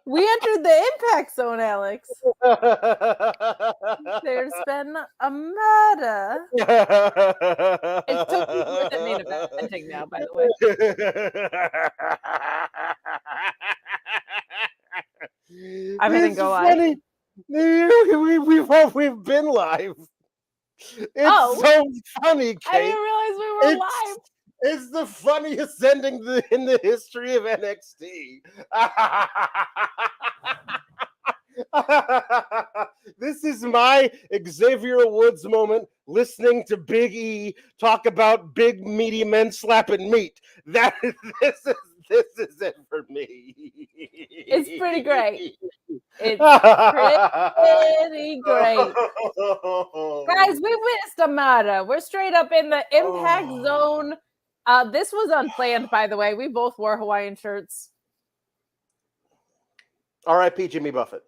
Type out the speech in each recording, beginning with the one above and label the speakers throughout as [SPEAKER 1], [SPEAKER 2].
[SPEAKER 1] We entered the impact zone, Alex. There's been a murder. It's totally worth it main eventing now, by the way. I'm hitting go live.
[SPEAKER 2] We've been live. It's so funny, Kate.
[SPEAKER 1] I didn't realize we were live.
[SPEAKER 2] It's the funniest ending in the history of NXT. This is my Xavier Woods moment, listening to Big E talk about big meaty men slapping meat. This is it for me.
[SPEAKER 1] It's pretty great. It's pretty great. Guys, we witnessed a murder. We're straight up in the impact zone. This was unplanned, by the way. We both wore Hawaiian shirts.
[SPEAKER 2] R.I.P. Jimmy Buffett.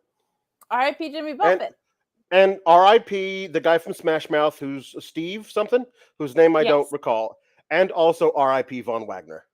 [SPEAKER 1] R.I.P. Jimmy Buffett.
[SPEAKER 2] And R.I.P. the guy from Smash Mouth, who's Steve something, whose name I don't recall. And also R.I.P. Von Wagner.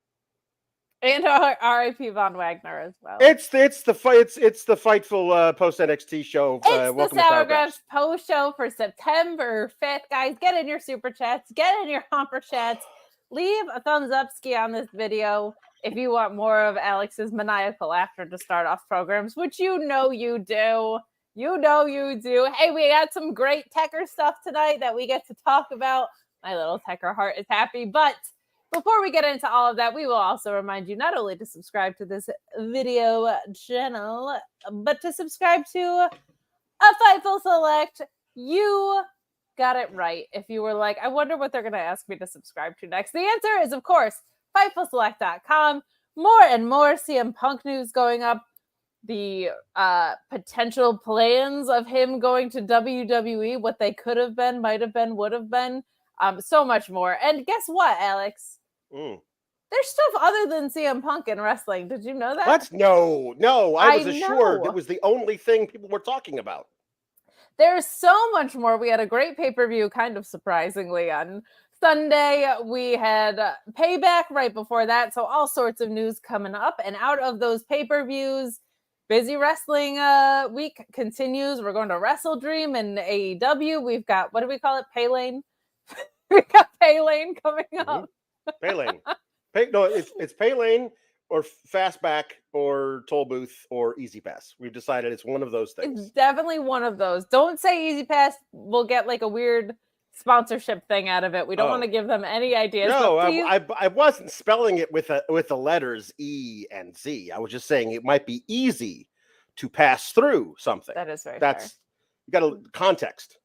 [SPEAKER 1] And R.I.P. Von Wagner as well.
[SPEAKER 2] It's the Fightful post NXT show.
[SPEAKER 1] It's the Sour Grapes post show for September 5th. Guys, get in your super chats, get in your humper chats. Leave a thumbs up ski on this video if you want more of Alex's maniacal laughter to start off programs, which you know you do. You know you do. Hey, we got some great Tecker stuff tonight that we get to talk about. My little Tecker heart is happy. But before we get into all of that, we will also remind you not only to subscribe to this video channel, but to subscribe to a Fightful Select. You got it right. If you were like, I wonder what they're going to ask me to subscribe to next. The answer is, of course, FightfulSelect.com. More and more CM Punk news going up. The potential plans of him going to WWE, what they could have been, might have been, would have been. So much more. And guess what, Alex? There's stuff other than CM Punk in wrestling. Did you know that?
[SPEAKER 2] What? No. I was assured it was the only thing people were talking about.
[SPEAKER 1] There's so much more. We had a great pay-per-view, kind of surprisingly, on Sunday. We had Payback right before that, so all sorts of news coming up. And out of those pay-per-views, busy wrestling week continues. We're going to Wrestle Dream and AEW. We've got, what do we call it? Paylane? We got Paylane coming up.
[SPEAKER 2] Paylane. It's Paylane or Fastback or Toll Booth or Easy Pass. We've decided it's one of those things.
[SPEAKER 1] It's definitely one of those. Don't say Easy Pass. We'll get like a weird sponsorship thing out of it. We don't want to give them any ideas.
[SPEAKER 2] No, I wasn't spelling it with the letters E and Z. I was just saying it might be easy to pass through something.
[SPEAKER 1] That is very
[SPEAKER 2] fair. You got a context.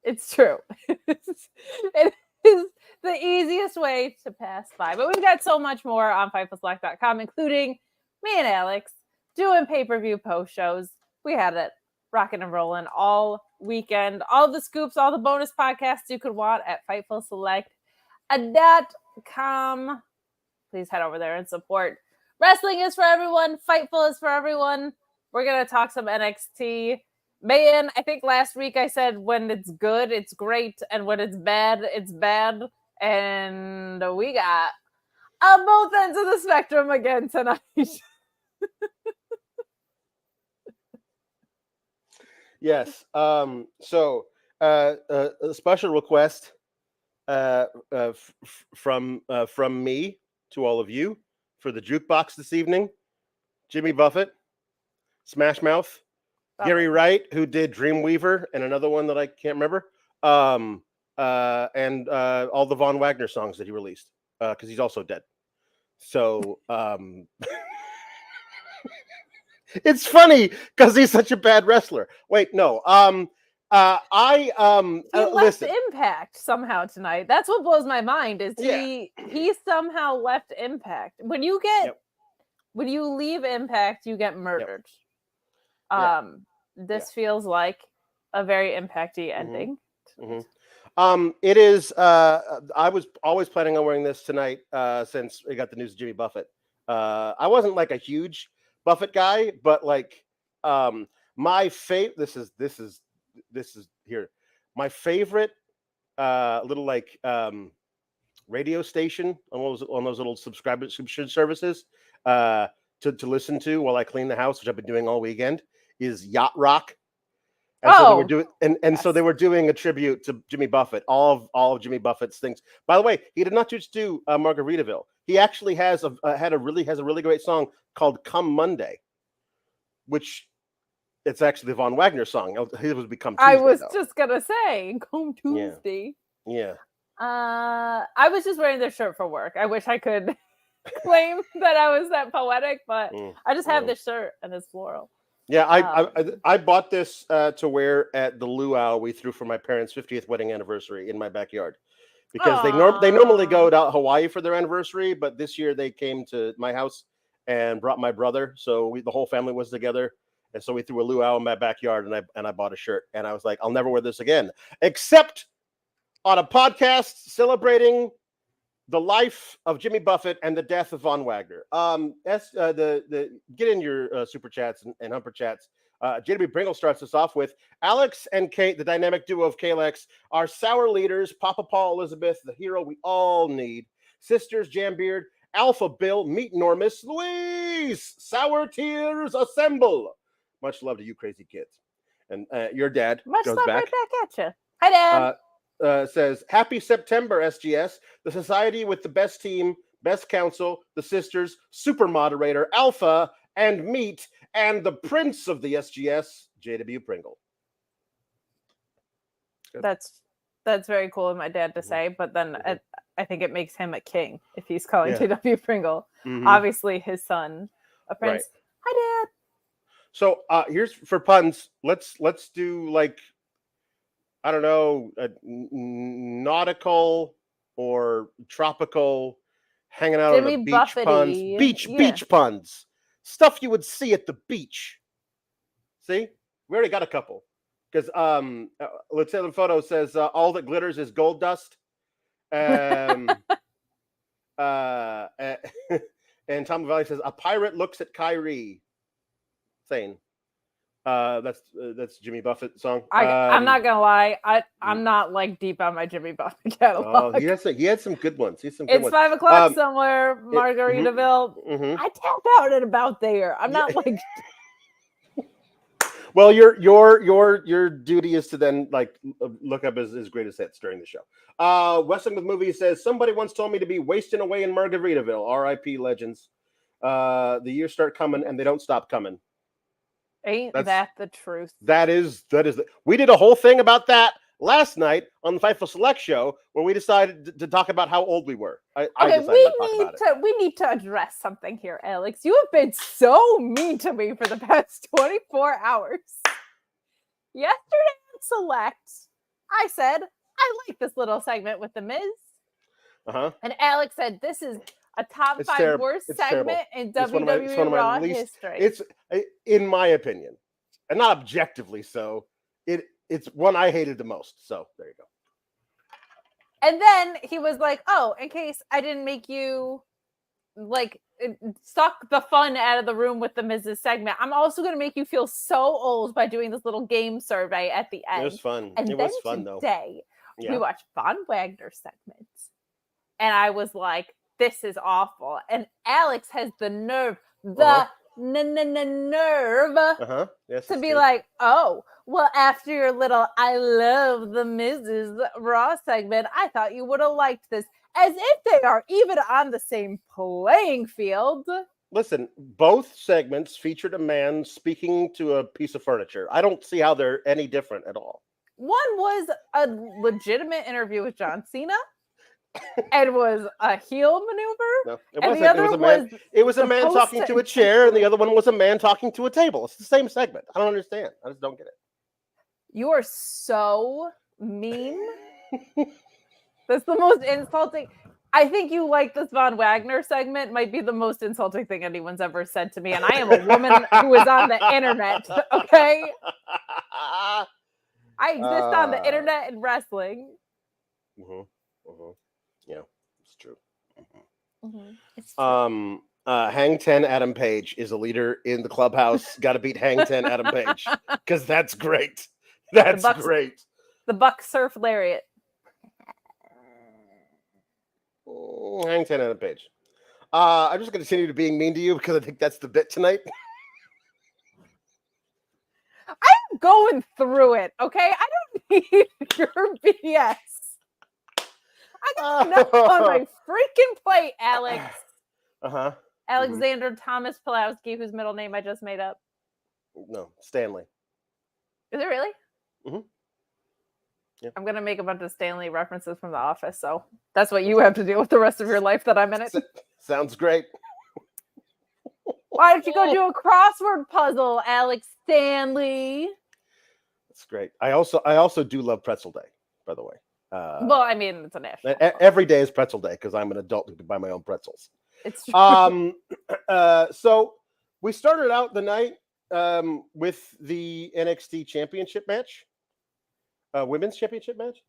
[SPEAKER 1] It's true. It is the easiest way to pass by. But we've got so much more on FightfulSelect.com, including me and Alex doing pay-per-view post shows. We had it rocking and rolling all weekend. All the scoops, all the bonus podcasts you could want at FightfulSelect.com. Please head over there and support. Wrestling is for everyone. Fightful is for everyone. We're going to talk some NXT. Man, I think last week I said when it's good, it's great. And when it's bad, it's bad. And we got on both ends of the spectrum again tonight.
[SPEAKER 2] Yes. So a special request from me to all of you for the jukebox this evening. Jimmy Buffett, Smash Mouth, Gary Wright, who did Dreamweaver, and another one that I can't remember. And all the Von Wagner songs that he released, because he's also dead. So it's funny because he's such a bad wrestler. Wait, no.
[SPEAKER 1] He left Impact somehow tonight. That's what blows my mind. Is he somehow left Impact? When you leave Impact, you get murdered. This feels like a very Impact-y ending.
[SPEAKER 2] It is. I was always planning on wearing this tonight since we got the news of Jimmy Buffett. I wasn't like a huge Buffett guy, but like my favorite. This is here. My favorite little like radio station on those little subscription services to listen to while I clean the house, which I've been doing all weekend, is Yacht Rock. And so they were doing, so they were doing a tribute to Jimmy Buffett, all of Jimmy Buffett's things. By the way, he did not just do Margaritaville. He actually has a really great song called "Come Monday," which it's actually the Von Wagner song. His was "Become Tuesday."
[SPEAKER 1] I was just gonna say "Come Tuesday."
[SPEAKER 2] Yeah.
[SPEAKER 1] I was just wearing this shirt for work. I wish I could claim that I was that poetic, but I just have this shirt and it's floral.
[SPEAKER 2] Yeah, I bought this to wear at the luau we threw for my parents' 50th wedding anniversary in my backyard, because they normally go to Hawaii for their anniversary, but this year they came to my house and brought my brother, so the whole family was together, and so we threw a luau in my backyard, and I bought a shirt, and I was like, I'll never wear this again, except on a podcast celebrating the life of Jimmy Buffett and the death of Von Wagner. Get in your super chats and humper chats. JW Pringle starts us off with Alex and Kate, the dynamic duo of Kalex, are sour leaders. Papa Paul Elizabeth, the hero we all need. Sisters Jambeard, Alpha Bill, Meet Normus, Louise, Sour Tears Assemble. Much love to you, crazy kids. And your dad
[SPEAKER 1] much
[SPEAKER 2] goes
[SPEAKER 1] love
[SPEAKER 2] back.
[SPEAKER 1] right back at you. Hi, Dad.
[SPEAKER 2] Says, happy September, SGS, the society with the best team, best council, the sisters, super moderator, Alpha, and Meat, and the prince of the SGS, JW Pringle.
[SPEAKER 1] Good. That's very cool of my dad to say, but then I think it makes him a king if he's calling JW Pringle. Obviously, his son, a prince. Right. Hi, Dad.
[SPEAKER 2] So here's for puns. Let's do like, I don't know, nautical or tropical, hanging out
[SPEAKER 1] Jimmy
[SPEAKER 2] on the beach
[SPEAKER 1] Buffett-y.
[SPEAKER 2] puns. Beach puns. Stuff you would see at the beach. See? We already got a couple. Because Let's Say the Photo says, all that glitters is gold dust. And Tom Valley says, a pirate looks at Kyrie. Sane. That's Jimmy Buffett song.
[SPEAKER 1] I'm not gonna lie, I'm not like deep on my Jimmy Buffett catalog.
[SPEAKER 2] He had some good ones.
[SPEAKER 1] It's 5 o'clock somewhere, Margaritaville. I tapped out at about there. I'm not like.
[SPEAKER 2] Well, your duty is to then like look up his greatest hits during the show. Wrestling with Movies says, somebody once told me to be wasting away in Margaritaville. R.I.P. legends. The years start coming and they don't stop coming.
[SPEAKER 1] Ain't that the truth?
[SPEAKER 2] That is. We did a whole thing about that last night on the Fightful Select show, where we decided to talk about how old we were.
[SPEAKER 1] We need to address something here, Alex. You have been so mean to me for the past 24 hours. Yesterday on Select, I said I like this little segment with the Miz, and Alex said this is a top 5 worst segment in WWE Raw history.
[SPEAKER 2] It's, in my opinion, and not objectively so, it's one I hated the most. So there you go.
[SPEAKER 1] And then he was like, oh, in case I didn't make you like suck the fun out of the room with the Mrs. segment, I'm also going to make you feel so old by doing this little game survey at the end.
[SPEAKER 2] It was fun.
[SPEAKER 1] And
[SPEAKER 2] it
[SPEAKER 1] then
[SPEAKER 2] was fun,
[SPEAKER 1] today,
[SPEAKER 2] though.
[SPEAKER 1] we watched Von Wagner segments. And I was like, this is awful. And Alex has the nerve, nerve to be like, oh, well, after your little I love the Mrs. Raw segment, I thought you would have liked this. As if they are even on the same playing field.
[SPEAKER 2] Listen, both segments featured a man speaking to a piece of furniture. I don't see how they're any different at all.
[SPEAKER 1] One was a legitimate interview with John Cena. It was a heel maneuver.
[SPEAKER 2] No, it wasn't. It was a man talking to a chair, and the other one was a man talking to a table. It's the same segment. I don't understand. I just don't get it.
[SPEAKER 1] You are so mean. That's the most insulting. I think you like this Von Wagner segment might be the most insulting thing anyone's ever said to me, and I am a woman who is on the internet. Okay, I exist on the internet and wrestling.
[SPEAKER 2] Yeah, it's true. It's true. Hang 10 Adam Page is a leader in the clubhouse. Got to beat Hang 10 Adam Page because that's great. That's great.
[SPEAKER 1] The Buck Surf Lariat.
[SPEAKER 2] Hang 10 on a page. I'm just going to continue to being mean to you because I think that's the bit tonight.
[SPEAKER 1] I'm going through it, okay? I don't need your BS. I got enough on my freaking plate, Alex.
[SPEAKER 2] Uh-huh.
[SPEAKER 1] Alexander Thomas Pulowski, whose middle name I just made up.
[SPEAKER 2] No, Stanley.
[SPEAKER 1] Is it really?
[SPEAKER 2] Mm-hmm. Yeah.
[SPEAKER 1] I'm going to make a bunch of Stanley references from The Office, so that's what you have to deal with the rest of your life that I'm in it.
[SPEAKER 2] Sounds great.
[SPEAKER 1] Why don't you go do a crossword puzzle, Alex Stanley?
[SPEAKER 2] That's great. I also do love Pretzel Day, by the way.
[SPEAKER 1] Well, I mean, it's a national.
[SPEAKER 2] Every day is Pretzel Day because I'm an adult who can buy my own pretzels.
[SPEAKER 1] It's true.
[SPEAKER 2] So we started out the night with the NXT championship match, women's championship match.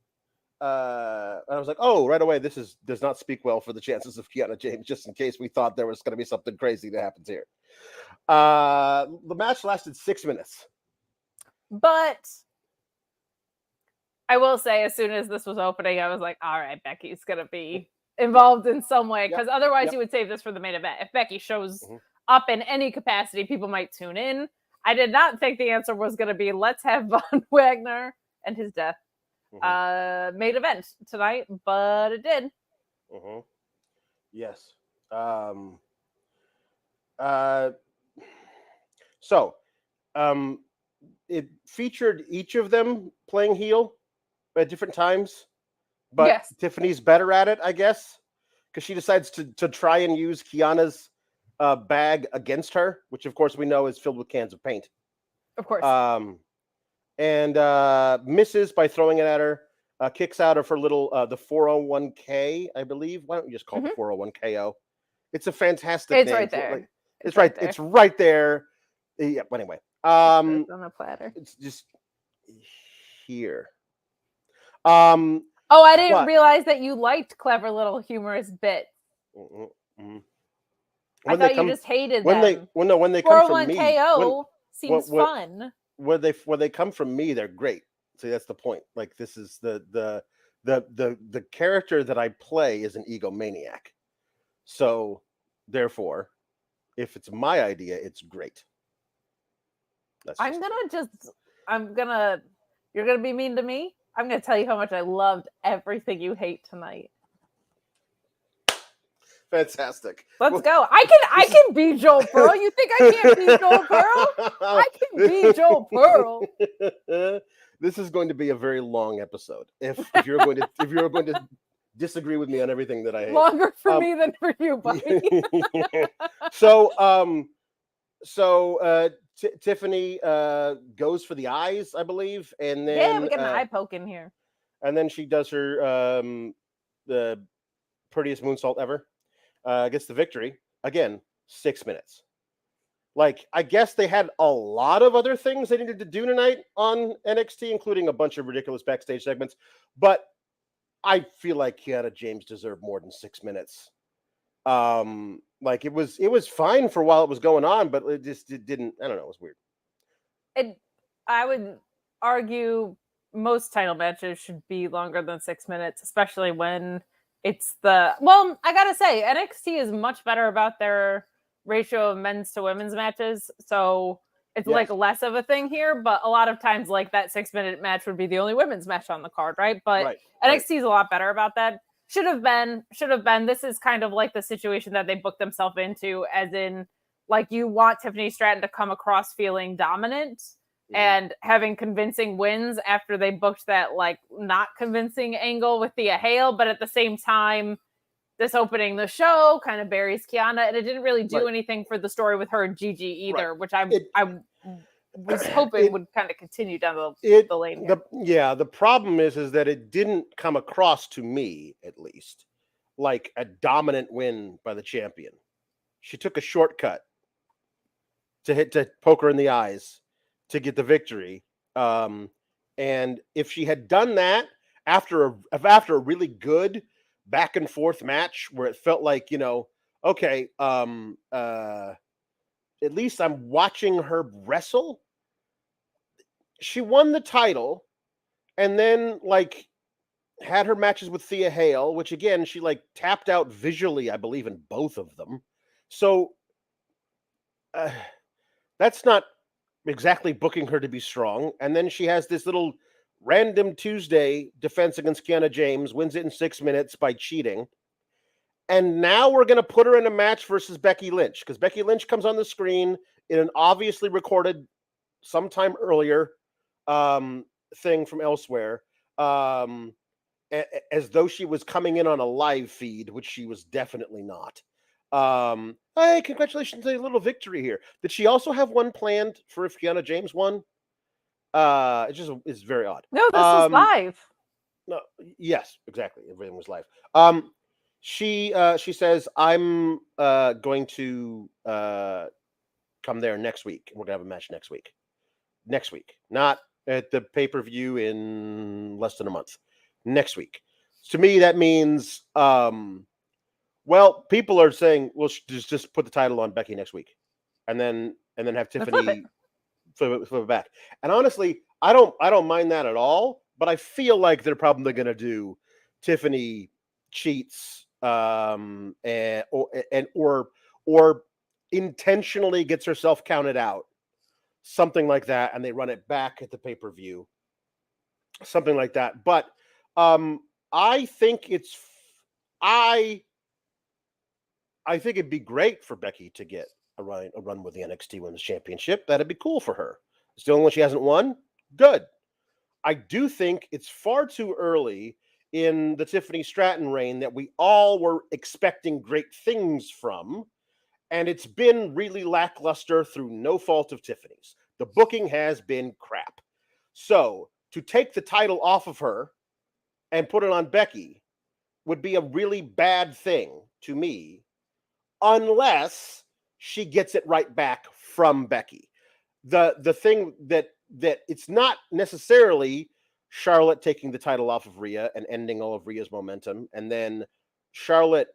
[SPEAKER 2] I was like, oh, right away, this does not speak well for the chances of Kiana James, just in case we thought there was going to be something crazy that happens here. The match lasted 6 minutes.
[SPEAKER 1] But I will say, as soon as this was opening, I was like, all right, Becky's going to be involved in some way, because otherwise you would save this for the main event. If Becky shows up in any capacity, people might tune in. I did not think the answer was going to be, let's have Von Wagner and his death main event tonight, but it did.
[SPEAKER 2] Yes. So it featured each of them playing heel at different times, but Tiffany's better at it, I guess, because she decides to try and use Kiana's bag against her, which of course we know is filled with cans of paint.
[SPEAKER 1] Of course.
[SPEAKER 2] And misses by throwing it at her, kicks out of her little, the 401k, I believe. Why don't you just call it 401KO? It's a fantastic name.
[SPEAKER 1] It's right there.
[SPEAKER 2] It's right there. It's right there. Yeah, but anyway.
[SPEAKER 1] On a platter.
[SPEAKER 2] It's just here.
[SPEAKER 1] Oh, I didn't realize that you liked clever little humorous bits. I thought you just hated them.
[SPEAKER 2] When they come from me,
[SPEAKER 1] 401KO seems fun.
[SPEAKER 2] When they come from me, they're great. See, that's the point. Like, this is the character that I play is an egomaniac. So therefore, if it's my idea, it's great.
[SPEAKER 1] You're gonna be mean to me. I'm gonna tell you how much I loved everything you hate tonight.
[SPEAKER 2] Fantastic.
[SPEAKER 1] Let's go. I can be Joel Pearl. You think I can't be Joel Pearl? I can be Joel Pearl.
[SPEAKER 2] This is going to be a very long episode. If you're going to disagree with me on everything that I hate.
[SPEAKER 1] Longer for me than for you, buddy.
[SPEAKER 2] So Tiffany goes for the eyes, I believe, and then
[SPEAKER 1] we get an eye poke in here.
[SPEAKER 2] And then she does her the prettiest moonsault ever. Gets the victory. Again, 6 minutes. Like, I guess they had a lot of other things they needed to do tonight on NXT, including a bunch of ridiculous backstage segments. But I feel like Kiana James deserved more than 6 minutes. Like, it was fine for while it was going on, but it didn't. I don't know. It was weird.
[SPEAKER 1] I would argue most title matches should be longer than 6 minutes, especially when it's I gotta say, NXT is much better about their ratio of men's to women's matches, so it's like less of a thing here. But a lot of times, like, that 6 minute match would be the only women's match on the card, right? But NXT is a lot better about that. Should have been. This is kind of like the situation that they booked themselves into, as in, like, you want Tiffany Stratton to come across feeling dominant and having convincing wins after they booked that, like, not convincing angle with Thea Hale, but at the same time, this opening the show kind of buries Kiana, and it didn't really do anything for the story with her and Gigi either, which I was hoping would kind of continue down the lane.
[SPEAKER 2] The problem is that it didn't come across to me, at least, like a dominant win by the champion. She took a shortcut to poke her in the eyes to get the victory. And if she had done that after a really good back and forth match where it felt like, okay, at least I'm watching her wrestle. She won the title, and then, like, had her matches with Thea Hale, which again, she like tapped out visually, I believe, in both of them. So that's not exactly booking her to be strong. And then she has this little random Tuesday defense against Kiana James, wins it in 6 minutes by cheating. And now we're going to put her in a match versus Becky Lynch, because Becky Lynch comes on the screen in an obviously recorded sometime earlier thing from elsewhere, as though she was coming in on a live feed, which she was definitely not. Hey, congratulations on a little victory here. Did she also have one planned for if Kiana James won? It just is very odd.
[SPEAKER 1] No, this is live.
[SPEAKER 2] No, yes, exactly. Everything was live. She says, I'm going to come there next week. We're gonna have a match next week. Next week, not at the pay-per-view in less than a month. Next week. To me, that means well, people are saying, well, just put the title on Becky next week, and then have Tiffany flip it back. And honestly, I don't mind that at all. But I feel like they're probably going to do Tiffany cheats, or intentionally gets herself counted out, something like that, and they run it back at the pay-per-view, something like that. But I think I think it'd be great for Becky to get a run with the NXT Women's Championship. That'd be cool for her. It's the only one she hasn't won. Good. I do think it's far too early in the Tiffany Stratton reign that we all were expecting great things from, and it's been really lackluster through no fault of Tiffany's. The booking has been crap. So to take the title off of her and put it on Becky would be a really bad thing to me, unless she gets it right back from Becky. The thing that it's not necessarily Charlotte taking the title off of Rhea and ending all of Rhea's momentum, and then Charlotte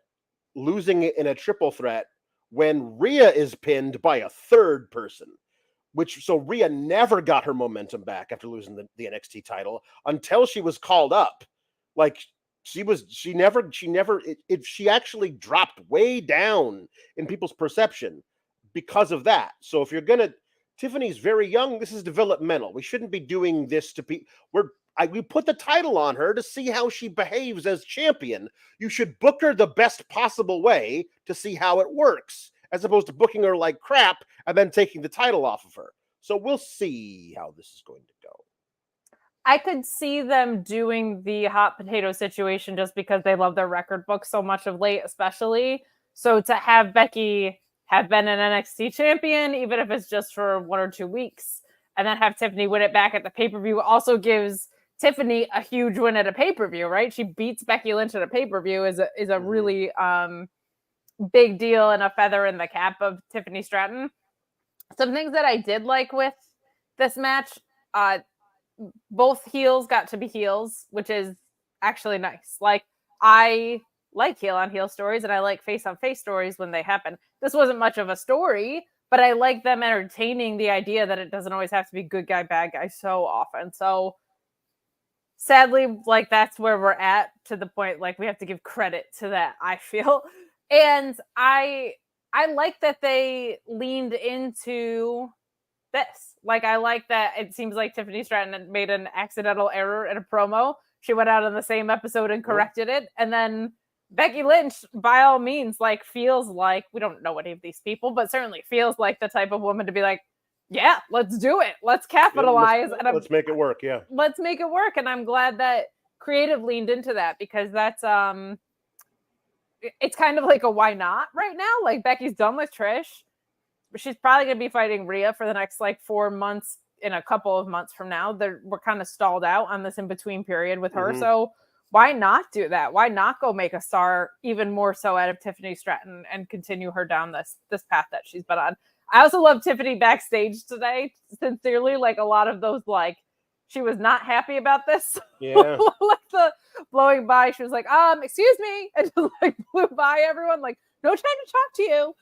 [SPEAKER 2] losing it in a triple threat when Rhea is pinned by a third person, so Rhea never got her momentum back after losing the NXT title until she was called up. Like she actually dropped way down in people's perception because of that. So if you're gonna, Tiffany's very young. This is developmental. We shouldn't be doing this to people. We put the title on her to see how she behaves as champion. You should book her the best possible way to see how it works, as opposed to booking her like crap and then taking the title off of her. So we'll see how this is going to go.
[SPEAKER 1] I could see them doing the hot potato situation just because they love their record book so much of late, especially. So to have Becky have been an NXT champion, even if it's just for 1 or 2 weeks, and then have Tiffany win it back at the pay-per-view also gives Tiffany a huge win at a pay-per-view, right? She beats Becky Lynch at a pay-per-view is a really big deal and a feather in the cap of Tiffany Stratton. Some things that I did like with this match, both heels got to be heels, which is actually nice. Like, I like heel on heel stories and I like face on face stories when they happen. This wasn't much of a story, but I like them entertaining the idea that it doesn't always have to be good guy, bad guy so often. So sadly, like, that's where we're at, to the point, like, we have to give credit to that, I feel. And I like that they leaned into this. Like, I like that it seems like Tiffany Stratton made an accidental error in a promo. She went out in the same episode and corrected it. And then Becky Lynch, by all means, like, feels like, we don't know any of these people, but certainly feels like the type of woman to be like, yeah, let's do it. Let's capitalize.
[SPEAKER 2] Let's make it work. Yeah.
[SPEAKER 1] Let's make it work. And I'm glad that creative leaned into that, because that's, it's kind of like a why not right now. Like, Becky's done with Trish. She's probably going to be fighting Rhea for the next, like, 4 months. In a couple of months from now, we're kind of stalled out on this in-between period with her. Mm-hmm. So why not do that? Why not go make a star even more so out of Tiffany Stratton and continue her down this path that she's been on? I also love Tiffany backstage today. Sincerely, like, a lot of those, like, she was not happy about this.
[SPEAKER 2] Yeah.
[SPEAKER 1] Like the blowing by, she was like, excuse me, and just, like, blew by everyone, like, no time to talk to you.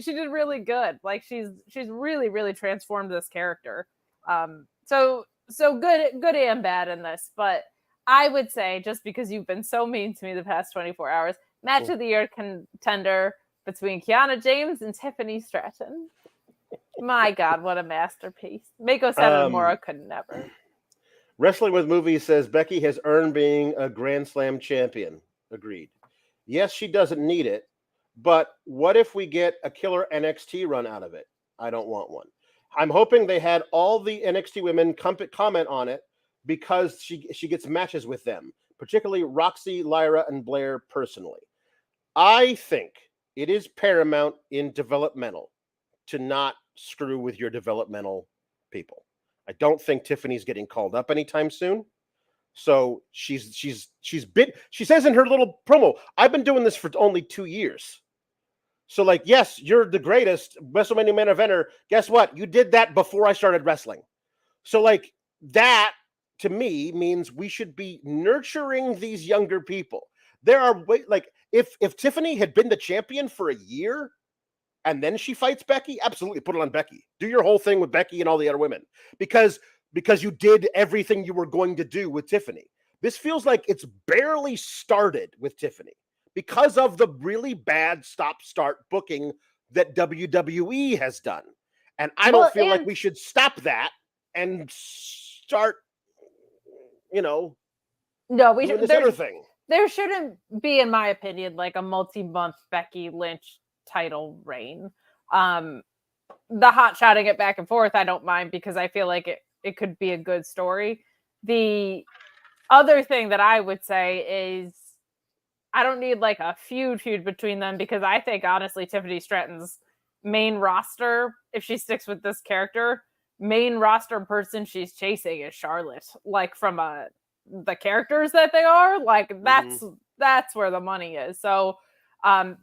[SPEAKER 1] She did really good. Like, she's really, really transformed this character. So good and bad in this. But I would say, just because you've been so mean to me the past 24 hours, match of the year contender between Kiana James and Tiffany Stratton. My God, what a masterpiece. Mako Satomura could never.
[SPEAKER 2] Wrestling with Movies says Becky has earned being a Grand Slam champion. Agreed. Yes, she doesn't need it, but what if we get a killer NXT run out of it? I don't want one. I'm hoping they had all the NXT women comment on it because she gets matches with them, particularly Roxy, Lyra, and Blair personally. I think it is paramount in developmental to not screw with your developmental people. I don't think Tiffany's getting called up anytime soon. So she says in her little promo, I've been doing this for only 2 years. So like, yes, you're the greatest WrestleMania main eventer. Guess what? You did that before I started wrestling. So like that to me means we should be nurturing these younger people. There are like if Tiffany had been the champion for a year and then she fights Becky, absolutely put it on Becky. Do your whole thing with Becky and all the other women because you did everything you were going to do with Tiffany. This feels like it's barely started with Tiffany because of the really bad stop-start booking that WWE has done. And I don't feel like we should stop that and start, no,
[SPEAKER 1] we
[SPEAKER 2] doing this other thing.
[SPEAKER 1] There shouldn't be, in my opinion, like a multi-month Becky Lynch title reign. The hot shotting it back and forth, I don't mind because I feel like it could be a good story. The other thing that I would say is I don't need like a feud between them because I think honestly Tiffany Stratton's main roster, if she sticks with this character, main roster person she's chasing is Charlotte. Like from the characters that they are, like that's where the money is. So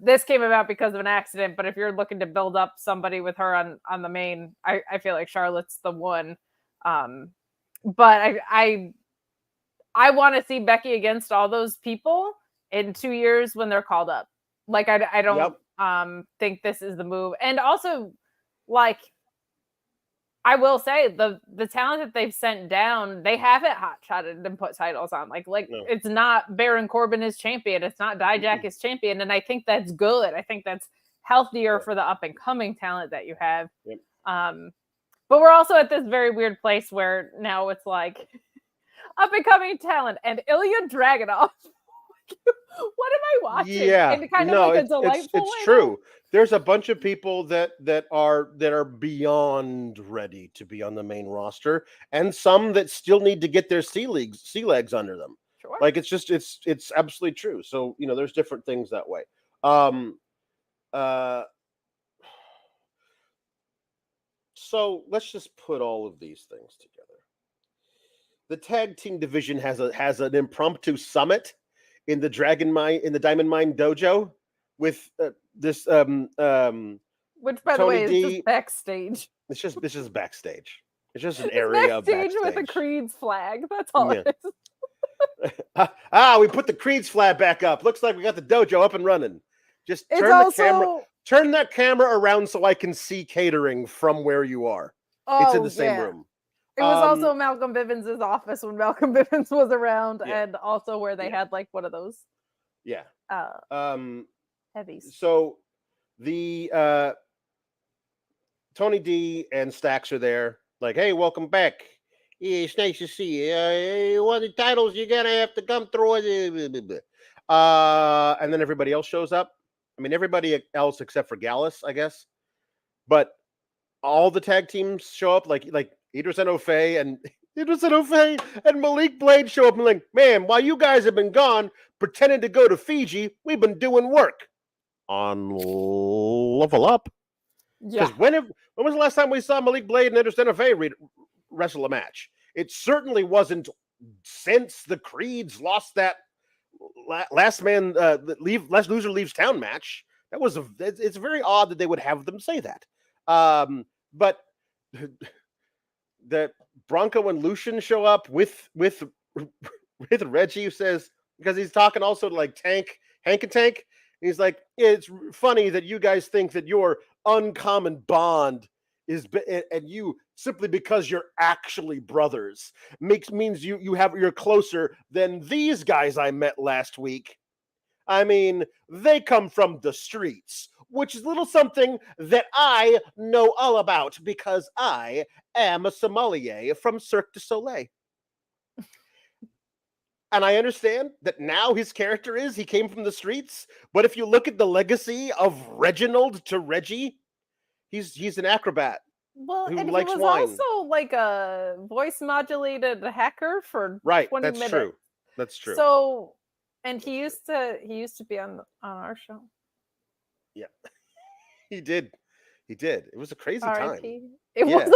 [SPEAKER 1] this came about because of an accident, but if you're looking to build up somebody with her on the main, I feel like Charlotte's the one. But I want to see Becky against all those people in 2 years when they're called up. Like I don't think this is the move. And also, like I will say the talent that they've sent down, they haven't hot-shotted and put titles on. Like no. It's not Baron Corbin as champion. It's not Dijak as champion. And I think that's good. I think that's healthier for the up-and-coming talent that you have. Yep. But we're also at this very weird place where now it's like up-and-coming talent and Ilja Dragunov. What am I watching?
[SPEAKER 2] Yeah,
[SPEAKER 1] in kind of like a delightful way.
[SPEAKER 2] It's true. There's a bunch of people that are beyond ready to be on the main roster, and some that still need to get their sea legs under them.
[SPEAKER 1] Sure.
[SPEAKER 2] Like it's absolutely true. So there's different things that way. So let's just put all of these things together. The tag team division has an impromptu summit in the Diamond Mine dojo with this
[SPEAKER 1] which by the way is just backstage.
[SPEAKER 2] It's just backstage. It's just an area of backstage
[SPEAKER 1] with a Creed's flag. That's all it is.
[SPEAKER 2] We put the Creed's flag back up. Looks like we got the dojo up and running. Just turn that camera around so I can see catering from where you are. It's in the same room.
[SPEAKER 1] It was also Malcolm Bivens' office when Malcolm Bivens was around, and also where they had like one of those.
[SPEAKER 2] Yeah.
[SPEAKER 1] Heavies.
[SPEAKER 2] So the Tony D and Stacks are there. Like, hey, welcome back. Yeah, it's nice to see you. One of the titles you're gonna have to come through. And then everybody else shows up. I mean, everybody else except for Gallus, I guess. But all the tag teams show up, like Idris and Ofei and Malik Blade show up and like, man, while you guys have been gone, pretending to go to Fiji, we've been doing work on Level Up.
[SPEAKER 1] Yeah.
[SPEAKER 2] When was the last time we saw Malik Blade and Idris and Ofei wrestle a match? It certainly wasn't since the Creeds lost that last loser leaves town match. It's very odd that they would have them say that. But that Bronco and Lucian show up with Reggie, who says, because he's talking also to like Hank and Tank. And he's like, it's funny that you guys think that your uncommon bond is, and you simply because you're actually brothers means you're closer than these guys I met last week. I mean, they come from the streets, which is a little something that I know all about because I am a sommelier from Cirque du Soleil. And I understand that now his character he came from the streets, but if you look at the legacy of Reginald to Reggie, he's an acrobat.
[SPEAKER 1] Well,
[SPEAKER 2] who
[SPEAKER 1] and he
[SPEAKER 2] likes
[SPEAKER 1] was
[SPEAKER 2] wine.
[SPEAKER 1] also like a voice modulated hacker for 20
[SPEAKER 2] that's
[SPEAKER 1] minutes.
[SPEAKER 2] true. That's true.
[SPEAKER 1] So, and he used to be on our show.
[SPEAKER 2] Yeah. He did. It was a crazy time.
[SPEAKER 1] It was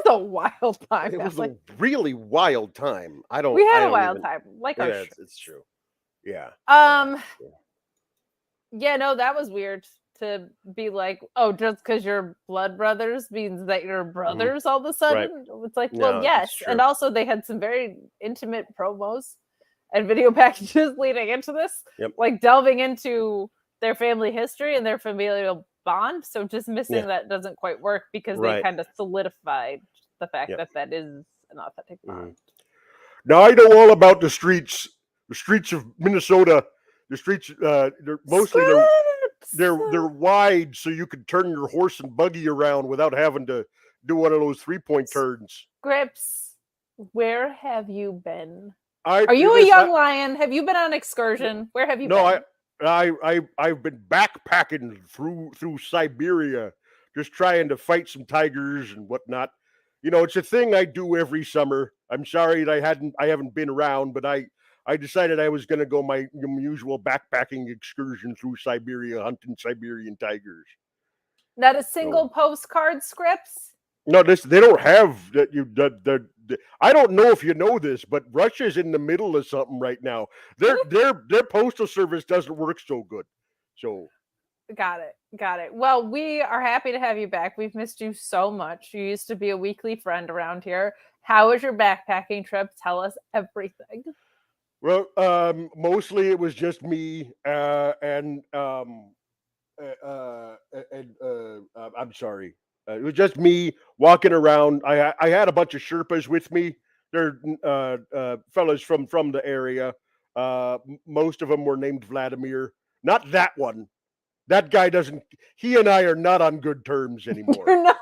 [SPEAKER 1] a wild time.
[SPEAKER 2] It was a really wild time.
[SPEAKER 1] We had a wild time. Like our show.
[SPEAKER 2] It's true. Yeah.
[SPEAKER 1] Yeah, no, that was weird to be like, oh, just because you're blood brothers means that you're brothers all of a sudden. Right. It's like, well, yes. And also they had some very intimate promos and video packages leading into this, like delving into their family history and their familial bond. So just missing that doesn't quite work because they kind of solidified the fact that is an authentic bond.
[SPEAKER 2] Now I know all about the streets of Minnesota. The streets, they're mostly they're wide, so you can turn your horse and buggy around without having to do one of those 3-point turns.
[SPEAKER 1] Grips, where have you been? Are you a young lion? Have you been on excursion? Where have you been?
[SPEAKER 2] I've been backpacking through Siberia, just trying to fight some tigers and whatnot. You know, it's a thing I do every summer. I'm sorry that I haven't been around, but I decided I was going to go my usual backpacking excursion through Siberia, hunting Siberian tigers.
[SPEAKER 1] Not a single postcard, Scripts?
[SPEAKER 2] No, they don't have that. I don't know if you know this, but Russia's in the middle of something right now. Their postal service doesn't work so good. So
[SPEAKER 1] got it. Well, we are happy to have you back. We've missed you so much. You used to be a weekly friend around here. How was your backpacking trip? Tell us everything.
[SPEAKER 2] Well, mostly it was just me and I'm sorry. It was just me walking around. I had a bunch of Sherpas with me. They're fellas from the area. Most of them were named Vladimir. Not that one. That guy doesn't. He and I are not on good terms anymore.
[SPEAKER 1] You're not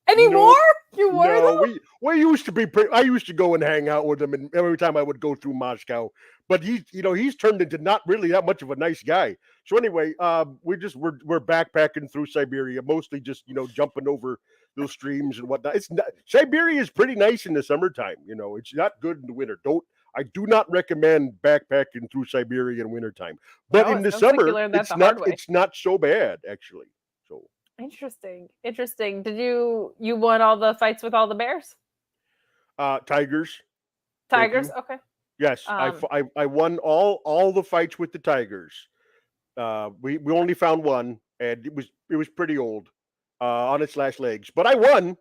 [SPEAKER 1] anymore.
[SPEAKER 2] No, you were. No, we used to be. I used to go and hang out with him, and every time I would go through Moscow. But he's turned into not really that much of a nice guy. So anyway, we're backpacking through Siberia, mostly just jumping over those streams and whatnot. Siberia is pretty nice in the summertime. It's not good in the winter. I do not recommend backpacking through Siberia in wintertime. But in the summer, it's not so bad actually. So
[SPEAKER 1] interesting. Did you won all the fights with all the bears?
[SPEAKER 2] Tigers.
[SPEAKER 1] Okay.
[SPEAKER 2] Yes, I won all the fights with the tigers. We only found one, and it was pretty old, on its last legs, but I won.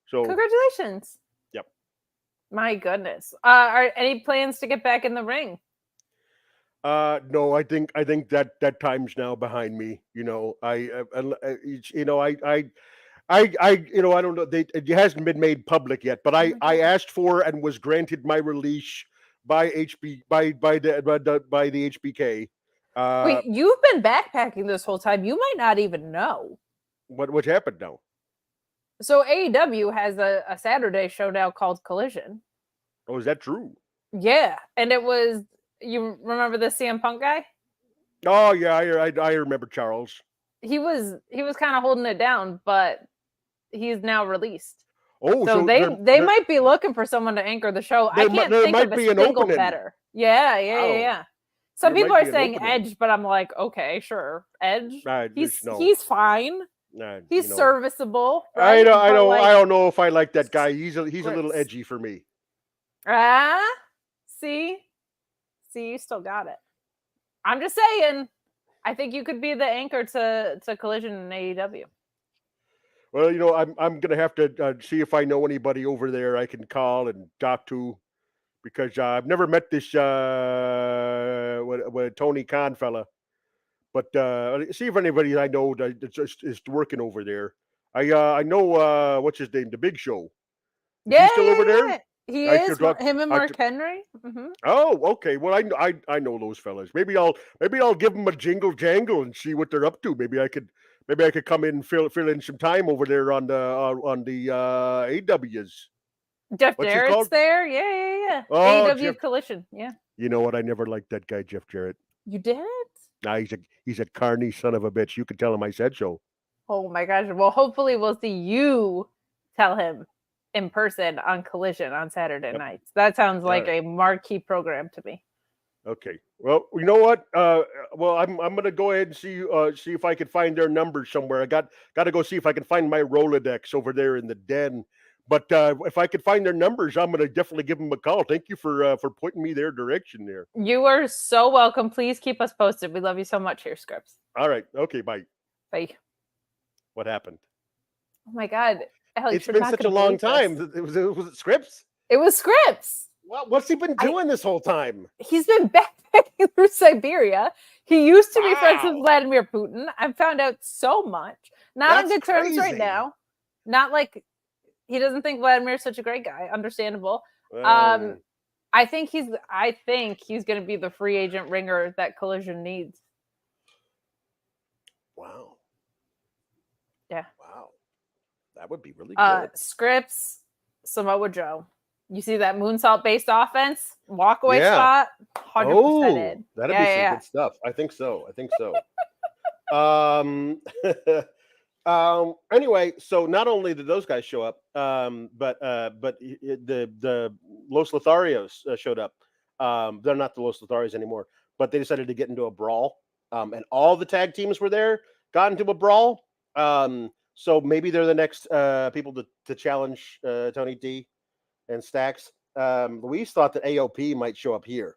[SPEAKER 2] So
[SPEAKER 1] congratulations.
[SPEAKER 2] Yep.
[SPEAKER 1] My goodness. Are any plans to get back in the ring?
[SPEAKER 2] No, I think that time's now behind me. I don't know. It hasn't been made public yet, but I asked for and was granted my release by the HBK.
[SPEAKER 1] Wait, you've been backpacking this whole time. You might not even know.
[SPEAKER 2] What's happened now?
[SPEAKER 1] So AEW has a Saturday show now called Collision.
[SPEAKER 2] Oh, is that true?
[SPEAKER 1] Yeah, and it was. You remember the CM Punk guy?
[SPEAKER 2] Oh yeah, I remember Charles.
[SPEAKER 1] He was kind of holding it down, but he's now released.
[SPEAKER 2] Oh,
[SPEAKER 1] so they might be looking for someone to anchor the show. I can't think of a single better. Yeah. Some people are saying Edge, but I'm like, okay, sure, Edge. He's fine. He's serviceable. Right?
[SPEAKER 2] I don't know if I like that guy. He's a little edgy for me.
[SPEAKER 1] See, you still got it. I'm just saying. I think you could be the anchor to Collision in AEW.
[SPEAKER 2] Well, I'm gonna have to see if I know anybody over there I can call and talk to, because I've never met this Tony Khan fella. But see if anybody I know that is working over there. I know what's his name, the Big Show. Is he still over there?
[SPEAKER 1] Yeah. He
[SPEAKER 2] I
[SPEAKER 1] is.
[SPEAKER 2] should talk-
[SPEAKER 1] Him and
[SPEAKER 2] I
[SPEAKER 1] Mark
[SPEAKER 2] should-
[SPEAKER 1] Henry. Mm-hmm.
[SPEAKER 2] Oh, okay. Well, I know those fellas. Maybe I'll give them a jingle jangle and see what they're up to. Maybe I could come in and fill in some time over there on the AWs.
[SPEAKER 1] Jeff
[SPEAKER 2] What's he
[SPEAKER 1] Jarrett's
[SPEAKER 2] called?
[SPEAKER 1] there. Yeah.
[SPEAKER 2] Oh,
[SPEAKER 1] AEW
[SPEAKER 2] Jeff.
[SPEAKER 1] Collision. Yeah.
[SPEAKER 2] You know what? I never liked that guy, Jeff Jarrett.
[SPEAKER 1] You did?
[SPEAKER 2] Nah, he's a carny son of a bitch. You could tell him I said so.
[SPEAKER 1] Oh my gosh. Well, hopefully we'll see you tell him in person on Collision on Saturday nights. That sounds like a marquee program to me.
[SPEAKER 2] Okay. Well, you know what? I'm gonna go ahead and see if I can find their numbers somewhere. I got to go see if I can find my Rolodex over there in the den. But if I could find their numbers, I'm gonna definitely give them a call. Thank you for pointing me their direction there.
[SPEAKER 1] You are so welcome. Please keep us posted. We love you so much here, Scripps.
[SPEAKER 2] All right. Okay. Bye.
[SPEAKER 1] Bye.
[SPEAKER 2] What happened?
[SPEAKER 1] Oh my God. Alex,
[SPEAKER 2] It's been such a long time. Was it Scripps?
[SPEAKER 1] It was Scripps.
[SPEAKER 2] What's he been doing this whole time?
[SPEAKER 1] He's been backpacking through Siberia. He used to be friends with Vladimir Putin. I've found out so much. Not on good terms right now. Not like he doesn't think Vladimir's such a great guy. Understandable. I think he's going to be the free agent ringer that Collision needs.
[SPEAKER 2] Wow.
[SPEAKER 1] Yeah.
[SPEAKER 2] Wow. That would be really good.
[SPEAKER 1] Scripps, Samoa Joe. You see that moonsault based offense? Walkaway spot? 100% in.
[SPEAKER 2] That'd be some good stuff. I think so. Anyway, so not only did those guys show up, but the Los Lotharios showed up. They're not the Los Lotharios anymore, but they decided to get into a brawl. And all the tag teams were there, got into a brawl. So maybe they're the next people to challenge Tony D and Stacks. Louise thought that AOP might show up here.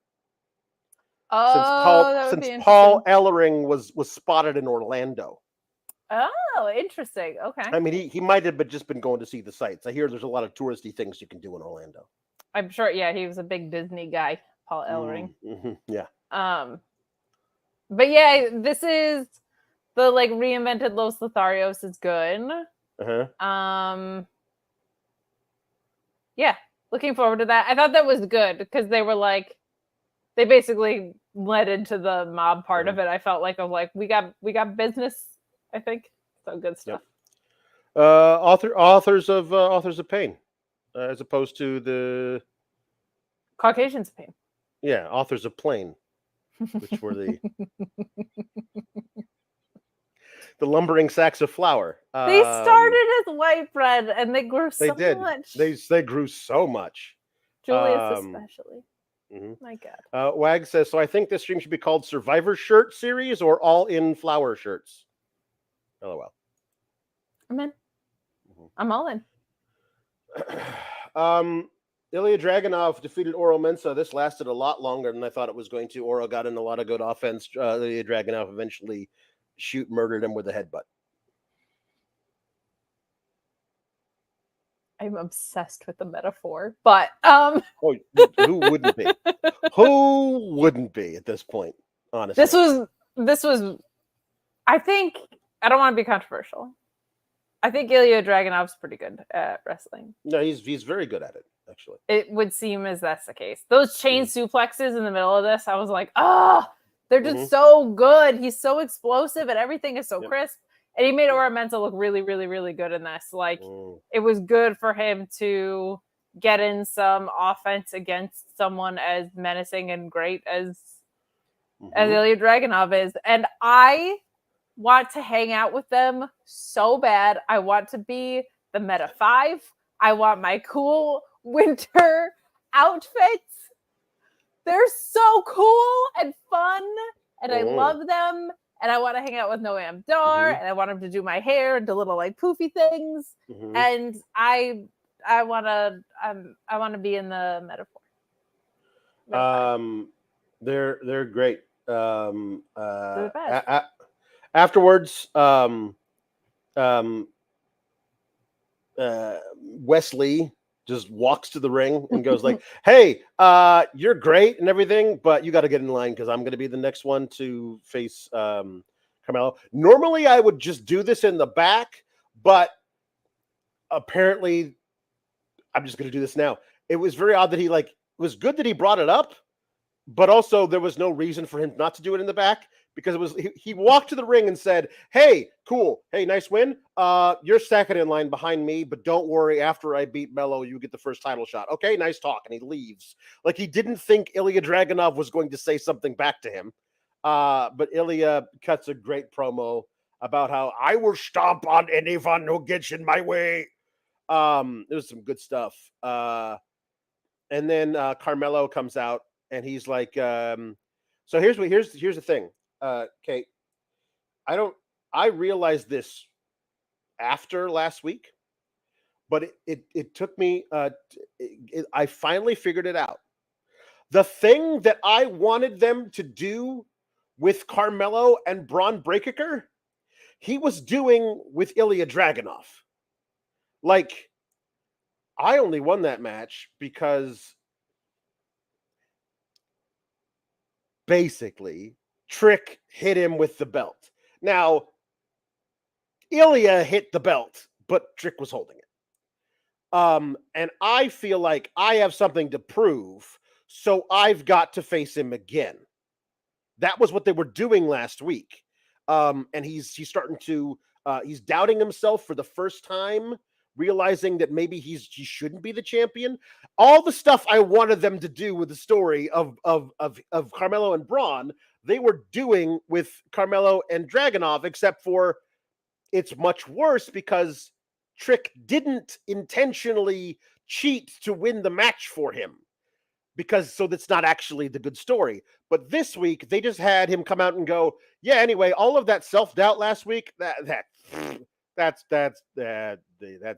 [SPEAKER 2] Since Paul Ellering was spotted in Orlando.
[SPEAKER 1] Oh, interesting. Okay.
[SPEAKER 2] I mean, he might have just been going to see the sights. I hear there's a lot of touristy things you can do in Orlando.
[SPEAKER 1] I'm sure. Yeah, he was a big Disney guy, Paul Ellering.
[SPEAKER 2] Mm-hmm, yeah.
[SPEAKER 1] But yeah, this is the reinvented Los Lotharios is good. Yeah, looking forward to that. I thought that was good because they were they basically led into the mob part of it. I felt we got business. I think so. Good stuff.
[SPEAKER 2] Yep. Authors of Pain, as opposed to the
[SPEAKER 1] Caucasians of Pain.
[SPEAKER 2] Yeah, Authors of Plain, which were the lumbering sacks of flour.
[SPEAKER 1] They started as white bread and they grew so much.
[SPEAKER 2] They grew so much.
[SPEAKER 1] Julius especially.
[SPEAKER 2] Mm-hmm.
[SPEAKER 1] My God.
[SPEAKER 2] Wag says, so I think this stream should be called Survivor Shirt Series or All In Flower Shirts. LOL.
[SPEAKER 1] I'm in. Mm-hmm. I'm all in.
[SPEAKER 2] Ilja Dragunov defeated Oro Mensah. This lasted a lot longer than I thought it was going to. Oro got in a lot of good offense. Ilja Dragunov eventually murdered him with a headbutt.
[SPEAKER 1] I'm obsessed with the metaphor, but
[SPEAKER 2] oh, who wouldn't be? Who wouldn't be at this point? Honestly,
[SPEAKER 1] this was. I think I don't want to be controversial. I think Ilja Dragunov's pretty good at wrestling.
[SPEAKER 2] No, he's very good at it. Actually,
[SPEAKER 1] it would seem as that's the case. Those chain suplexes in the middle of this, I was like, they're just so good. He's so explosive, and everything is so crisp. And he made Oro Mensah look really, really, really good in this. It was good for him to get in some offense against someone as menacing and great as Ilja Dragunov is. And I want to hang out with them so bad. I want to be the Meta 5. I want my cool winter outfits. They're so cool and fun, and I love them. And I want to hang out with Noam Dar, and I want him to do my hair into little poofy things. And I want to be in the metaphor.
[SPEAKER 2] They're great.
[SPEAKER 1] They're the best.
[SPEAKER 2] Afterwards, Wesley just walks to the ring and goes hey, you're great and everything, but you got to get in line because I'm going to be the next one to face Carmelo. Normally, I would just do this in the back, but apparently I'm just going to do this now. It was very odd that it was good that he brought it up, but also there was no reason for him not to do it in the back, because he walked to the ring and said, "Hey, cool. Hey, nice win. You're second in line behind me, but don't worry. After I beat Melo, you get the first title shot. Okay, nice talk." And he leaves. Like, he didn't think Ilja Dragunov was going to say something back to him. But Ilja cuts a great promo about how I will stomp on anyone who gets in my way. It was some good stuff. And then Carmelo comes out and he's like, so here's the thing, Kate. I realized this after last week, but it took me, I finally figured it out. The thing that I wanted them to do with Carmelo and Bron Breakker, he was doing with Ilja Dragunov. Like, I only won that match because basically Trick hit him with the belt. Now, Ilja hit the belt, but Trick was holding it. And I feel like I have something to prove, so I've got to face him again. That was what they were doing last week. And he's starting to he's doubting himself for the first time, realizing that maybe he shouldn't be the champion. All the stuff I wanted them to do with the story of Carmelo and Bron, they were doing with Carmelo and Dragunov, except for it's much worse because Trick didn't intentionally cheat to win the match for him. So that's not actually the good story. But this week, they just had him come out and go, yeah, anyway, all of that self-doubt last week, that's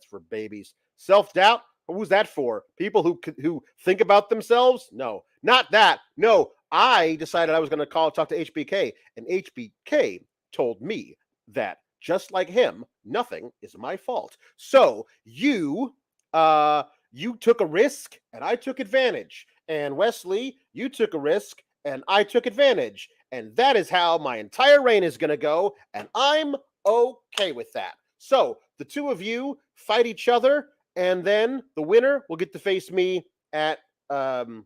[SPEAKER 2] for babies. Self-doubt? Who's that for? People who think about themselves? No, not that. No, I decided I was going to talk to HBK, and HBK told me that just like him, nothing is my fault. So you took a risk, and I took advantage. And Wesley, you took a risk, and I took advantage. And that is how my entire reign is going to go, and I'm okay with that. So the two of you fight each other, and then the winner will get to face me at No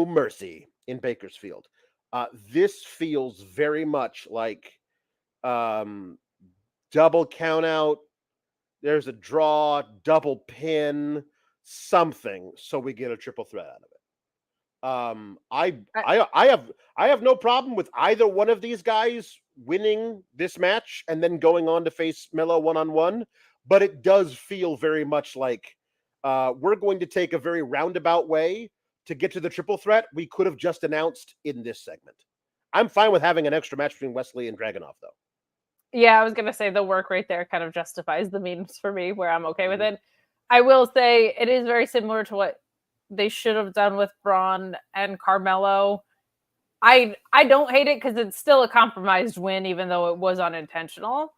[SPEAKER 2] Mercy in Bakersfield. This feels very much like double count out. There's a draw, double pin, something, so we get a triple threat out of it. I have no problem with either one of these guys winning this match and then going on to face Melo one-on-one, but it does feel very much like we're going to take a very roundabout way to get to the triple threat we could have just announced in this segment. I'm fine with having an extra match between Wesley and Dragunov, though.
[SPEAKER 1] Yeah, I was going to say the work right there kind of justifies the memes for me, where I'm okay with it. I will say it is very similar to what they should have done with Bron and Carmelo. I don't hate it because it's still a compromised win, even though it was unintentional.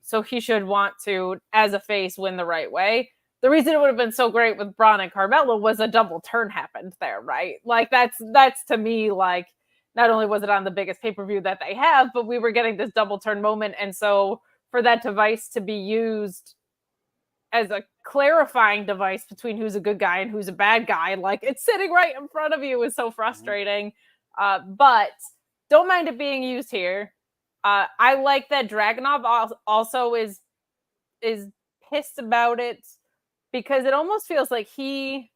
[SPEAKER 1] So he should want to, as a face, win the right way. The reason it would have been so great with Bron and Carmelo was a double turn happened there, right? Like that's to me, like, not only was it on the biggest pay-per-view that they have, but we were getting this double turn moment. And so for that device to be used as a clarifying device between who's a good guy and who's a bad guy, like it's sitting right in front of you, is so frustrating. But don't mind it being used here. I like that Dragunov also is pissed about it, because it almost feels like he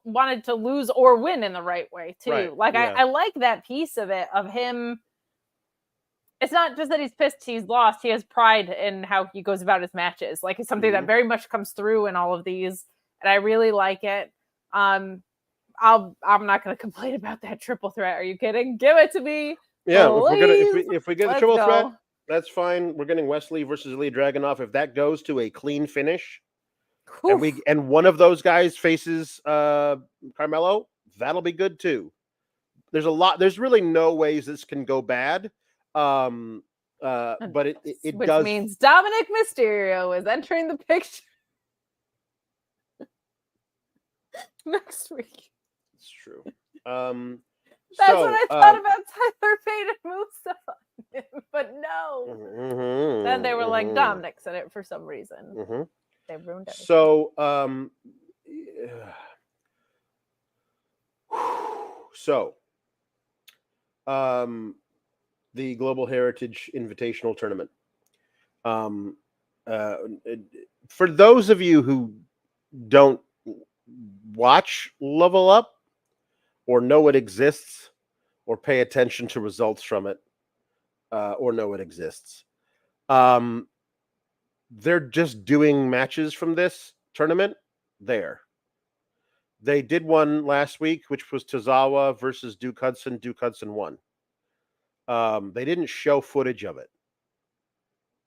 [SPEAKER 1] wanted to lose or win in the right way too. Right. Like, yeah. I like that piece of it, of him. It's not just that he's pissed he's lost. He has pride in how he goes about his matches. Like, it's something that very much comes through in all of these, and I really like it. I'm not going to complain about that triple threat. Are you kidding? Give it to me.
[SPEAKER 2] Yeah, if we get the triple threat, that's fine. We're getting Wesley versus Ilja Dragunov. If that goes to a clean finish, and one of those guys faces Carmelo, that'll be good too. There's really no ways this can go bad. But it
[SPEAKER 1] which
[SPEAKER 2] does,
[SPEAKER 1] means Dominic Mysterio is entering the picture next week.
[SPEAKER 2] It's true.
[SPEAKER 1] That's what I thought about Tyler Bate and Mustafa, but no. Then they were like, Dominic's in it for some reason. They ruined everything.
[SPEAKER 2] The Global Heritage Invitational Tournament. For those of you who don't watch Level Up or know it exists or pay attention to results from it or know it exists, they're just doing matches from this tournament there. They did one last week, which was Tozawa versus Duke Hudson. Duke Hudson won. They didn't show footage of it.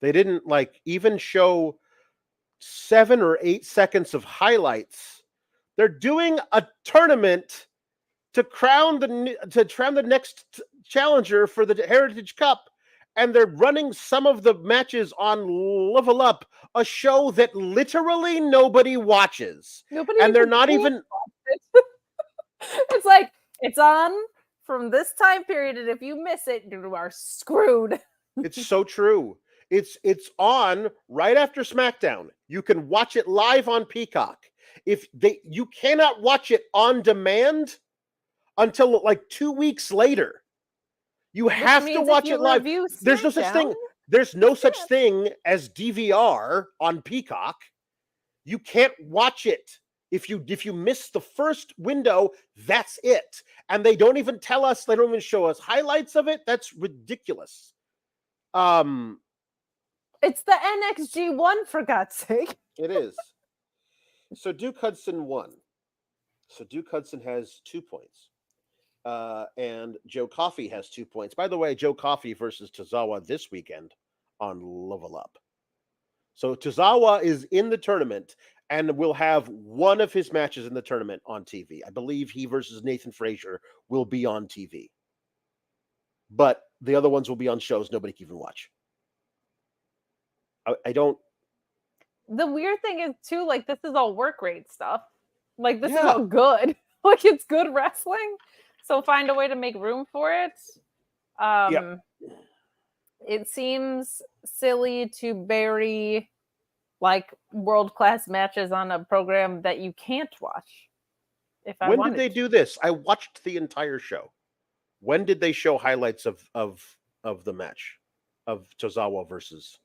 [SPEAKER 2] They didn't even show 7 or 8 seconds of highlights. They're doing a tournament to crown the next challenger for the Heritage Cup, and they're running some of the matches on Level Up, a show that literally nobody watches. And they're not even.
[SPEAKER 1] It's like it's on from this time period, and if you miss it, you are screwed.
[SPEAKER 2] It's so true. It's on right after SmackDown. You can watch it live on Peacock. You cannot watch it on demand until 2 weeks later. You have to watch it live. There's no such thing. There's no such thing as DVR on Peacock. You can't watch it. If you miss the first window, that's it. And they don't even tell us, they don't even show us highlights of it. That's ridiculous.
[SPEAKER 1] It's the NXG one, for God's sake.
[SPEAKER 2] It is. So Duke Hudson won. So Duke Hudson has 2 points. And Joe Coffey has 2 points. By the way, Joe Coffey versus Tozawa this weekend on Level Up. So Tozawa is in the tournament and will have one of his matches in the tournament on TV. I believe he versus Nathan Frazier will be on TV. But the other ones will be on shows nobody can even watch. I don't.
[SPEAKER 1] The weird thing is, too, this is all work rate stuff. This is all good. It's good wrestling. So find a way to make room for it. It seems silly to bury world-class matches on a program that you can't watch.
[SPEAKER 2] When did they do this? I watched the entire show. When did they show highlights of the match of Tozawa versus?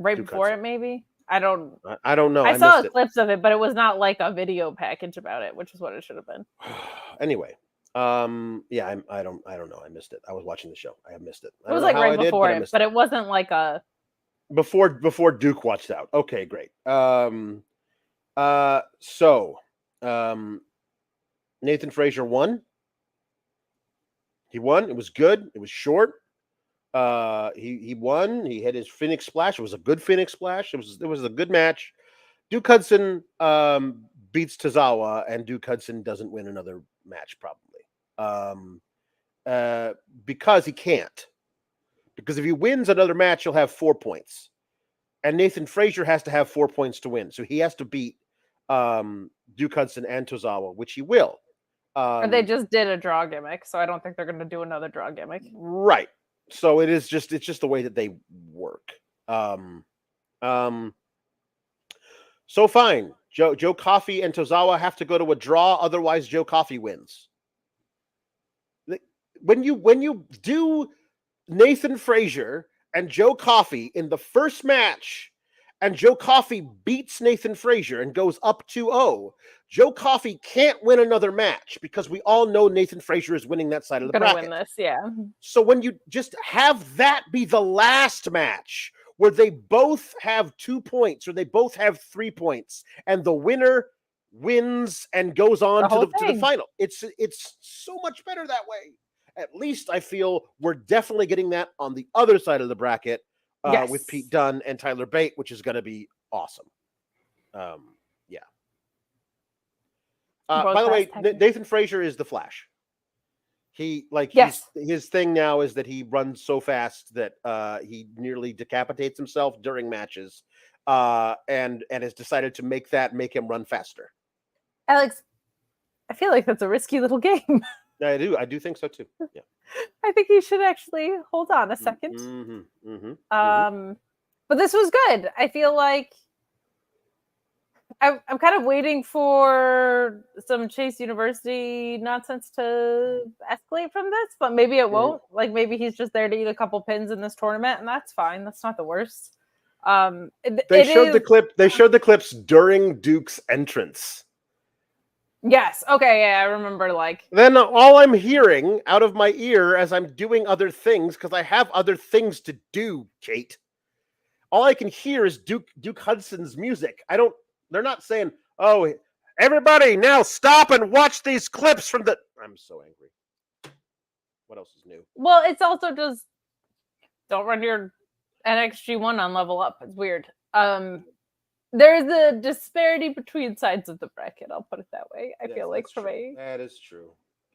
[SPEAKER 1] Right before it, maybe? I don't
[SPEAKER 2] know.
[SPEAKER 1] I saw clips of it, but it was not a video package about it, which is what it should have been.
[SPEAKER 2] Anyway, I don't know. I missed it. I was watching the show. I have missed it.
[SPEAKER 1] It was right before it, but it wasn't a
[SPEAKER 2] before Duke watched out. Okay, great. Nathan Frazier won. He won. It was good. It was short. He won. He had his Phoenix Splash. It was a good Phoenix Splash. It was a good match. Duke Hudson beats Tozawa, and Duke Hudson doesn't win another match probably. Because he can't. Because if he wins another match, he'll have 4 points, and Nathan Frazier has to have 4 points to win. So he has to beat Duke Hudson and Tozawa, which he will.
[SPEAKER 1] Or they just did a draw gimmick, so I don't think they're going to do another draw gimmick.
[SPEAKER 2] Right. So it's just the way that they work. So fine. Joe Coffey and Tozawa have to go to a draw, otherwise Joe Coffey wins. When you do Nathan Frazier and Joe Coffey in the first match, and Joe Coffey beats Nathan Frazier and goes up 2-0, Joe Coffey can't win another match because we all know Nathan Frazier is winning that side of the bracket.
[SPEAKER 1] Win this, yeah.
[SPEAKER 2] So when you just have that be the last match where they both have 2 points or they both have 3 points and the winner wins and goes on to the final, it's so much better that way. At least I feel we're definitely getting that on the other side of the bracket.
[SPEAKER 1] Yes.
[SPEAKER 2] With Pete Dunne and Tyler Bate, which is going to be awesome. Yeah. By the way, Nathan Frazier is the Flash. His thing now is that he runs so fast that he nearly decapitates himself during matches, and has decided to make him run faster.
[SPEAKER 1] Alex, I feel like that's a risky little game.
[SPEAKER 2] I do think so too. Yeah.
[SPEAKER 1] I think you should actually hold on a second. But this was good. I feel like I'm kind of waiting for some Chase University nonsense to escalate from this, but maybe it won't. Like maybe he's just there to eat a couple pins in this tournament, and that's fine. That's not the worst.
[SPEAKER 2] They showed the clips during Duke's entrance.
[SPEAKER 1] Yes. Okay. Yeah, I remember. Like
[SPEAKER 2] then all I'm hearing out of my ear as I'm doing other things, because I have other things to do, Kate. All I can hear is Duke Hudson's music. They're not saying, "Oh, everybody, now stop and watch these clips from the." I'm so angry. What else is new?
[SPEAKER 1] Well, it's also just don't run your NXG1 on level up. It's weird. There's a disparity between sides of the bracket. I'll put it that way. I feel like
[SPEAKER 2] that is true.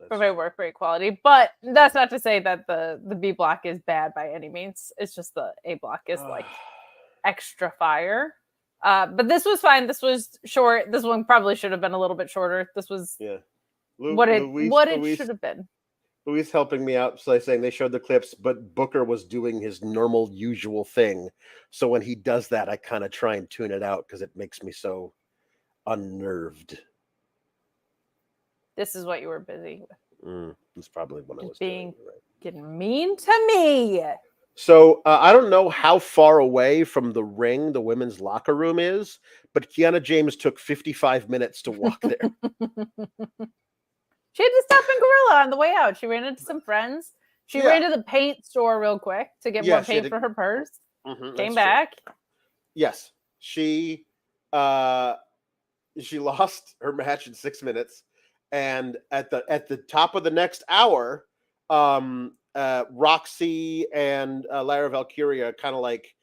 [SPEAKER 1] From a work rate quality, but that's not to say that the B block is bad by any means. It's just the A block is like extra fire. But this was fine. This was short. This one probably should have been a little bit shorter. This was what it should have been.
[SPEAKER 2] Luis helping me out by saying they showed the clips, but Booker was doing his normal, usual thing. So when he does that, I kind of try and tune it out because it makes me so unnerved.
[SPEAKER 1] This is what you were busy
[SPEAKER 2] with. That's probably what I was
[SPEAKER 1] getting mean to me.
[SPEAKER 2] So I don't know how far away from the ring the women's locker room is, but Kiana James took 55 minutes to walk there.
[SPEAKER 1] She had to stop in Gorilla on the way out. She ran into some friends. She ran to the paint store real quick to get more paint for her purse. Came back.
[SPEAKER 2] True. Yes. She lost her match in 6 minutes. And at the top of the next hour, Roxy and Lara Valkyria kind of like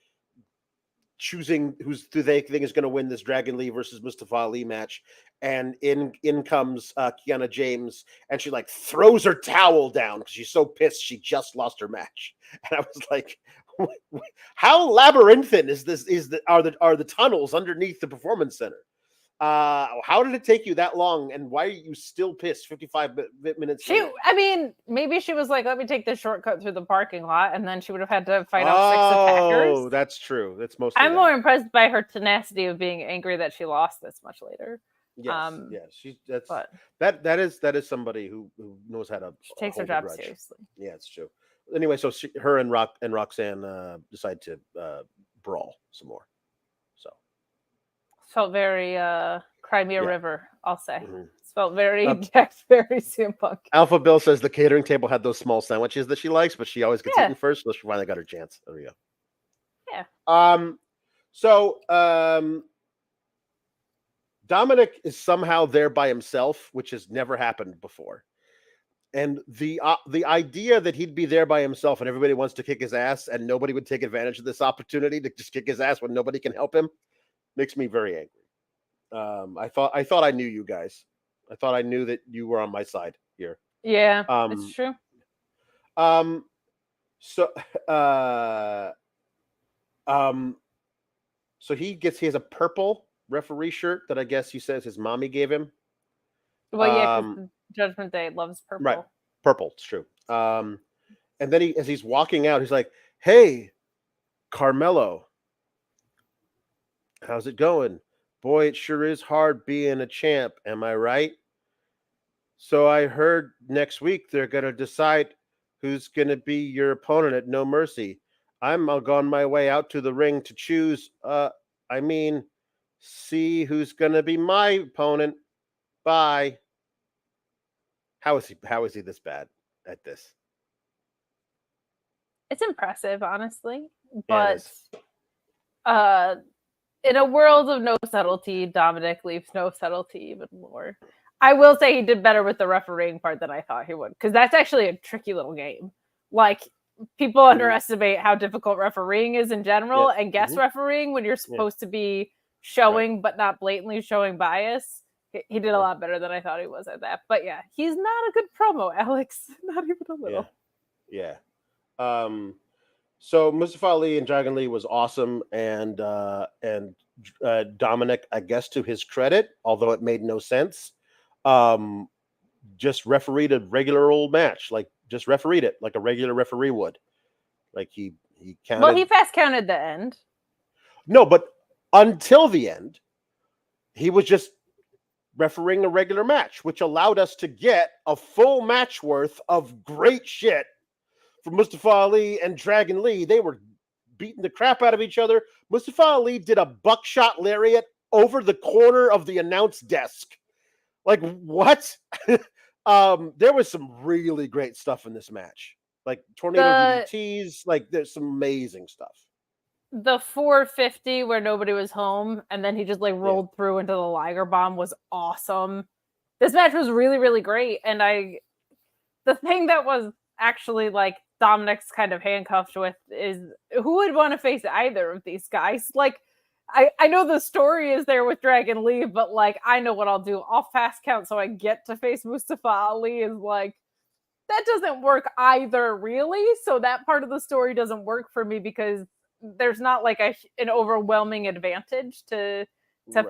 [SPEAKER 2] choosing who they think is going to win this Dragon Lee versus Mustafa Ali match. And in comes Kiana James, and she like throws her towel down because she's so pissed she just lost her match. And I was like, how labyrinthine is this? Are the tunnels underneath the Performance Center? How did it take you that long, and why are you still pissed 55 minutes later?
[SPEAKER 1] I mean, maybe she was like, let me take this shortcut through the parking lot, and then she would have had to fight off 6 attackers.
[SPEAKER 2] Oh, that's true. That's mostly
[SPEAKER 1] I'm more impressed by her tenacity of being angry that she lost this much later.
[SPEAKER 2] Yes, that is somebody who knows how to.
[SPEAKER 1] She takes her job seriously.
[SPEAKER 2] Yeah, it's true. Anyway, so her and Roxanne decide to brawl some more. So
[SPEAKER 1] felt very Crimea River, I'll say. It felt very very CM Punk.
[SPEAKER 2] Alpha Bill says the catering table had those small sandwiches that she likes, but she always gets eaten first, so she finally got her chance. There we go.
[SPEAKER 1] Yeah.
[SPEAKER 2] So Dominic is somehow there by himself, which has never happened before. And the idea that he'd be there by himself and everybody wants to kick his ass and nobody would take advantage of this opportunity to just kick his ass when nobody can help him makes me very angry. I thought I knew you guys. I thought I knew that you were on my side here.
[SPEAKER 1] Yeah, it's true.
[SPEAKER 2] So he has a purple referee shirt that I guess he says his mommy gave him.
[SPEAKER 1] Well, yeah, because Judgment Day loves purple.
[SPEAKER 2] Right, purple. It's true. And then as he's walking out, he's like, "Hey, Carmelo, how's it going? Boy, it sure is hard being a champ. Am I right? So I heard next week they're gonna decide who's gonna be your opponent at No Mercy. I'm on my way out to the ring to choose. See who's gonna be my opponent. Bye." How is he this bad at this?
[SPEAKER 1] It's impressive, honestly. But in a world of no subtlety, Dominic leaves no subtlety even more. I will say he did better with the refereeing part than I thought he would, because that's actually a tricky little game. Like, people underestimate how difficult refereeing is in general, and guest refereeing when you're supposed to be showing but not blatantly showing bias. He did a lot better than I thought he was at that. But yeah, he's not a good promo, Alex. Not even a little.
[SPEAKER 2] Yeah. So Mustafa Ali and Dragon Lee was awesome, and Dominic, I guess to his credit, although it made no sense, just refereed a regular old match. Like, just refereed it like a regular referee would. Like he counted.
[SPEAKER 1] Well, he fast counted the end.
[SPEAKER 2] No, but until the end, he was just refereeing a regular match, which allowed us to get a full match worth of great shit from Mustafa Ali and Dragon Lee. They were beating the crap out of each other. Mustafa Ali did a buckshot lariat over the corner of the announce desk. Like, what? There was some really great stuff in this match. Like tornado DDTs, like there's some amazing stuff.
[SPEAKER 1] The 450 where nobody was home and then he just like rolled through into the Liger bomb was awesome. This match was really, really great. And the thing that was actually like Dominic's kind of handcuffed with is who would want to face either of these guys? Like, I know the story is there with Dragon Lee, but like, I know what I'll do. I'll fast count so I get to face Mustafa Ali is like, that doesn't work either, really. So that part of the story doesn't work for me because there's not like an overwhelming advantage to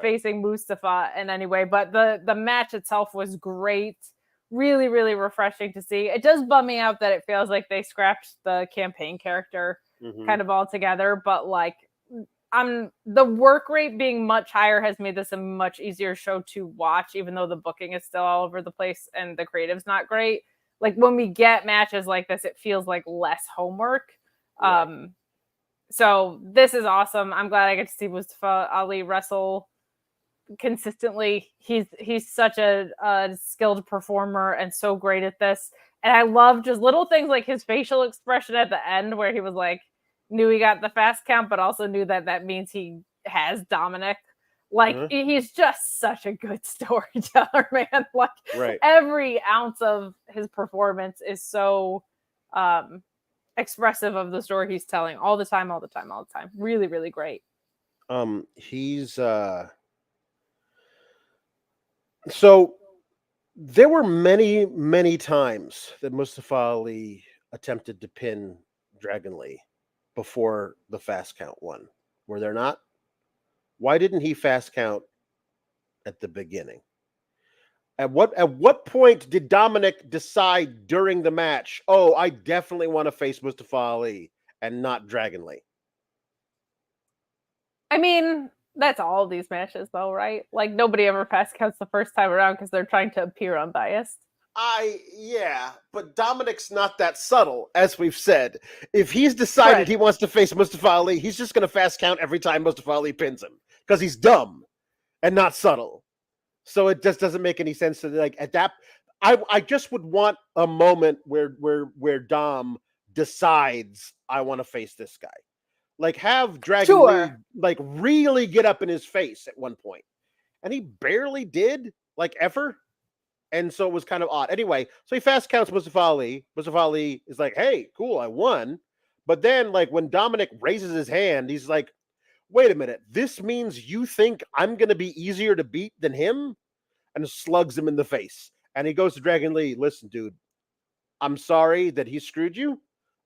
[SPEAKER 1] facing Mustafa in any way. But the match itself was great. Really, really refreshing to see. It does bum me out that it feels like they scrapped the campaign character kind of altogether. But like, the work rate being much higher has made this a much easier show to watch, even though the booking is still all over the place and the creative's not great. Like when we get matches like this, it feels like less homework. Right. So this is awesome. I'm glad I get to see Mustafa Ali wrestle consistently. He's such a skilled performer and so great at this. And I love just little things like his facial expression at the end where he was like, knew he got the fast count, but also knew that means he has Dominic. Like he's just such a good storyteller, man. Like every ounce of his performance is so expressive of the story he's telling all the time. Really, really great.
[SPEAKER 2] He's so there were many, many times that Mustafa Ali attempted to pin Dragon Lee before the fast count one. Were there not? Why didn't he fast count at the beginning? At what point did Dominic decide during the match, oh, I definitely want to face Mustafa Ali and not Dragon Lee?
[SPEAKER 1] I mean, that's all these matches though, right? Like nobody ever fast counts the first time around because they're trying to appear unbiased.
[SPEAKER 2] But Dominic's not that subtle, as we've said. If he's decided he wants to face Mustafa Ali, he's just going to fast count every time Mustafa Ali pins him because he's dumb and not subtle. So it just doesn't make any sense to like at that. I just would want a moment where Dom decides I want to face this guy. Like have Dragon Lee like really get up in his face at one point, and he barely did, like ever. And so it was kind of odd. Anyway, so he fast counts Mustafa Ali. Mustafa Ali is like, hey, cool, I won. But then, like, when Dominic raises his hand, he's like, wait a minute, this means you think I'm going to be easier to beat than him? And slugs him in the face. And he goes to Dragon Lee, listen, dude, I'm sorry that he screwed you.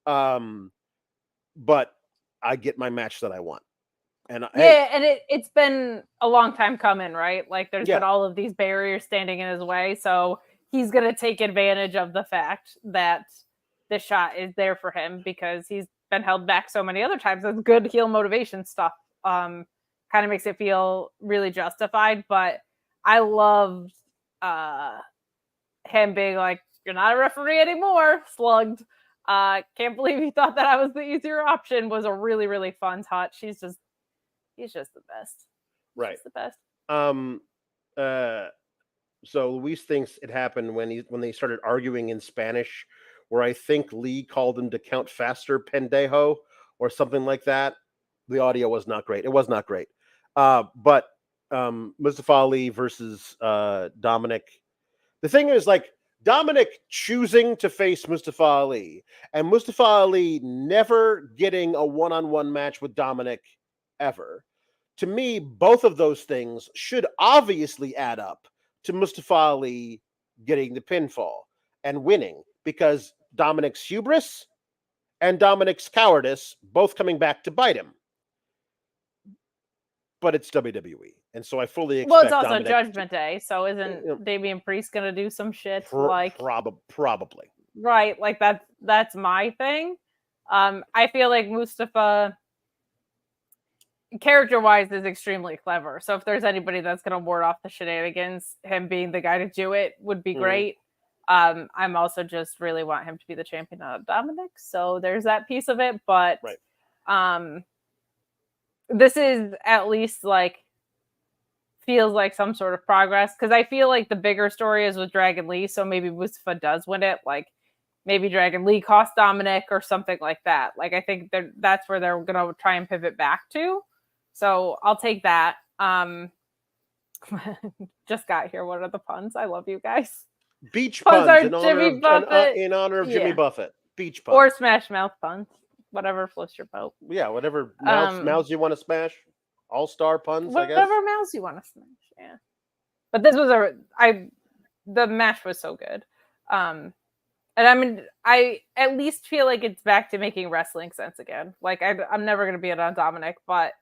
[SPEAKER 2] But I get my match that I want. And
[SPEAKER 1] and it's been a long time coming, right? Like there's been all of these barriers standing in his way. So he's going to take advantage of the fact that this shot is there for him because he's been held back so many other times. That's good heel motivation stuff. Kind of makes it feel really justified. But I loved him being like, you're not a referee anymore, slugged. Can't believe he thought that I was the easier option was a really, really fun touch. He's just the best.
[SPEAKER 2] Right.
[SPEAKER 1] He's the best.
[SPEAKER 2] So Luis thinks it happened when they started arguing in Spanish, where I think Lee called him to count faster, pendejo, or something like that. The audio was not great. It was not great. But Mustafa Ali versus Dominic. The thing is, like, Dominic choosing to face Mustafa Ali and Mustafa Ali never getting a one-on-one match with Dominic ever. To me, both of those things should obviously add up to Mustafa Ali getting the pinfall and winning because Dominic's hubris and Dominic's cowardice both coming back to bite him. But it's WWE, and so I fully expect.
[SPEAKER 1] Well, it's also
[SPEAKER 2] Dominic
[SPEAKER 1] Judgment Day, so isn't Damian Priest going to do some shit like
[SPEAKER 2] probably
[SPEAKER 1] right? Like that's my thing. I feel like Mustafa character-wise is extremely clever. So if there's anybody that's going to ward off the shenanigans, him being the guy to do it would be great. I'm also just really want him to be the champion of Dominic. So there's that piece of it. But this is at least like feels like some sort of progress, because I feel like the bigger story is with Dragon Lee. So maybe Mustafa does win it. Like maybe Dragon Lee cost Dominic or something like that. Like I think that's where they're going to try and pivot back to. So I'll take that. Just got here. What are the puns? I love you guys.
[SPEAKER 2] Beach puns in honor of
[SPEAKER 1] Yeah.
[SPEAKER 2] Jimmy Buffett. Beach puns.
[SPEAKER 1] Or Smash Mouth puns. Whatever floats your boat.
[SPEAKER 2] Yeah, whatever mouths you want to smash. All-star puns, I guess.
[SPEAKER 1] Whatever mouths you want to smash, yeah. But this was the match was so good. And I mean, I at least feel like it's back to making wrestling sense again. Like I'm never going to be it on Dominic, but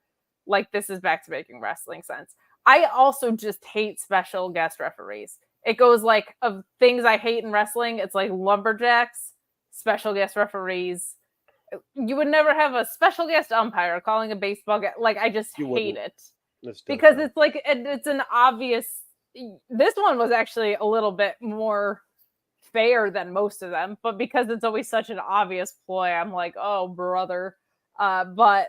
[SPEAKER 1] like this is back to making wrestling sense. I also just hate special guest referees. It goes like of things I hate in wrestling. It's like lumberjacks, special guest referees. You would never have a special guest umpire calling a baseball game. Like I just hate it because it's like it's an obvious. This one was actually a little bit more fair than most of them, but because it's always such an obvious ploy, I'm like, oh brother. But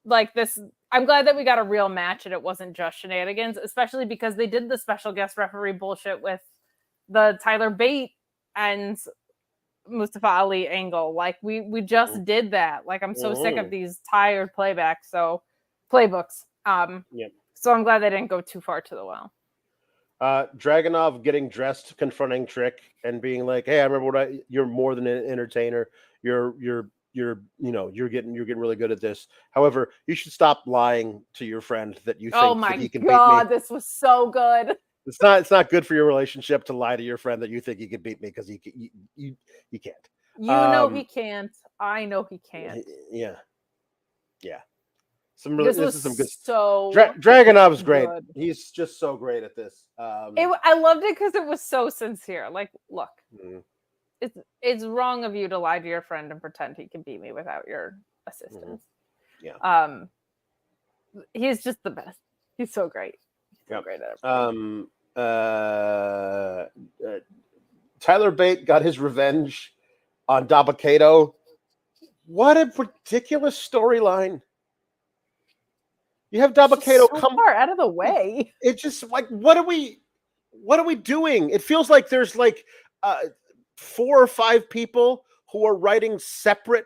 [SPEAKER 1] like this, I'm glad that we got a real match and it wasn't just shenanigans, especially because they did the special guest referee bullshit with the Tyler Bate and Mustafa Ali angle. Like we just did that. Like I'm so sick of these tired playbooks. So So I'm glad they didn't go too far to the well.
[SPEAKER 2] Dragunov getting dressed, confronting Trick, and being like, "Hey, I remember you're more than an entertainer. You're getting really good at this. However, you should stop lying to your friend that you think that he can beat me."
[SPEAKER 1] This was so good.
[SPEAKER 2] It's not good for your relationship to lie to your friend that you think he can beat me, because you can't.
[SPEAKER 1] You know he can't. I know he can't.
[SPEAKER 2] Yeah. This is some good.
[SPEAKER 1] So
[SPEAKER 2] Dragunov's great. Good. He's just so great at this.
[SPEAKER 1] I loved it because it was so sincere. Like, look, it's wrong of you to lie to your friend and pretend he can beat me without your assistance.
[SPEAKER 2] Yeah.
[SPEAKER 1] He's just the best. He's so great. He's so great at
[SPEAKER 2] it. Tyler Bate got his revenge on Dabba-Kato. What a ridiculous storyline. You have Dabba-Kato come
[SPEAKER 1] far out of the way.
[SPEAKER 2] It's just like, what are we doing? It feels like there's like 4 or 5 people who are writing separate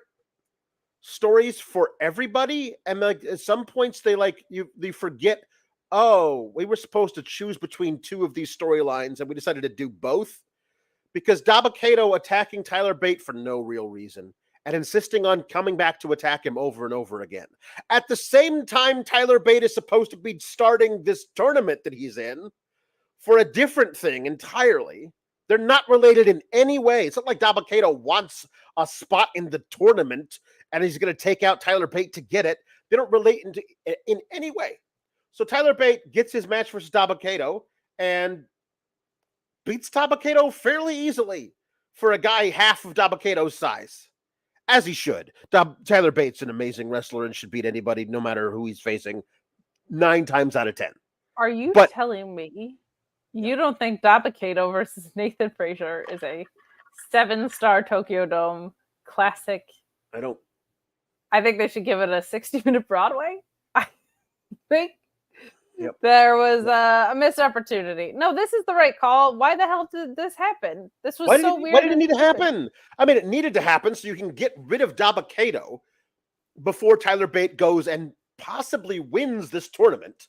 [SPEAKER 2] stories for everybody, and like at some points they forget, oh, we were supposed to choose between 2 of these storylines and we decided to do both, because Dabba-Kato attacking Tyler Bate for no real reason and insisting on coming back to attack him over and over again. At the same time, Tyler Bate is supposed to be starting this tournament that he's in for a different thing entirely. They're not related in any way. It's not like Dabba-Kato wants a spot in the tournament and he's going to take out Tyler Bate to get it. They don't relate in any way. So Tyler Bate gets his match versus Dabba-Kato and beats Dabba-Kato fairly easily for a guy half of Dabba-Kato's size. As he should. Tyler Bate's an amazing wrestler and should beat anybody, no matter who he's facing, 9 times out of 10.
[SPEAKER 1] Are you telling me you don't think Dabba-Kato versus Nathan Frazier is a 7-star Tokyo Dome classic?
[SPEAKER 2] I don't.
[SPEAKER 1] I think they should give it a 60-minute Broadway. I think there was a missed opportunity. No, this is the right call. Why the hell did this happen? This was so weird.
[SPEAKER 2] Why did it need to happen? I mean, it needed to happen so you can get rid of Dabba-Kato before Tyler Bate goes and possibly wins this tournament.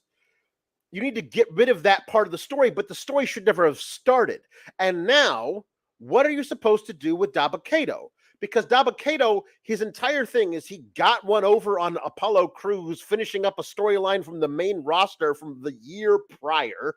[SPEAKER 2] You need to get rid of that part of the story, but the story should never have started. And now, what are you supposed to do with Dabba-Kato? Because Dabba-Kato, his entire thing is he got one over on Apollo Crews, finishing up a storyline from the main roster from the year prior.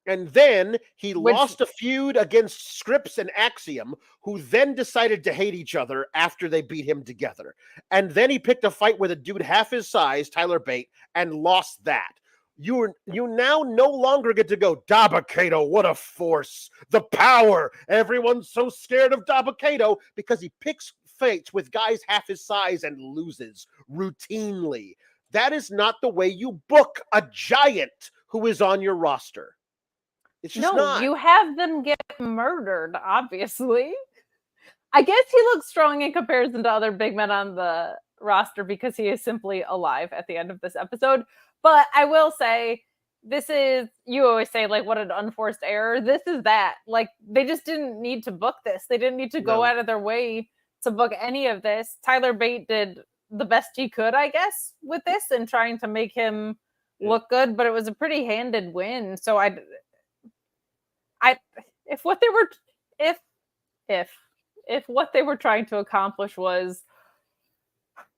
[SPEAKER 2] And then he lost a feud against Scripps and Axiom, who then decided to hate each other after they beat him together. And then he picked a fight with a dude half his size, Tyler Bate, and lost that. You now no longer get to go, Dabba-Kato, what a force, the power. Everyone's so scared of Dabba-Kato because he picks fights with guys half his size and loses routinely. That is not the way you book a giant who is on your roster. It's just not.
[SPEAKER 1] You have them get murdered, obviously. I guess he looks strong in comparison to other big men on the roster because he is simply alive at the end of this episode. But I will say, this is, you always say, like, what an unforced error. This is that. Like, they just didn't need to book this. They didn't need to go out of their way to book any of this. Tyler Bate did the best he could, I guess, with this and trying to make him look good. But it was a pretty handed win. So if what they were trying to accomplish was,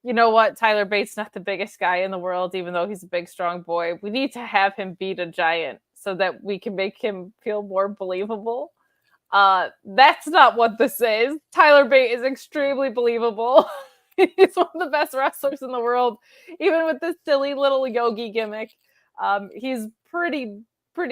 [SPEAKER 1] you know what, Tyler Bates not the biggest guy in the world, even though he's a big, strong boy. We need to have him beat a giant so that we can make him feel more believable. That's not what this is. Tyler Bate is extremely believable. He's one of the best wrestlers in the world, even with this silly little yogi gimmick. He's pretty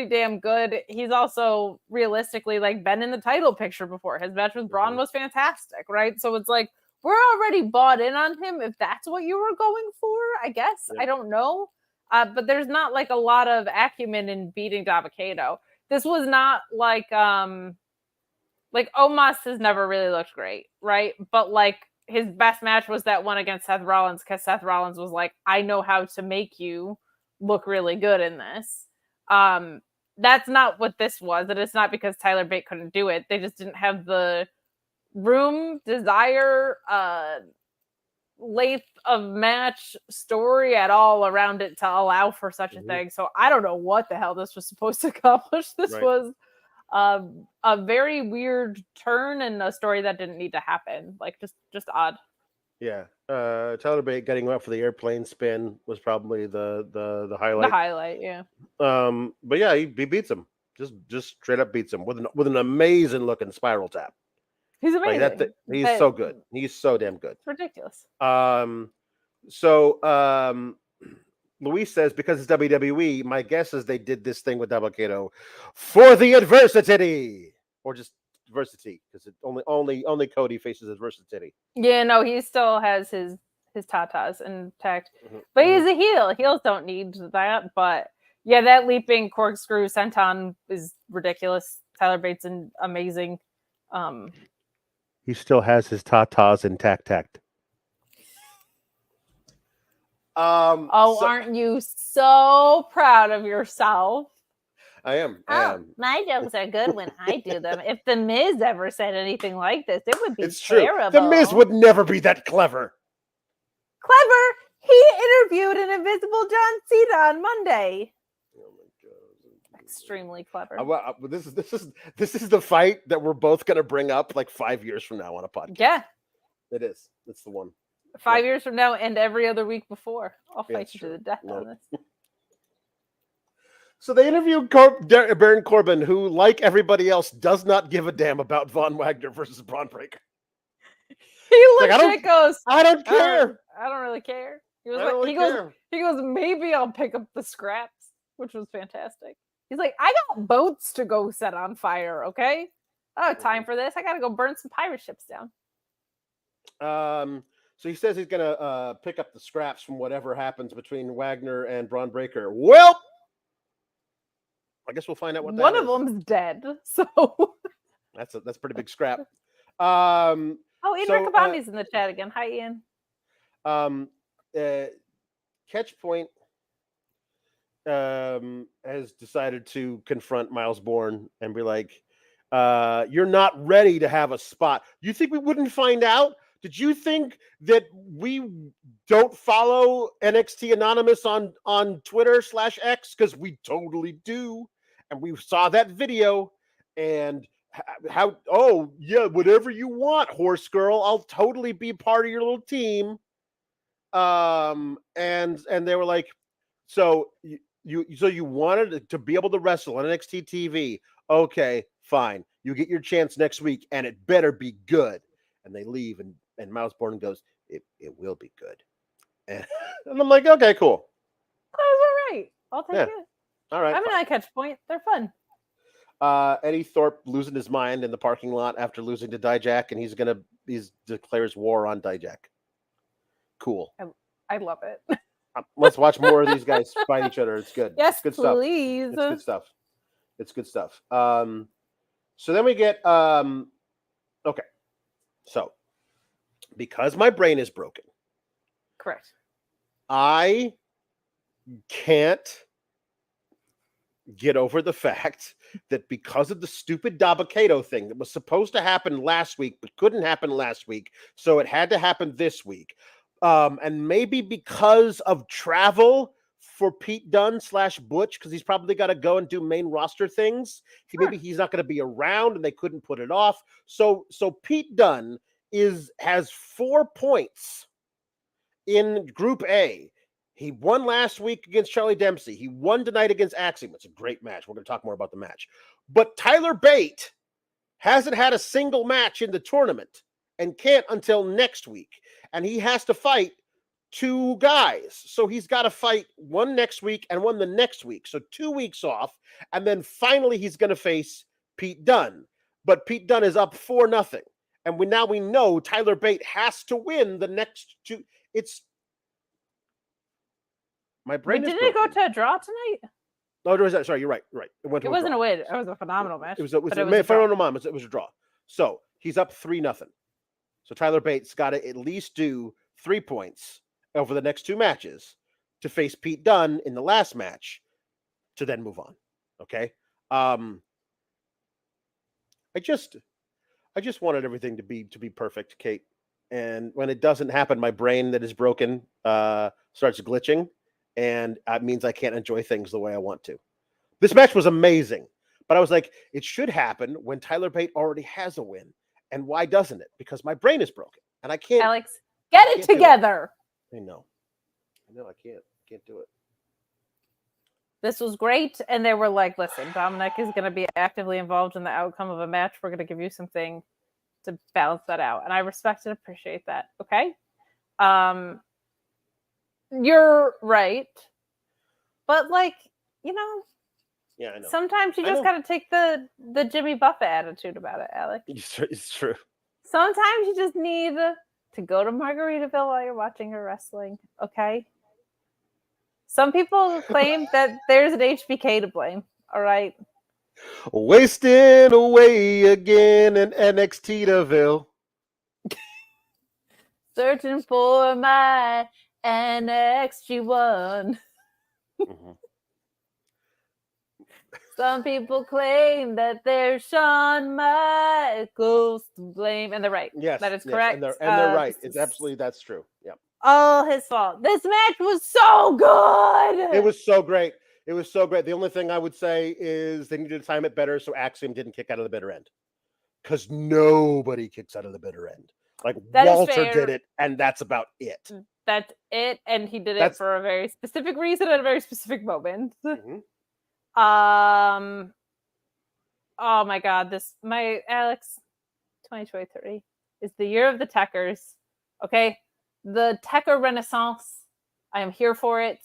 [SPEAKER 1] damn good. He's also realistically like been in the title picture before. His match with Bron was fantastic, right? So it's like, we're already bought in on him if that's what you were going for, I guess. I don't know. But there's not like a lot of acumen in beating Dabba-Kato. This was not like Omos has never really looked great, right? But like his best match was that one against Seth Rollins, because Seth Rollins was like, I know how to make you look really good in this. That's not what this was. And it's not because Tyler Bate couldn't do it. They just didn't have the room, desire, length of match, story at all around it to allow for such a thing. So I don't know what the hell this was supposed to accomplish. This was a very weird turn and a story that didn't need to happen. Like just odd.
[SPEAKER 2] Yeah. Tyler Bate getting up for the airplane spin was probably the highlight.
[SPEAKER 1] The highlight, yeah.
[SPEAKER 2] But yeah, he beats him. Just straight up beats him with an amazing looking spiral tap.
[SPEAKER 1] He's amazing.
[SPEAKER 2] Like he's so good. He's so damn good.
[SPEAKER 1] It's ridiculous.
[SPEAKER 2] Luis says, because it's WWE, my guess is they did this thing with Dabba-Kato for the adversity, or just adversity, because it only Cody faces adversity.
[SPEAKER 1] Yeah, no, he still has his tatas intact, but he's a heel. Heels don't need that. But yeah, that leaping corkscrew senton is ridiculous. Tyler Bates is amazing.
[SPEAKER 2] He still has his tatas intact.
[SPEAKER 1] Aren't you so proud of yourself?
[SPEAKER 2] I am.
[SPEAKER 1] My jokes are good when I do them. If The Miz ever said anything like this, it would be terrible.
[SPEAKER 2] True. The Miz would never be that clever.
[SPEAKER 1] Clever? He interviewed an invisible John Cena on Monday.
[SPEAKER 2] Oh my god!
[SPEAKER 1] Extremely clever.
[SPEAKER 2] This is the fight that we're both going to bring up like 5 years from now on a podcast.
[SPEAKER 1] Yeah,
[SPEAKER 2] it is. It's the one.
[SPEAKER 1] 5 years from now and every other week before. I'll fight you to the death on this.
[SPEAKER 2] So they interviewed Baron Corbin, who, like everybody else, does not give a damn about Von Wagner versus Bron Breakker.
[SPEAKER 1] He looks like goes,
[SPEAKER 2] I don't care.
[SPEAKER 1] I don't really care. He goes, maybe I'll pick up the scraps, which was fantastic. He's like, I got boats to go set on fire, okay? I don't have time for this. I got to go burn some pirate ships down.
[SPEAKER 2] So he says he's going to pick up the scraps from whatever happens between Wagner and Bron Breakker. Well, I guess we'll find out what that is.
[SPEAKER 1] One of them's dead, so
[SPEAKER 2] that's a pretty big scrap.
[SPEAKER 1] Ian Riccaboni's in the chat again. Hi, Ian.
[SPEAKER 2] Catchpoint has decided to confront Miles Bourne and be like, "You're not ready to have a spot. You think we wouldn't find out? Did you think that we don't follow NXT Anonymous on Twitter /X? Because we totally do. And we saw that video. And whatever you want, horse girl. I'll totally be part of your little team." And they were like, so you wanted to be able to wrestle on NXT TV. Okay, fine. You get your chance next week, and it better be good. And they leave, and Miles Bourne goes, it will be good. And I'm like, okay, cool.
[SPEAKER 1] That was all right. I'll take it.
[SPEAKER 2] All right.
[SPEAKER 1] I'm an eye catch point. They're fun.
[SPEAKER 2] Eddie Thorpe losing his mind in the parking lot after losing to Dijak, and he declares war on Dijak. Cool.
[SPEAKER 1] I love it.
[SPEAKER 2] Let's watch more of these guys fight each other. It's good.
[SPEAKER 1] Yes,
[SPEAKER 2] it's good
[SPEAKER 1] please.
[SPEAKER 2] Stuff. It's good stuff. It's good stuff. So then we get okay. So because my brain is broken,
[SPEAKER 1] correct.
[SPEAKER 2] I can't get over the fact that because of the stupid Dabba-Kato thing that was supposed to happen last week but couldn't happen last week, so it had to happen this week. And maybe because of travel for Pete Dunne / Butch, because he's probably got to go and do main roster things. Maybe he's not going to be around, and they couldn't put it off. So Pete Dunne has 4 points in Group A. He won last week against Charlie Dempsey. He won tonight against Axiom. It's a great match. We're going to talk more about the match. But Tyler Bate hasn't had a single match in the tournament and can't until next week. And he has to fight 2 guys. So he's got to fight one next week and one the next week. So 2 weeks off. And then finally he's going to face Pete Dunne. But Pete Dunne is up 4-0. And we know Tyler Bate has to win the next 2. My brain.
[SPEAKER 1] Didn't it go to a draw tonight?
[SPEAKER 2] No, there was that. Sorry, you're right. Right.
[SPEAKER 1] It wasn't a win. It was a phenomenal match.
[SPEAKER 2] It was a draw. So he's up 3-0. So Tyler Bates got to at least do 3 points over the next 2 matches to face Pete Dunne in the last match to then move on. Okay. I just wanted everything to be perfect, Kate. And when it doesn't happen, my brain that is broken starts glitching. And it means I can't enjoy things the way I want to. This match was amazing, but I was like, it should happen when Tyler Bate already has a win. And why doesn't it? Because my brain is broken and I can't.
[SPEAKER 1] Alex, get it together.
[SPEAKER 2] I know. I can't do it.
[SPEAKER 1] This was great. And they were like, listen, Dominic is going to be actively involved in the outcome of a match. We're going to give you something to balance that out. And I respect and appreciate that. Okay. You're right. But
[SPEAKER 2] yeah, I know.
[SPEAKER 1] Sometimes you just got to take the Jimmy Buffett attitude about it, Alex.
[SPEAKER 2] It's true.
[SPEAKER 1] Sometimes you just need to go to Margaritaville while you're watching her wrestling. Okay. Some people claim that there's an HBK to blame. All right.
[SPEAKER 2] Wasting away again in NXT-ville.
[SPEAKER 1] Searching for my NXT1.
[SPEAKER 2] Mm-hmm.
[SPEAKER 1] Some people claim that there's Shawn Michaels to blame, and they're right.
[SPEAKER 2] Yes,
[SPEAKER 1] that is correct.
[SPEAKER 2] And they're right. It's absolutely, that's true. Yeah.
[SPEAKER 1] All his fault. This match was so good.
[SPEAKER 2] It was so great. The only thing I would say is they needed to time it better so Axiom didn't kick out of the bitter end. Because nobody kicks out of the bitter end. Like that Walter did it, and that's about it.
[SPEAKER 1] That's it, and he did it for a very specific reason at a very specific moment.
[SPEAKER 2] Mm-hmm.
[SPEAKER 1] Oh my God, my Alex, 2023 is the year of the Techers. Okay, the Techer Renaissance. I am here for it.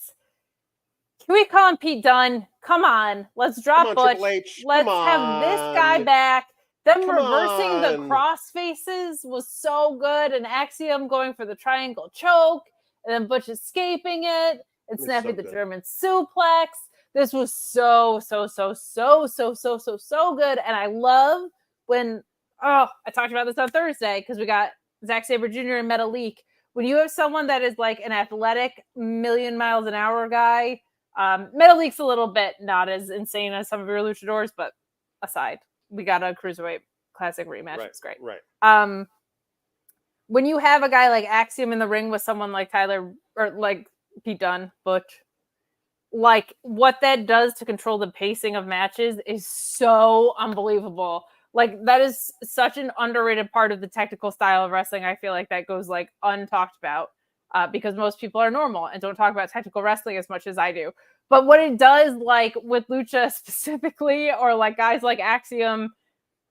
[SPEAKER 1] Can we call him Pete Dunne? Come on, let's drop Butch. Let's have this guy back. Them reversing the cross faces was so good, and Axiom going for the triangle choke, and then Butch escaping it and snapping the German suplex. This was so good. And I love when, I talked about this on Thursday because we got Zack Sabre Jr. and Metalik. When you have someone that is like an athletic million miles an hour guy, Metalik's a little bit not as insane as some of your luchadors, but aside, we got a Cruiserweight Classic rematch. It's great.
[SPEAKER 2] Right.
[SPEAKER 1] When you have a guy like Axiom in the ring with someone like Tyler or like Pete Dunne, Butch, like what that does to control the pacing of matches is so unbelievable. Like that is such an underrated part of the technical style of wrestling. I feel like that goes like untalked about because most people are normal and don't talk about technical wrestling as much as I do. But what it does, like with lucha specifically, or like guys like Axiom,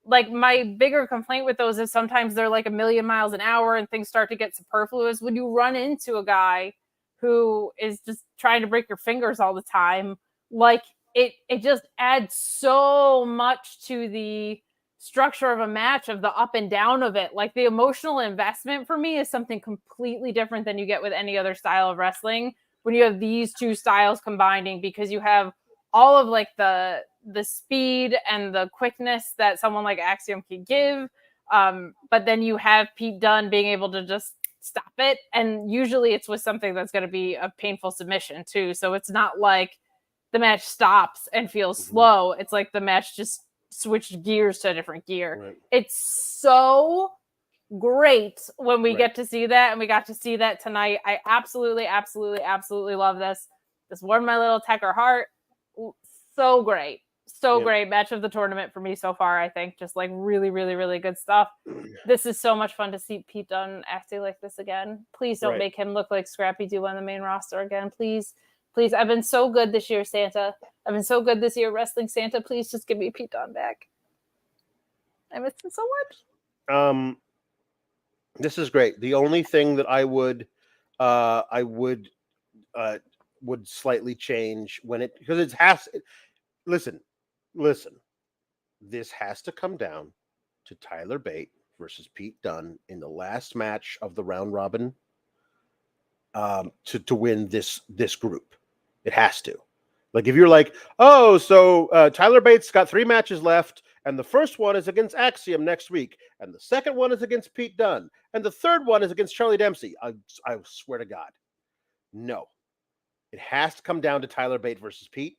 [SPEAKER 1] like my bigger complaint with those is sometimes they're like a million miles an hour and things start to get superfluous when you run into a guy who is just trying to break your fingers all the time. Like it just adds so much to the structure of a match, of the up and down of it. Like the emotional investment for me is something completely different than you get with any other style of wrestling, when you have these two styles combining, because you have all of like the speed and the quickness that someone like Axiom can give. But then you have Pete Dunne being able to just stop it. And usually it's with something that's going to be a painful submission too. So it's not like the match stops and feels slow. It's like the match just switched gears to a different gear.
[SPEAKER 2] Right.
[SPEAKER 1] It's so great when we get to see that, and we got to see that tonight. I absolutely love this. This warmed my little Tecker heart. So great. So great. Match of the tournament for me so far, I think. Just like really good stuff. This is so much fun to see Pete Dunne acting like this again. Please don't make him look like Scrappy Doo on the main roster again. Please. I've been so good this year, Santa. I've been so good this year, Wrestling Santa. Please just give me Pete Dunne back. I miss him so much.
[SPEAKER 2] This is great. The only thing that I would slightly change because it has. Listen. This has to come down to Tyler Bate versus Pete Dunne in the last match of the round robin to win this group. It has to. Like if you're like, oh, so Tyler Bates got 3 matches left, and the first one is against Axiom next week, and the second one is against Pete Dunne, and the third one is against Charlie Dempsey. I swear to God, no. It has to come down to Tyler Bate versus Pete.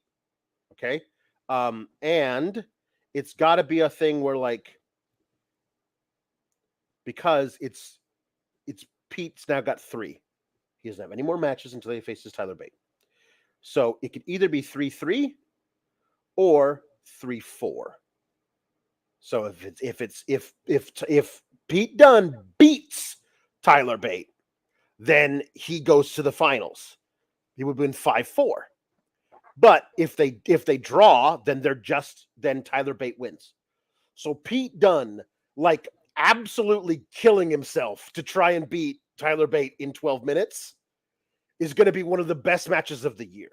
[SPEAKER 2] Okay. And it's got to be a thing where like, because it's Pete's now got 3. He doesn't have any more matches until he faces Tyler Bate. So it could either be 3-3 or 3-4. So if Pete Dunne beats Tyler Bate, then he goes to the finals. He would win 5-4. But if they draw, then then Tyler Bate wins. So Pete Dunne, like absolutely killing himself to try and beat Tyler Bate in 12 minutes, is going to be one of the best matches of the year.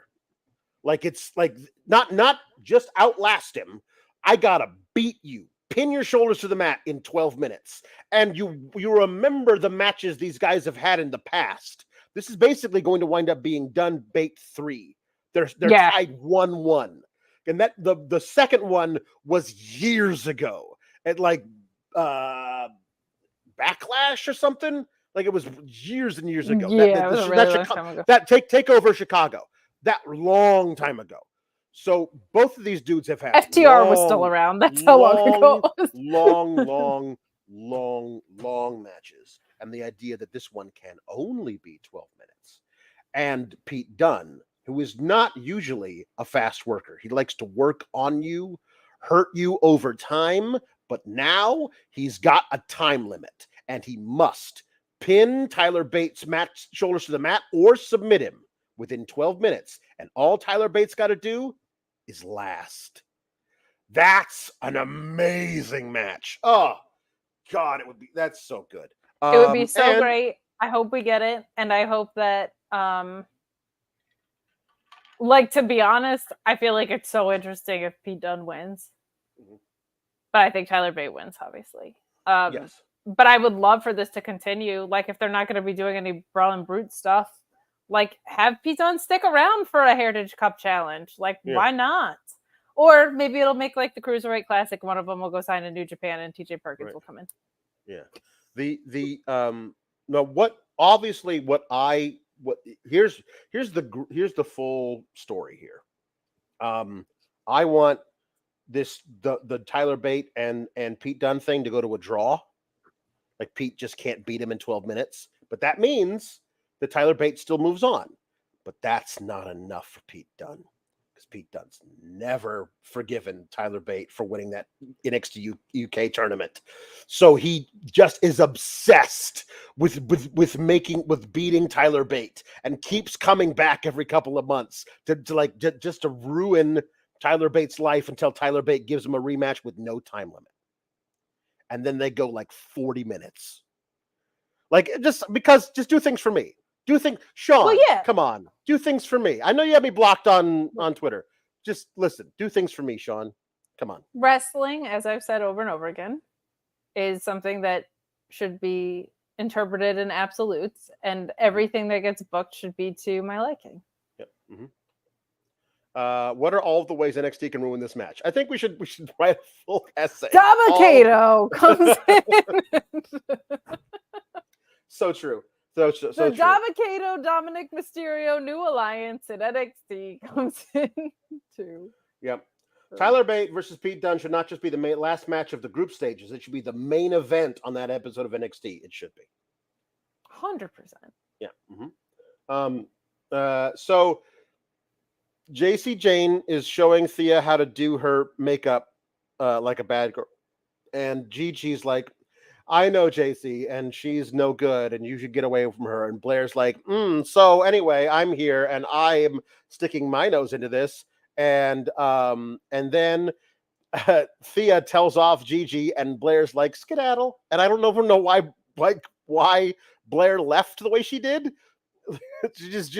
[SPEAKER 2] Like it's like not just outlast him. I gotta beat you, pin your shoulders to the mat in 12 minutes. And you remember the matches these guys have had in the past. This is basically going to wind up being Dunne Bate 3. They're tied 1-1. And that the second one was years ago at like Backlash or something. Like it was years and years ago.
[SPEAKER 1] Yeah, it was a really long time ago.
[SPEAKER 2] That take over Chicago. That long time ago. So both of these dudes have had
[SPEAKER 1] FTR was still around. That's how long ago it was.
[SPEAKER 2] long matches. And the idea that this one can only be 12 minutes. And Pete Dunne, who is not usually a fast worker. He likes to work on you, hurt you over time, but now he's got a time limit, and he must pin Tyler Bates' shoulders to the mat or submit him within 12 minutes. And all Tyler Bates got to do is last. That's an amazing match. Oh, God, that's so good.
[SPEAKER 1] It would be so great. I hope we get it. And I hope that, like, to be honest, I feel like it's so interesting if Pete Dunne wins. Mm-hmm. But I think Tyler Bate wins, obviously.
[SPEAKER 2] Yes.
[SPEAKER 1] But I would love for this to continue. Like, if they're not going to be doing any Brawl and Brute stuff, like, have Pete Dunne stick around for a Heritage Cup challenge. Like, why not? Or maybe it'll make, like, the Cruiserweight Classic. One of them will go sign in New Japan, and TJ Perkins will come in.
[SPEAKER 2] Yeah. Here's the full story here. I want the Tyler Bate and Pete Dunne thing to go to a draw. Like Pete just can't beat him in 12 minutes, but that means that Tyler Bate still moves on. But that's not enough for Pete Dunne, because Pete Dunne's never forgiven Tyler Bate for winning that NXT UK tournament. So he just is obsessed with beating Tyler Bate and keeps coming back every couple of months to ruin Tyler Bate's life until Tyler Bate gives him a rematch with no time limit. And then they go like 40 minutes. Like, just do things for me. Sean, come on. Do things for me. I know you have me blocked on Twitter. Just listen. Do things for me, Sean. Come on.
[SPEAKER 1] Wrestling, as I've said over and over again, is something that should be interpreted in absolutes, and everything that gets booked should be to my liking.
[SPEAKER 2] Yep. What are all of the ways NXT can ruin this match? I think we should write a full essay.
[SPEAKER 1] Dabba-Kato comes in.
[SPEAKER 2] So true. So true.
[SPEAKER 1] Dabba-Kato, Dominic Mysterio, New Alliance in NXT comes in too.
[SPEAKER 2] Yep. Tyler Bate versus Pete Dunne should not just be the last match of the group stages. It should be the main event on that episode of NXT. It should be.
[SPEAKER 1] 100%.
[SPEAKER 2] Yeah. So JC Jane is showing Thea how to do her makeup like a bad girl. And Gigi's like, I know JC, and she's no good, and you should get away from her. And Blair's like, so anyway, I'm here, and I'm sticking my nose into this. And then Thea tells off Gigi, and Blair's like, skedaddle. And I don't know why Blair left the way she did. just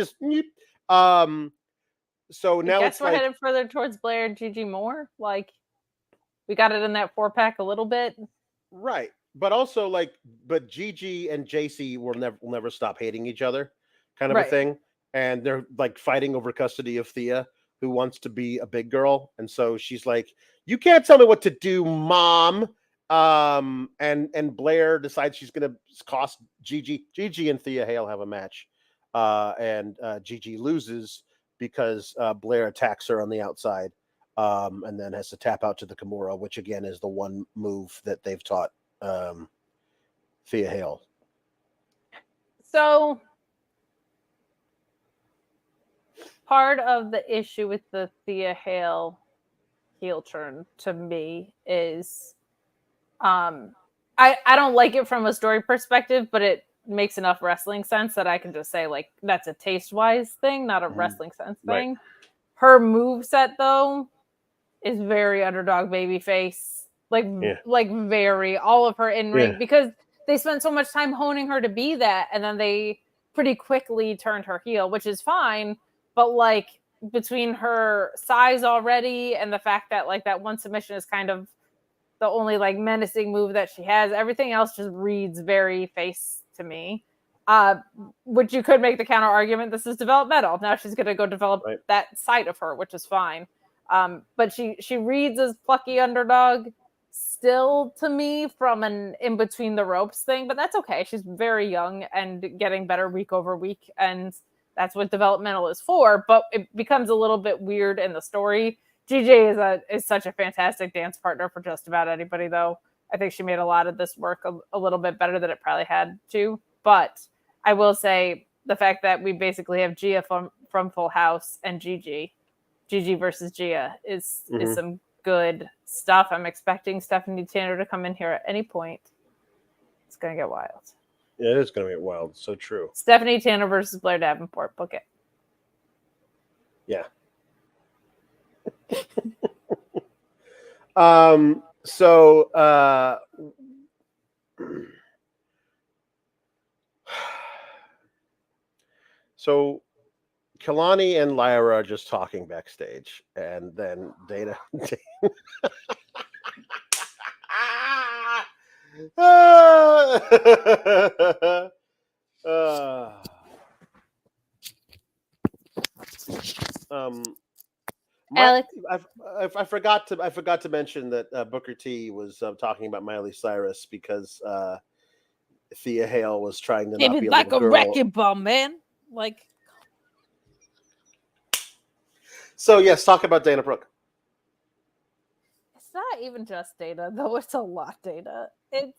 [SPEAKER 2] so now
[SPEAKER 1] I guess we're headed further towards Blair and Gigi more. Like, we got it in that 4-pack a little bit,
[SPEAKER 2] right? But also, but Gigi and JC will never stop hating each other, kind of a thing. And they're like fighting over custody of Thea, who wants to be a big girl. And so she's like, you can't tell me what to do, Mom. And Blair decides she's going to cost Gigi and Thea Hale have a match. And Gigi loses because Blair attacks her on the outside, and then has to tap out to the Kimura, which again is the one move that they've taught Thea Hale.
[SPEAKER 1] So part of the issue with the Thea Hale heel turn to me is I don't like it from a story perspective, but it makes enough wrestling sense that I can just say, like, that's a taste-wise thing, not a wrestling sense thing. Right. Her moveset, though, is very underdog babyface. Like very, all of her in-ring, because they spent so much time honing her to be that, and then they pretty quickly turned her heel, which is fine, but, like, between her size already and the fact that, like, that one submission is kind of the only, like, menacing move that she has, everything else just reads very face to me. Which you could make the counter argument, this is developmental. Now she's going to go develop that side of her, which is fine. But she reads as plucky underdog still to me from an in between the ropes thing, but that's okay. She's very young and getting better week over week, and that's what developmental is for. But it becomes a little bit weird in the story. GJ is such a fantastic dance partner for just about anybody, though. I think she made a lot of this work a little bit better than it probably had to. But I will say the fact that we basically have Gia from Full House and Gigi versus Gia is some good stuff. I'm expecting Stephanie Tanner to come in here at any point. It's going to get wild.
[SPEAKER 2] Yeah, it is going to get wild. So true.
[SPEAKER 1] Stephanie Tanner versus Blair Davenport. Book it.
[SPEAKER 2] Yeah. So Kalani and Lyra are just talking backstage, and then Dana
[SPEAKER 1] Alex,
[SPEAKER 2] I forgot to mention that Booker T was talking about Miley Cyrus because Thea Hale was trying to not be
[SPEAKER 1] like
[SPEAKER 2] a
[SPEAKER 1] wrecking ball, man. Like,
[SPEAKER 2] so yes, talk about Dana Brooke.
[SPEAKER 1] It's not even just Dana, though. It's a lot, Dana. It's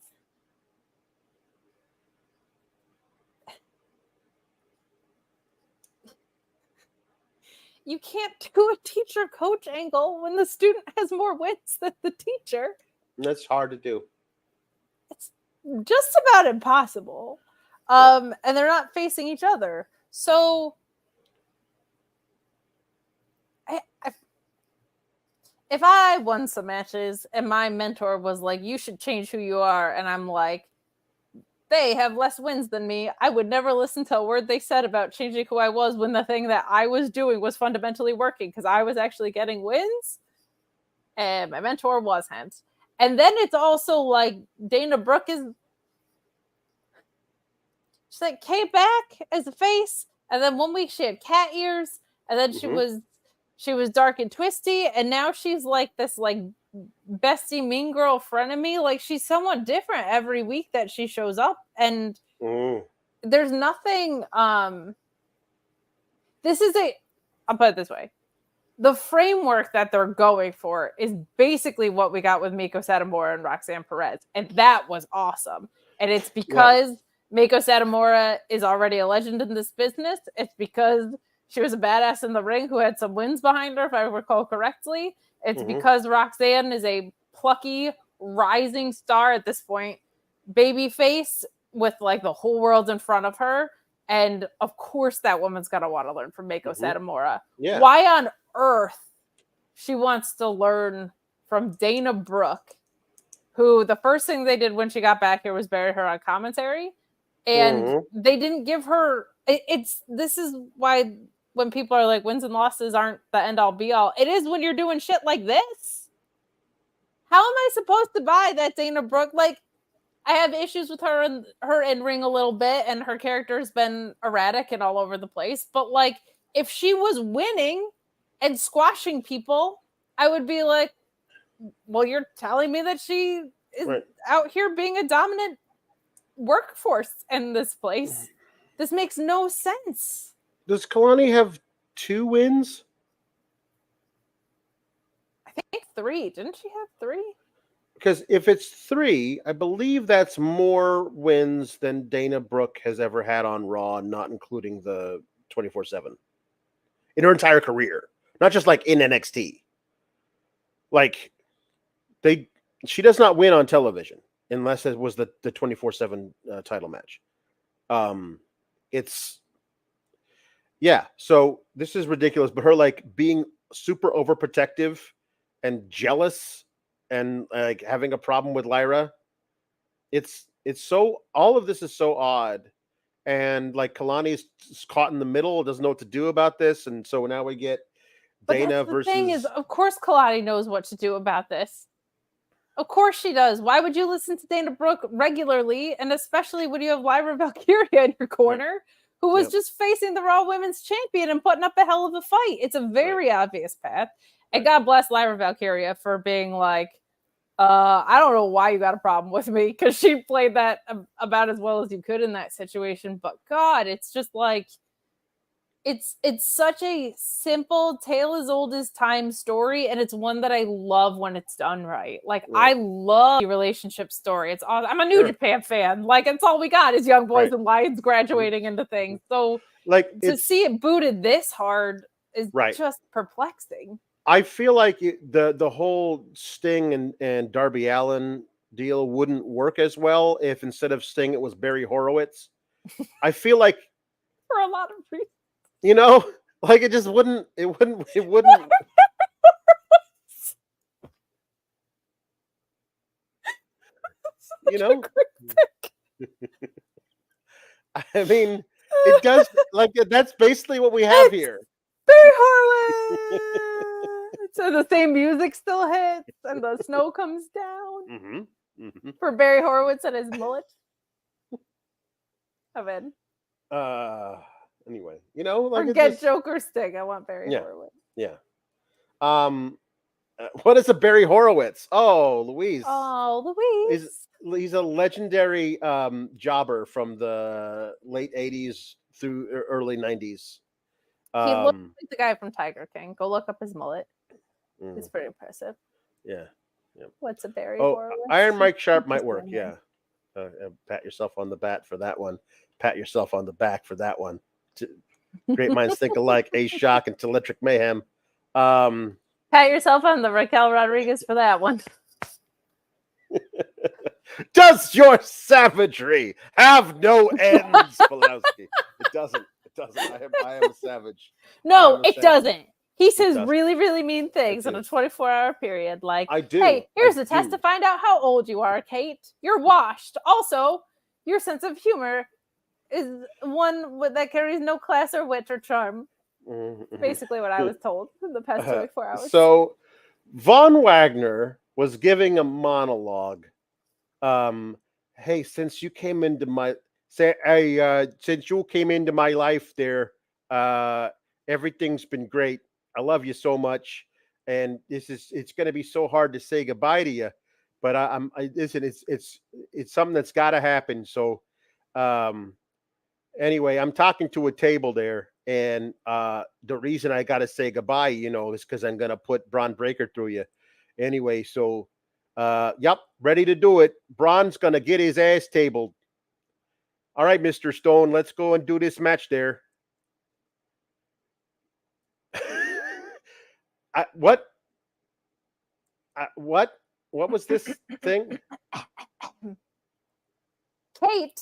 [SPEAKER 1] you can't do a teacher coach angle when the student has more wins than the teacher.
[SPEAKER 2] That's hard to do.
[SPEAKER 1] It's just about impossible. And they're not facing each other. So if I won some matches and my mentor was like, you should change who you are, and I'm like, they have less wins than me, I would never listen to a word they said about changing who I was when the thing that I was doing was fundamentally working, because I was actually getting wins and my mentor wasn't. And then it's also like Dana Brooke is She's like, came back as a face, and then 1 week she had cat ears, and then she was dark and twisty, and now she's like this like bestie mean girl frenemy. Like she's somewhat different every week that she shows up, and there's nothing. I'll put it this way. The framework that they're going for is basically what we got with Meiko Satomura and Roxanne Perez. And that was awesome. And it's because Meiko Satomura is already a legend in this business. It's because she was a badass in the ring who had some wins behind her, if I recall correctly. It's because Roxanne is a plucky, rising star at this point, baby face with like the whole world in front of her. And of course that woman's going to want to learn from Meiko Satomura. Yeah. Why on earth she wants to learn from Dana Brooke, who the first thing they did when she got back here was bury her on commentary. And they didn't give her this is why when people are like wins and losses aren't the end all be all. It is when you're doing shit like this. How am I supposed to buy that Dana Brooke? Like, I have issues with her in ring a little bit, and her character's been erratic and all over the place. But like, if she was winning and squashing people, I would be like, well, you're telling me that she is out here being a dominant workforce in this place. This makes no sense.
[SPEAKER 2] Does Kalani have 2 wins?
[SPEAKER 1] I think 3. Didn't she have 3?
[SPEAKER 2] Because if it's 3, I believe that's more wins than Dana Brooke has ever had on Raw, not including the 24/7 in her entire career, not just like in NXT. Like she does not win on television unless it was the 24/7 title match. So this is ridiculous, but her like being super overprotective and jealous and like having a problem with Lyra, it's so, all of this is so odd, and like Kalani's caught in the middle, doesn't know what to do about this, and so now we get Dana versus. The thing is,
[SPEAKER 1] of course, Kalani knows what to do about this. Of course she does. Why would you listen to Dana Brooke regularly, and especially when you have Lyra Valkyria in your corner, who was just facing the Raw Women's Champion and putting up a hell of a fight? It's a very obvious path. And God bless Lyra Valkyria for being like, I don't know why you got a problem with me, because she played that about as well as you could in that situation. But God, it's just like, it's such a simple tale as old as time story, and it's one that I love when it's done right. Like I love the relationship story. It's awesome. I'm a New Japan fan. Like it's all we got is young boys and lions graduating into things. So like to see it booted this hard is just perplexing.
[SPEAKER 2] I feel like the whole Sting and Darby Allin deal wouldn't work as well if instead of Sting it was Barry Horowitz. I feel like
[SPEAKER 1] for a lot of reasons.
[SPEAKER 2] You know, like it just wouldn't. It wouldn't. You know. I mean, it does. Like that's basically what we have here.
[SPEAKER 1] Barry Horowitz. So the same music still hits, and the snow comes down for Barry Horowitz and his mullet. I'm in.
[SPEAKER 2] Anyway, you know, like
[SPEAKER 1] forget Joker Sting. I want Barry Horowitz.
[SPEAKER 2] Yeah. What is a Barry Horowitz? Oh, Louise. He's a legendary jobber from the late 80s through early 90s.
[SPEAKER 1] He looks like the guy from Tiger King. Go look up his mullet. It's pretty impressive.
[SPEAKER 2] Yeah.
[SPEAKER 1] What's a Barry Horowitz?
[SPEAKER 2] Iron Mike Sharp might work. Yeah. Pat yourself on the bat for that one. Pat yourself on the back for that one. Great minds think alike. Ace Shock and Electric Mayhem.
[SPEAKER 1] Pat yourself on the Raquel Rodriguez for that one.
[SPEAKER 2] Does your savagery have no ends, Pulowski? It doesn't. I am a savage.
[SPEAKER 1] No, it doesn't. He says really, really mean things in a 24-hour period. Like,
[SPEAKER 2] I do.
[SPEAKER 1] Hey, here's a test to find out how old you are, Kate. You're washed. Also, your sense of humor is one that carries no class or wit or charm. Basically what I was told in the past 24 hours.
[SPEAKER 2] So Von Wagner was giving a monologue. Hey, since you came into Since you came into my life there, everything's been great. I love you so much. And it's going to be so hard to say goodbye to you, but listen, it's something that's got to happen. So, anyway, I'm talking to a table there, and the reason I got to say goodbye, is because I'm going to put Bron Breakker through you. Anyway, so, yep, ready to do it. Bron's going to get his ass tabled. All right, Mr. Stone, let's go and do this match there. What? What was this thing?
[SPEAKER 1] Kate.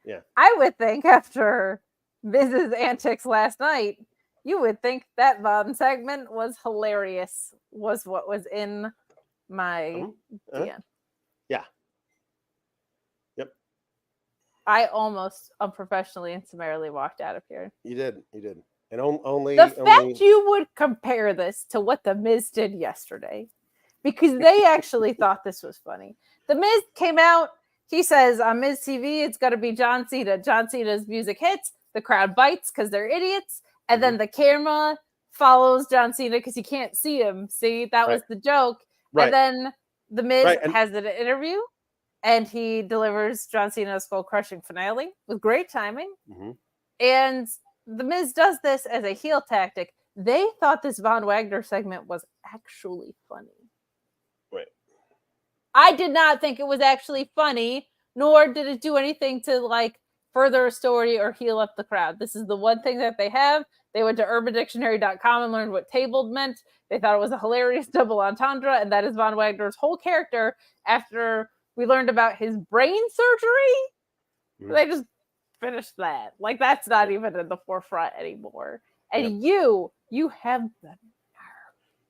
[SPEAKER 2] Yeah.
[SPEAKER 1] I would think after Mrs. Antics last night, you would think that Von segment was hilarious, was what was in my DM.
[SPEAKER 2] Yeah. Yep.
[SPEAKER 1] I almost unprofessionally and summarily walked out of here.
[SPEAKER 2] You did. And only
[SPEAKER 1] the fact you would compare this to what The Miz did yesterday, because they actually thought this was funny. The Miz came out. He says on Miz TV, it's got to be John Cena. John Cena's music hits. The crowd bites because they're idiots. And then the camera follows John Cena because you can't see him. See, that was the joke. Right. And then The Miz has an interview, and he delivers John Cena's skull-crushing finale with great timing. And The Miz does this as a heel tactic. They thought this Von Wagner segment was actually funny.
[SPEAKER 2] Right.
[SPEAKER 1] I did not think it was actually funny, nor did it do anything to further a story or heal up the crowd. This is the one thing that they have. They went to urbandictionary.com and learned what tabled meant. They thought it was a hilarious double entendre, and that is Von Wagner's whole character after we learned about his brain surgery. They just finished that. That's not even in the forefront anymore. And you have the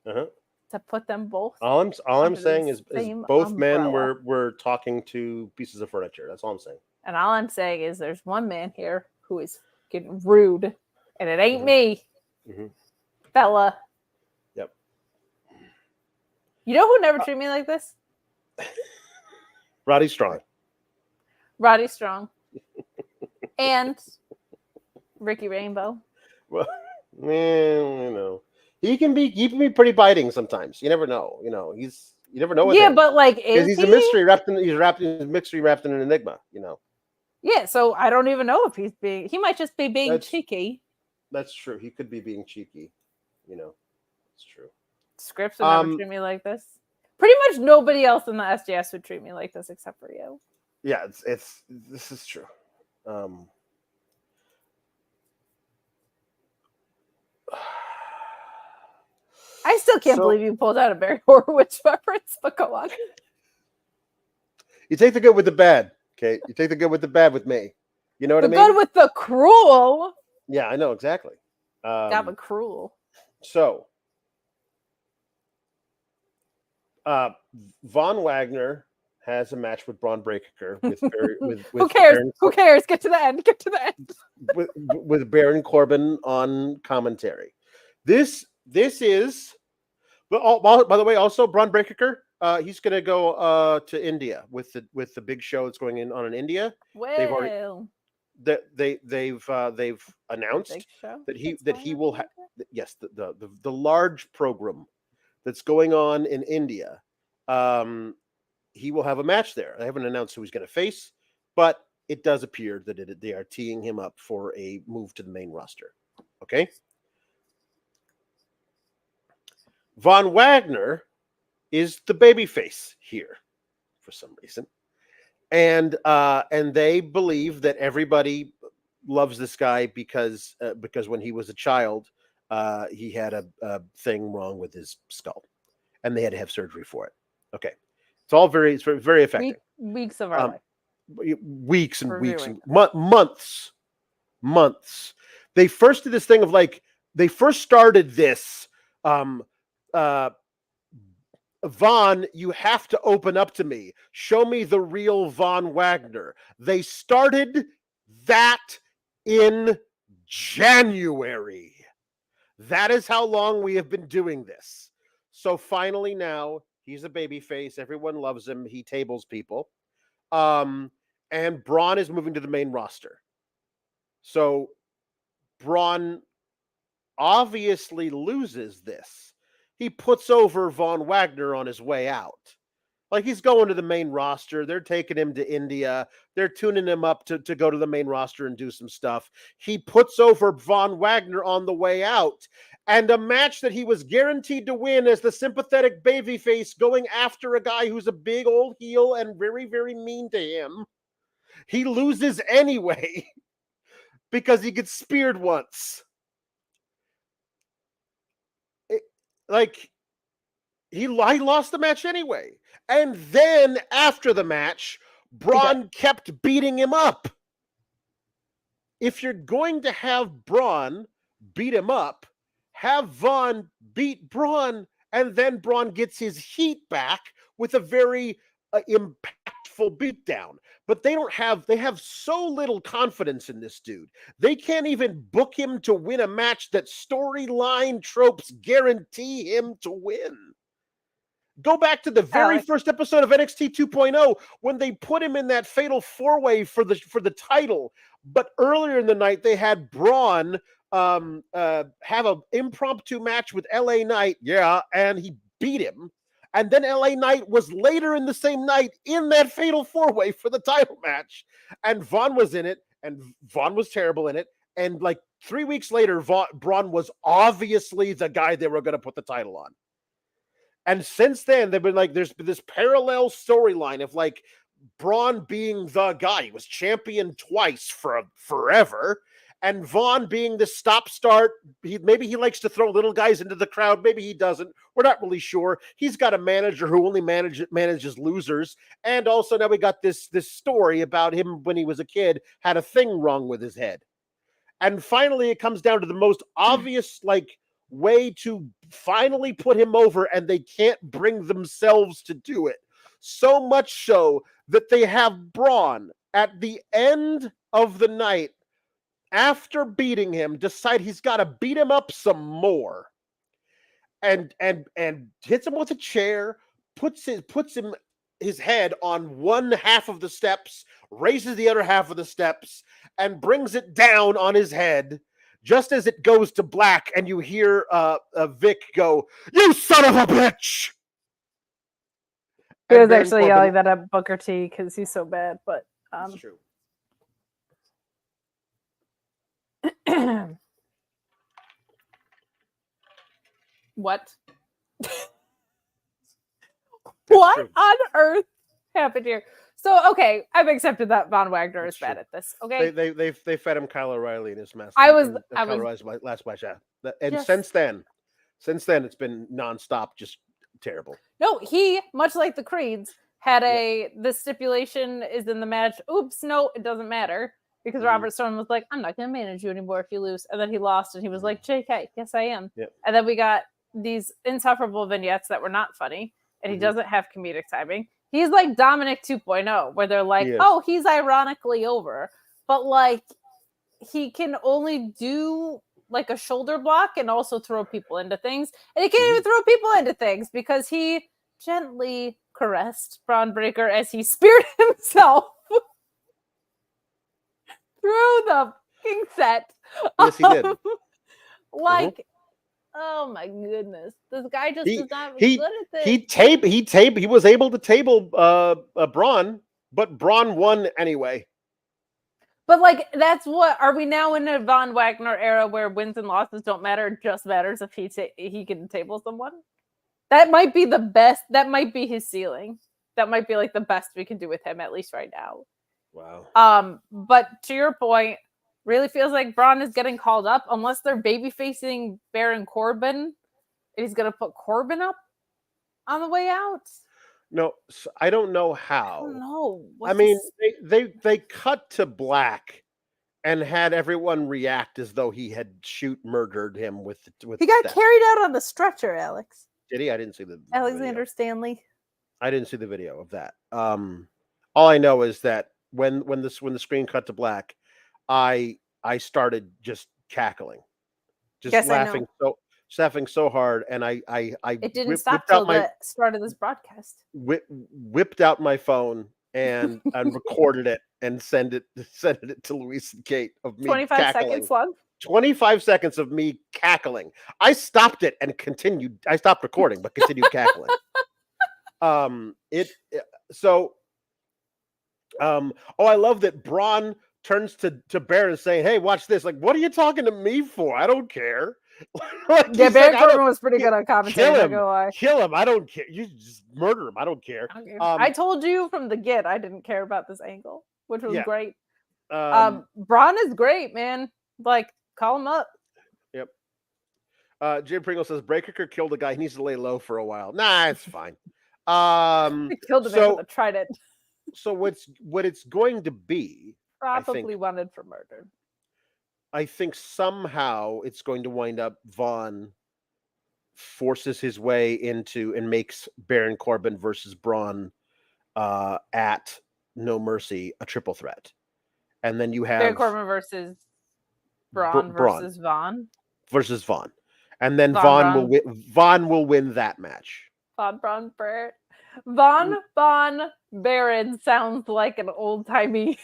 [SPEAKER 1] nerve to put them both.
[SPEAKER 2] All I'm saying is both
[SPEAKER 1] umbrella.
[SPEAKER 2] men were talking to pieces of furniture. That's all I'm saying.
[SPEAKER 1] And all I'm saying is there's one man here who is getting rude, and it ain't me, fella.
[SPEAKER 2] Yep.
[SPEAKER 1] You know who never treated me like this?
[SPEAKER 2] Roddy Strong.
[SPEAKER 1] And Ricky Rainbow.
[SPEAKER 2] Well, he can be pretty biting sometimes. You never know. You never know.
[SPEAKER 1] Yeah, but
[SPEAKER 2] he's a mystery wrapped in an enigma.
[SPEAKER 1] Yeah, so I don't even know if he might just be being cheeky.
[SPEAKER 2] That's true. He could be being cheeky. It's true.
[SPEAKER 1] Scripps would never treat me like this. Pretty much nobody else in the SJS would treat me like this except for you.
[SPEAKER 2] Yeah, this is true.
[SPEAKER 1] I still can't believe you pulled out a Barry Horowitz reference, but go on.
[SPEAKER 2] You take the good with the bad, okay? You take the good with the bad with me. You know what I mean?
[SPEAKER 1] The good with the cruel.
[SPEAKER 2] Yeah, I know, exactly.
[SPEAKER 1] Got the cruel.
[SPEAKER 2] So, Von Wagner has a match with Bron Breakker with
[SPEAKER 1] who cares? Who cares? Get to the end.
[SPEAKER 2] with Baron Corbin on commentary. This is, but by the way, also Bron Breakker. He's going to go to India with the big show that's going on in India.
[SPEAKER 1] Well,
[SPEAKER 2] they've announced that he will have the large program that's going on in India. He will have a match there. I haven't announced who he's going to face, but it does appear that they are teeing him up for a move to the main roster. Okay. Von Wagner is the babyface here for some reason. And they believe that everybody loves this guy because when he was a child, he had a thing wrong with his skull, and they had to have surgery for it. Okay, it's very affecting.
[SPEAKER 1] Weeks of our life.
[SPEAKER 2] Weeks and weeks and months. They first did this thing of they first started this. Von, you have to open up to me. Show me the real Von Wagner. They started that in January. That is how long we have been doing this. So finally now, he's a babyface. Everyone loves him. He tables people. And and Bron is moving to the main roster. So Bron obviously loses this. He puts over Von Wagner on his way out. Like, he's going to the main roster. They're taking him to India. They're tuning him up to go to the main roster and do some stuff. He puts over Von Wagner on the way out. And a match that he was guaranteed to win as the sympathetic babyface going after a guy who's a big old heel and very, very mean to him. He loses anyway because he gets speared once. He lost the match anyway. And then after the match, Bron kept beating him up. If you're going to have Bron beat him up, have Von beat Bron, and then Bron gets his heat back with a very impactful beatdown. But they have so little confidence in this dude. They can't even book him to win a match that storyline tropes guarantee him to win. Go back to the very first episode of NXT 2.0 when they put him in that fatal four-way for the title. But earlier in the night, they had Bron have an impromptu match with LA Knight. Yeah, and he beat him. And then LA Knight was later in the same night in that fatal four-way for the title match. And Von was in it, and Von was terrible in it. And like 3 weeks later, Bron was obviously the guy they were going to put the title on. And since then, they've been like, there's been this parallel storyline of like Bron being the guy. He was champion twice for forever. And Von being the stop-start. Maybe he likes to throw little guys into the crowd. Maybe he doesn't. We're not really sure. He's got a manager who only manages losers. And also now we got this story about him when he was a kid, had a thing wrong with his head. And finally, it comes down to the most obvious, way to finally put him over, and they can't bring themselves to do it. So much so that they have Bron at the end of the night, after beating him, decide he's got to beat him up some more, and hits him with a chair, puts his head on one half of the steps, raises the other half of the steps, and brings it down on his head. Just as it goes to black, and you hear Vic go, "You son of a bitch!"
[SPEAKER 1] He was actually yelling that at Booker T because he's so bad, but
[SPEAKER 2] that's true.
[SPEAKER 1] What? What
[SPEAKER 2] true.
[SPEAKER 1] on earth happened here? So, okay, I've accepted that Von Wagner is bad at this. Okay,
[SPEAKER 2] they fed him Kyle O'Reilly in his mask.
[SPEAKER 1] I was
[SPEAKER 2] last match, yeah. And since then, it's been nonstop, just terrible.
[SPEAKER 1] No, he, much like the Creeds, had the stipulation is in the match. Oops, no, it doesn't matter because Robert Stone was like, "I'm not going to manage you anymore if you lose," and then he lost, and he was like, "JK, yes, I am."
[SPEAKER 2] Yep.
[SPEAKER 1] And then we got these insufferable vignettes that were not funny, and he doesn't have comedic timing. He's like Dominic 2.0, where they're like, "Oh, he's ironically over," but like he can only do like a shoulder block and also throw people into things, and he can't even throw people into things because he gently caressed Braun Breaker as he speared himself through the fucking set.
[SPEAKER 2] Yes, he did.
[SPEAKER 1] Oh my goodness, this guy just is not good at this.
[SPEAKER 2] He was able to table Braun, but Braun won anyway.
[SPEAKER 1] But like, that's what, are we now in a Von Wagner era where wins and losses don't matter? It just matters if he can table someone. That might be the best. That might be his ceiling. That might be like the best we can do with him, at least right now.
[SPEAKER 2] Wow.
[SPEAKER 1] But to your point, really feels like Braun is getting called up unless they're baby facing Baron Corbin. And he's gonna put Corbin up on the way out.
[SPEAKER 2] No, I don't know how.
[SPEAKER 1] I don't know.
[SPEAKER 2] I mean, they cut to black and had everyone react as though he had murdered him with.
[SPEAKER 1] He got carried out on the stretcher, Alex.
[SPEAKER 2] Did he? I didn't see the
[SPEAKER 1] Alexander
[SPEAKER 2] video.
[SPEAKER 1] Stanley.
[SPEAKER 2] I didn't see the video of that. All I know is that when the screen cut to black, I started just cackling, just laughing so hard, and I
[SPEAKER 1] it didn't stop till the start of this broadcast.
[SPEAKER 2] Whipped out my phone and recorded it and send it to Luis and Kate of me
[SPEAKER 1] 25
[SPEAKER 2] cackling.
[SPEAKER 1] seconds long.
[SPEAKER 2] 25 seconds of me cackling. I stopped it and continued. I stopped recording, but continued cackling. I love that Bron turns to Baron saying, "Hey, watch this." Like, what are you talking to me for? I don't care.
[SPEAKER 1] Like, yeah, Baron Corbin was pretty good on commentary.
[SPEAKER 2] Kill him. I don't care. You just murder him. I don't care.
[SPEAKER 1] I told you from the get I didn't care about this angle, which was great. Bron is great, man. Like, call him up.
[SPEAKER 2] Yep. Jim Pringle says Breaker killed a guy. He needs to lay low for a while. Nah, it's fine.
[SPEAKER 1] He killed a man with a trident.
[SPEAKER 2] So what it's going to be?
[SPEAKER 1] Probably wanted for murder.
[SPEAKER 2] I think somehow it's going to wind up Vaughn forces his way into and makes Baron Corbin versus Braun at No Mercy a triple threat. And then you have
[SPEAKER 1] Baron Corbin versus Braun versus Vaughn.
[SPEAKER 2] Versus Vaughn. And then Vaughn will win that match.
[SPEAKER 1] Braun, Baron sounds like an old-timey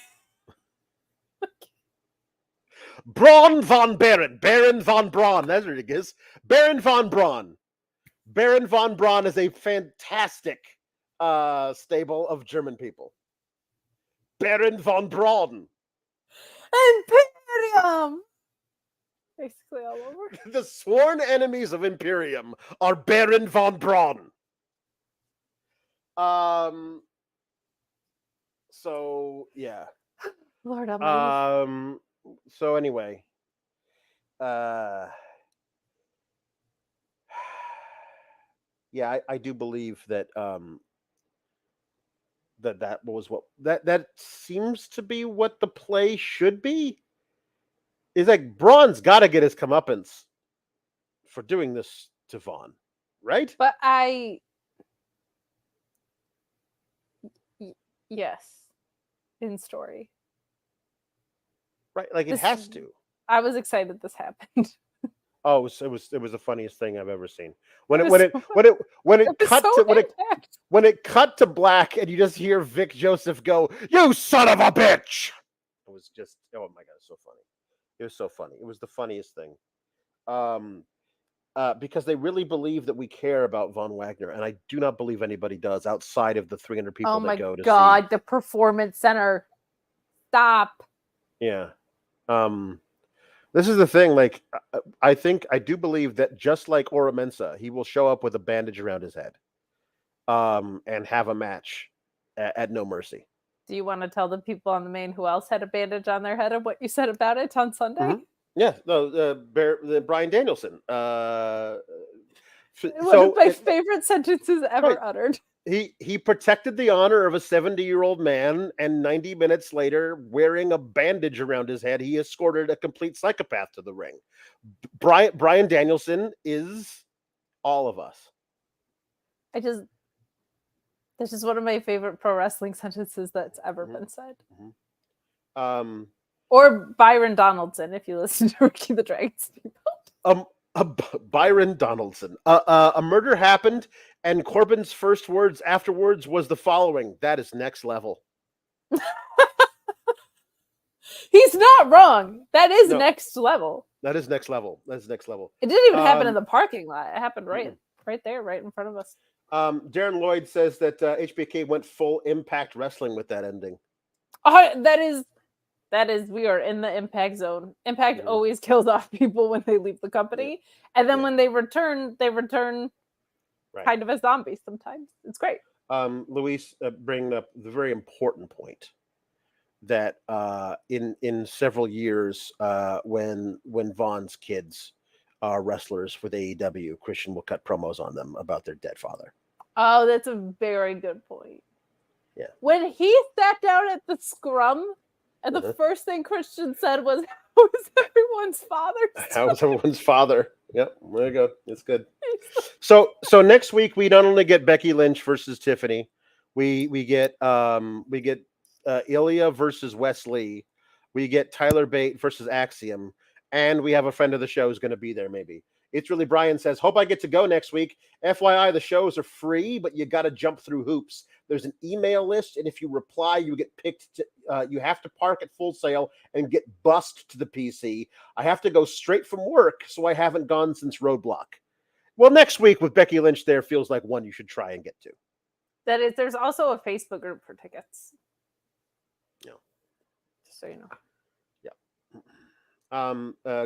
[SPEAKER 2] Braun von Baron. Baron von Braun. That's what it is. Baron von Braun. Baron von Braun is a fantastic stable of German people. Baron von Braun.
[SPEAKER 1] Imperium. Basically all over.
[SPEAKER 2] The sworn enemies of Imperium are Baron von Braun. So yeah.
[SPEAKER 1] Lord Almighty.
[SPEAKER 2] So anyway, yeah, I do believe that that was what that seems to be what the play should be. Is like Braun's got to get his comeuppance for doing this to Vaughn, right?
[SPEAKER 1] But yes, in story.
[SPEAKER 2] Right, like it has to.
[SPEAKER 1] I was excited this happened.
[SPEAKER 2] Oh, it was the funniest thing I've ever seen. When it cut to black and you just hear Vic Joseph go, "You son of a bitch!" It was just, oh my god, it's so funny. It was so funny. It was the funniest thing. Because they really believe that we care about Von Wagner, and I do not believe anybody does outside of the 300 people that go to see. Oh my god,
[SPEAKER 1] the Performance Center. Stop.
[SPEAKER 2] Yeah. This is the thing. Like, I do believe that just like Ora Mensah, he will show up with a bandage around his head, and have a match at No Mercy.
[SPEAKER 1] Do you want to tell the people on the main who else had a bandage on their head of what you said about it on Sunday?
[SPEAKER 2] Mm-hmm. Yeah, the Bryan Danielson.
[SPEAKER 1] One of my favorite sentences ever uttered.
[SPEAKER 2] He protected the honor of a 70-year-old man, and 90 minutes later, wearing a bandage around his head, he escorted a complete psychopath to the ring. Bryan Danielson is all of us.
[SPEAKER 1] This is one of my favorite pro wrestling sentences that's ever been said.
[SPEAKER 2] Mm-hmm.
[SPEAKER 1] Or Byron Donaldson, if you listen to Ricky the Dragon's people.
[SPEAKER 2] Byron Donaldson. A murder happened, and Corbin's first words afterwards was the following: "That is next level."
[SPEAKER 1] He's not wrong. That is next level.
[SPEAKER 2] That is next level. That is next level.
[SPEAKER 1] It didn't even happen in the parking lot. It happened right there, right in front of us.
[SPEAKER 2] Darren Lloyd says that HBK went full Impact Wrestling with that ending.
[SPEAKER 1] That is, we are in the Impact zone. Impact always kills off people when they leave the company. And then when they return kind of as zombies sometimes. It's great.
[SPEAKER 2] Luis bringing up the very important point that in several years, when Vaughn's kids are wrestlers with AEW, Christian will cut promos on them about their dead father.
[SPEAKER 1] Oh, that's a very good point.
[SPEAKER 2] Yeah.
[SPEAKER 1] When he sat down at the scrum, and the first thing Christian said was, "How is everyone's father?"
[SPEAKER 2] How's everyone's father? Yep, there you go. It's good. So next week we not only get Becky Lynch versus Tiffany, we get Ilja versus Wesley, we get Tyler Bate versus Axiom, and we have a friend of the show who's going to be there maybe It's Really Brian says, hope I get to go next week. FYI, the shows are free, but you got to jump through hoops. There's an email list, and if you reply, you get picked. You have to park at Full Sail and get bussed to the PC. I have to go straight from work, so I haven't gone since Roadblock. Well, next week with Becky Lynch there feels like one you should try and get to.
[SPEAKER 1] That is, there's also a Facebook group for tickets.
[SPEAKER 2] Yeah.
[SPEAKER 1] Just so you know.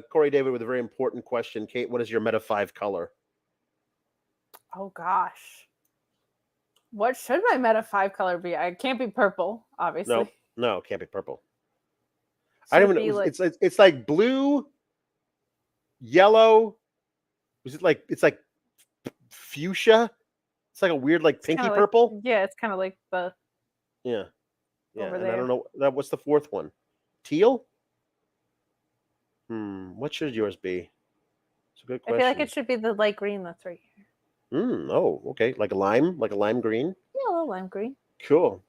[SPEAKER 2] Corey David with a very important question. Kate, what is your Meta 5 color?
[SPEAKER 1] Oh gosh. What should my Meta 5 color be? I can't be purple, obviously.
[SPEAKER 2] No, it can't be purple.
[SPEAKER 1] Should
[SPEAKER 2] I don't even know. It's like blue, yellow. Is it like it's like fuchsia? It's like a weird like pinky purple.
[SPEAKER 1] Yeah, it's kind of like the
[SPEAKER 2] Yeah.
[SPEAKER 1] over
[SPEAKER 2] and
[SPEAKER 1] there.
[SPEAKER 2] I don't know what's the fourth one? Teal? What should yours be? It's a good question.
[SPEAKER 1] I feel like it should be the light green that's right here.
[SPEAKER 2] Oh, okay. Like a lime green?
[SPEAKER 1] Yeah, a little lime green.
[SPEAKER 2] Cool.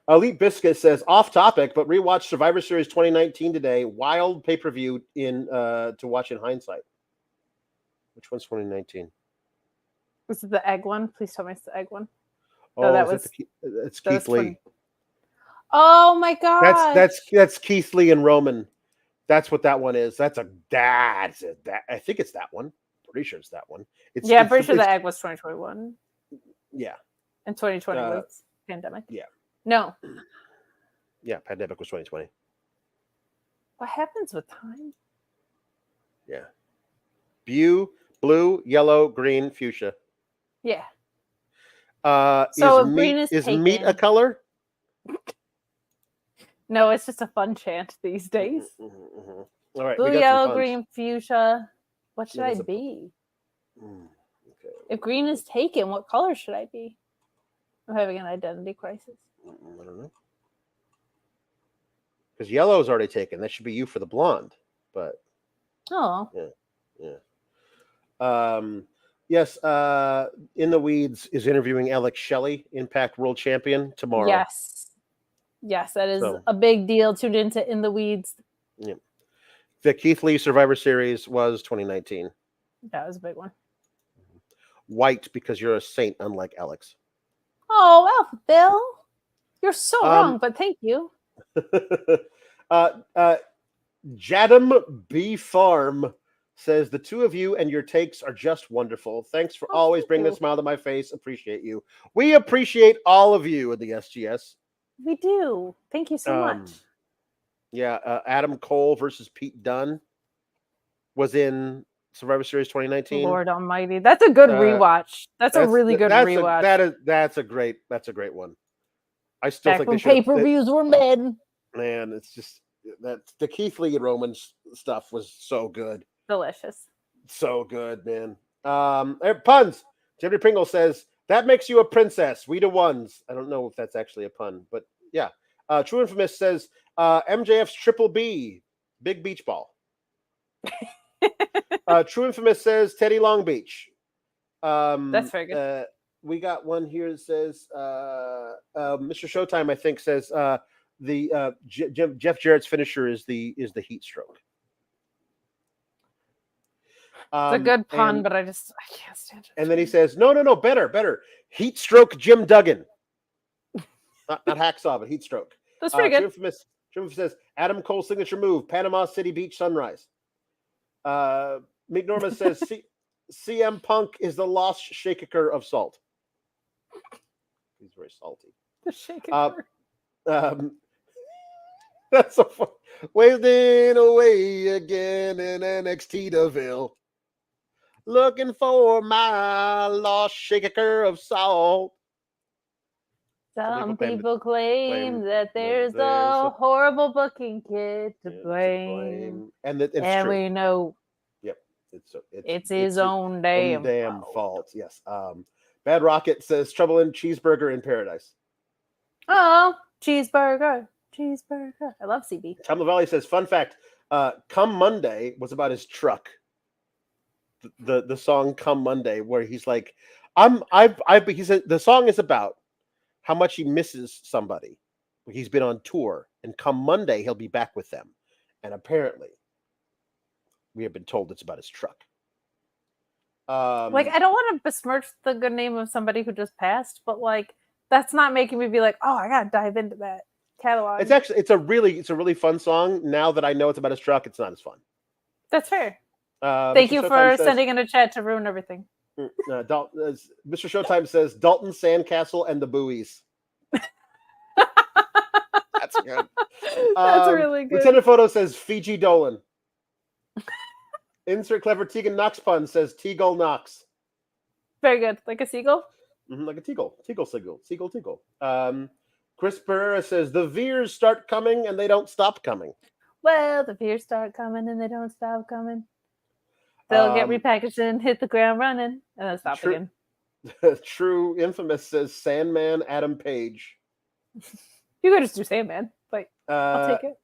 [SPEAKER 2] Elite Biscuit says, off topic, but rewatch Survivor Series 2019 today. Wild pay-per-view to watch in hindsight. Which one's 2019?
[SPEAKER 1] Was it the egg one? Please tell me it's the egg one.
[SPEAKER 2] Oh, it's Keith Lee.
[SPEAKER 1] Oh my god.
[SPEAKER 2] That's Keith Lee and Roman. That's what that one is. I think it's that one. Pretty sure it's that one.
[SPEAKER 1] I'm pretty sure the egg was 2021.
[SPEAKER 2] Yeah.
[SPEAKER 1] And 2020 was pandemic.
[SPEAKER 2] Yeah.
[SPEAKER 1] No.
[SPEAKER 2] Yeah, pandemic was 2020.
[SPEAKER 1] What happens with time?
[SPEAKER 2] Yeah. Blue, yellow, green, fuchsia.
[SPEAKER 1] Yeah.
[SPEAKER 2] So is meat a color?
[SPEAKER 1] No, it's just a fun chant these days.
[SPEAKER 2] Mm-hmm. All right.
[SPEAKER 1] Blue, yellow, green, fuchsia. What should I be?
[SPEAKER 2] Okay.
[SPEAKER 1] If green is taken, what color should I be? I'm having an identity crisis.
[SPEAKER 2] I don't know. Because yellow is already taken. That should be you for the blonde. But yeah. Yes. In the Weeds is interviewing Alex Shelley, Impact World Champion, tomorrow.
[SPEAKER 1] Yes, that is a big deal. Tuned into In the Weeds.
[SPEAKER 2] Yeah. The Keith Lee Survivor Series was 2019.
[SPEAKER 1] That was a big one.
[SPEAKER 2] White, because you're a saint, unlike Alex.
[SPEAKER 1] Oh, well, Bill. You're so wrong, but thank you.
[SPEAKER 2] Jadam B. Farm says, the two of you and your takes are just wonderful. Thanks for always bringing a smile to my face. Appreciate you. We appreciate all of you in the SGS.
[SPEAKER 1] We do. Thank you so much.
[SPEAKER 2] Yeah, Adam Cole versus Pete Dunne was in Survivor Series 2019.
[SPEAKER 1] Lord Almighty, that's a good rewatch. That's a really good rewatch.
[SPEAKER 2] That's a great one. I still think
[SPEAKER 1] when pay-per-views were mid.
[SPEAKER 2] Man, it's just that the Keith Lee and Roman stuff was so good.
[SPEAKER 1] Delicious. So
[SPEAKER 2] good, man. Puns. Jimmy Pringle says, that makes you a princess. We the ones. I don't know if that's actually a pun, but yeah. True Infamous says, MJF's Triple B, Big Beach Ball. True Infamous says Teddy Long Beach.
[SPEAKER 1] That's very good.
[SPEAKER 2] We got one here that says Mr. Showtime, I think, says Jeff Jarrett's finisher is the heat stroke.
[SPEAKER 1] It's a good pun, but I can't stand it.
[SPEAKER 2] And then he says, no, better. Heat stroke Jim Duggan. not Hacksaw, but heat stroke.
[SPEAKER 1] That's pretty good.
[SPEAKER 2] True Infamous says Adam Cole's signature move, Panama City Beach Sunrise. Meek Norma says CM Punk is the lost shaker of salt. He's very salty.
[SPEAKER 1] The shaker.
[SPEAKER 2] That's so fun. Wasting away again in NXT Deville. Looking for my lost shaker of salt.
[SPEAKER 1] Some people claim that there's a horrible booking kid to blame.
[SPEAKER 2] And
[SPEAKER 1] we know it's his own damn
[SPEAKER 2] fault. Yes. Bad Rocket says trouble in Cheeseburger in Paradise.
[SPEAKER 1] Oh, cheeseburger. I love CB.
[SPEAKER 2] Tom LaValle says, fun fact, Come Monday was about his truck. The song Come Monday, where he's like, he said the song is about how much he misses somebody. He's been on tour, and come Monday he'll be back with them. And apparently We have been told it's about his truck.
[SPEAKER 1] Like, I don't want to besmirch the good name of somebody who just passed, but like, that's not making me be like, oh, I gotta dive into that catalog.
[SPEAKER 2] It's a really fun song. Now that I know it's about his truck, it's not as fun.
[SPEAKER 1] That's fair. Thank you for sending in a chat to ruin everything.
[SPEAKER 2] Mr. Showtime says Dalton Sandcastle and the Buoys. That's good.
[SPEAKER 1] That's really good.
[SPEAKER 2] Lieutenant Photo says Fiji Dolan. Insert clever Tegan Knox pun says Teagle Knox.
[SPEAKER 1] Very good. Like a seagull?
[SPEAKER 2] Like a Teagle. Teagle. Chris Pereira says the Veers start coming and they don't stop coming.
[SPEAKER 1] Well, the Veers start coming and they don't stop coming. They'll get repackaged and hit the ground running and then stop again.
[SPEAKER 2] True Infamous says Sandman Adam Page.
[SPEAKER 1] You could just do Sandman, but I'll take it.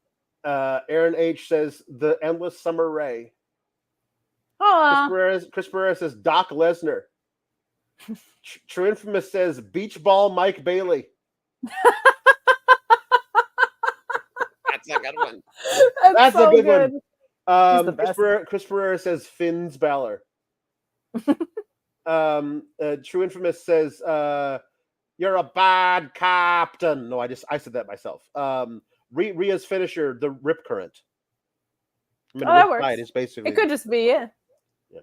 [SPEAKER 2] Aaron H says the Endless Summer Ray. Chris Pereira says Doc Lesnar. True Infamous says Beach Ball Mike Bailey. That's a good one. That's so a good one. Chris Pereira says Finn's Balor. True Infamous says you're a bad captain. No, I said that myself. Rhea's finisher, the Rip Current.
[SPEAKER 1] That works.
[SPEAKER 2] It's basically,
[SPEAKER 1] it could just be it.
[SPEAKER 2] Yeah.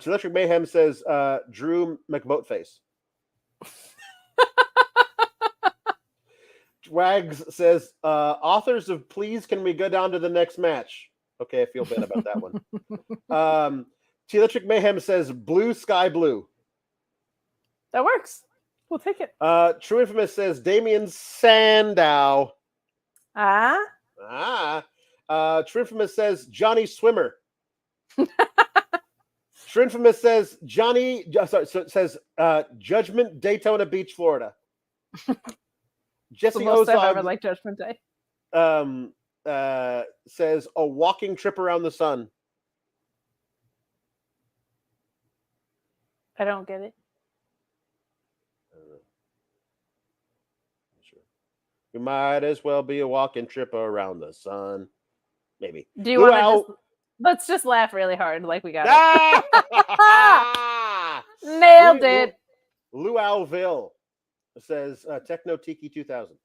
[SPEAKER 2] Electric Mayhem says Drew McBoatface. Wags says authors of Please Can We Go Down to the Next Match? Okay, I feel bad about that one. Electric Mayhem says Blue Sky Blue.
[SPEAKER 1] That works. We'll take it.
[SPEAKER 2] True Infamous says Damien Sandow. True Infamous says Johnny Swimmer. True Infamous says Judgment Daytona Beach, Florida. Jesse
[SPEAKER 1] the most
[SPEAKER 2] Ozog,
[SPEAKER 1] I've ever liked Judgment Day.
[SPEAKER 2] Says a walking trip around the sun.
[SPEAKER 1] I don't get it.
[SPEAKER 2] Sure. We might as well be a walking trip around the sun. Maybe.
[SPEAKER 1] Do you want to let's just laugh really hard like we got it. Nailed it.
[SPEAKER 2] Luauville says Techno Tiki 2000.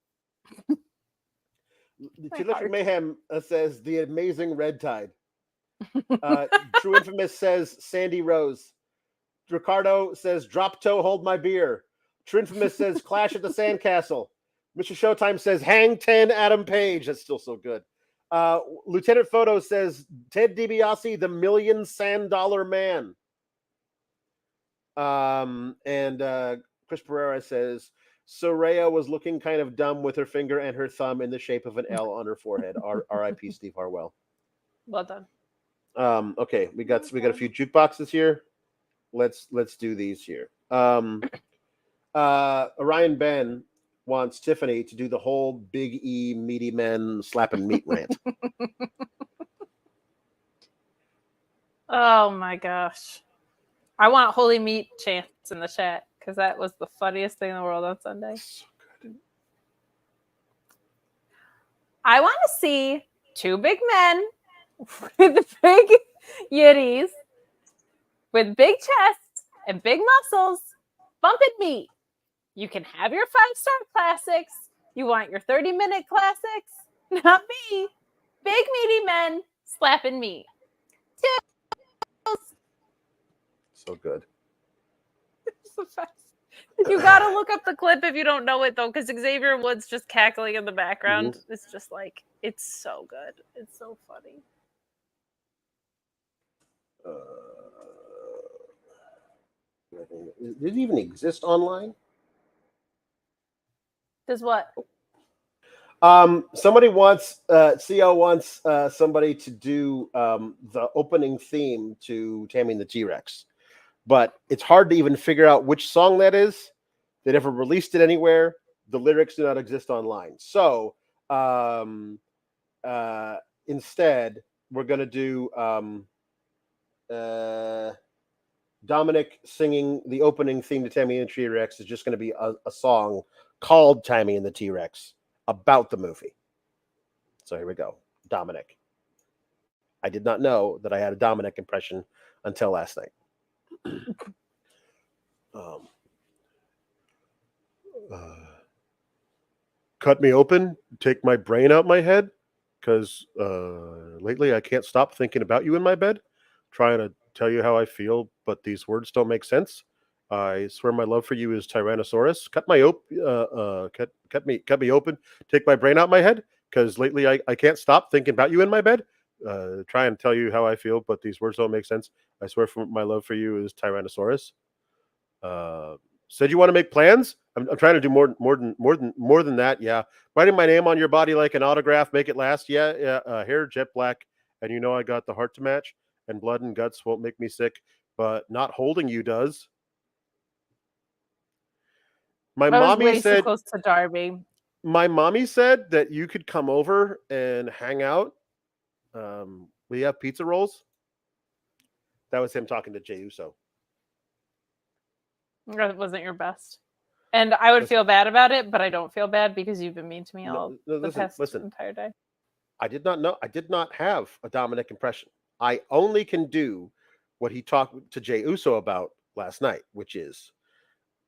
[SPEAKER 2] Electric Mayhem says The Amazing Red Tide. True Infamous says Sandy Rose. Ricardo says Drop Toe Hold My Beer. True Infamous says Clash at the Sandcastle. Mr. Showtime says Hang 10 Adam Page. That's still so good. Lieutenant Photo says Ted DiBiase, the $1 million Sand Dollar Man. And Chris Pereira says Soraya was looking kind of dumb with her finger and her thumb in the shape of an L on her forehead. R.I.P. Steve Harwell.
[SPEAKER 1] Well done.
[SPEAKER 2] Okay, we got a few jukeboxes here. Let's do these here. Orion Ben wants Tiffany to do the whole Big E meaty men slapping meat rant.
[SPEAKER 1] Oh my gosh. I want holy meat chants in the chat because that was the funniest thing in the world on Sunday. So good. I want to see two big men with big yitties with big chests and big muscles bumping meat. You can have your 5-star classics. You want your 30-minute classics? Not me. Big meaty men slapping meat.
[SPEAKER 2] So good.
[SPEAKER 1] It's the best. You gotta look up the clip if you don't know it though, because Xavier Woods just cackling in the background. Mm-hmm. It's just like, it's so good. It's so funny.
[SPEAKER 2] Did it even exist online?
[SPEAKER 1] Does what?
[SPEAKER 2] Somebody wants CO wants somebody to do the opening theme to Taming the T-Rex, but it's hard to even figure out which song that is. They never released it anywhere. The lyrics do not exist online. So instead, we're gonna do Dominic singing the opening theme to Taming the T-Rex is just going to be a song called Taming the T-Rex about the movie. So here we go. Dominic. I did not know that I had a Dominic impression until last night. Cut me open, take my brain out my head, because lately I can't stop thinking about you in my bed, trying to tell you how I feel, but these words don't make sense. I swear my love for you is Tyrannosaurus. Cut me open, take my brain out my head, because lately I can't stop thinking about you in my bed, trying to tell you how I feel, but these words don't make sense. I swear my love for you is Tyrannosaurus. Said you want to make plans? I'm trying to do more than that. Yeah, writing my name on your body like an autograph, make it last. Yeah. Hair jet black, and you know I got the heart to match, and blood and guts won't make me sick, but not holding you does. My mommy said,
[SPEAKER 1] close to Darby.
[SPEAKER 2] My mommy said that you could come over and hang out. We have pizza rolls. That was him talking to Jey Uso.
[SPEAKER 1] That wasn't your best. And I would feel bad about it, but I don't feel bad because you've been mean to me all the past entire day.
[SPEAKER 2] I did not know. I did not have a Dominic impression. I only can do what he talked to Jey Uso about last night, which is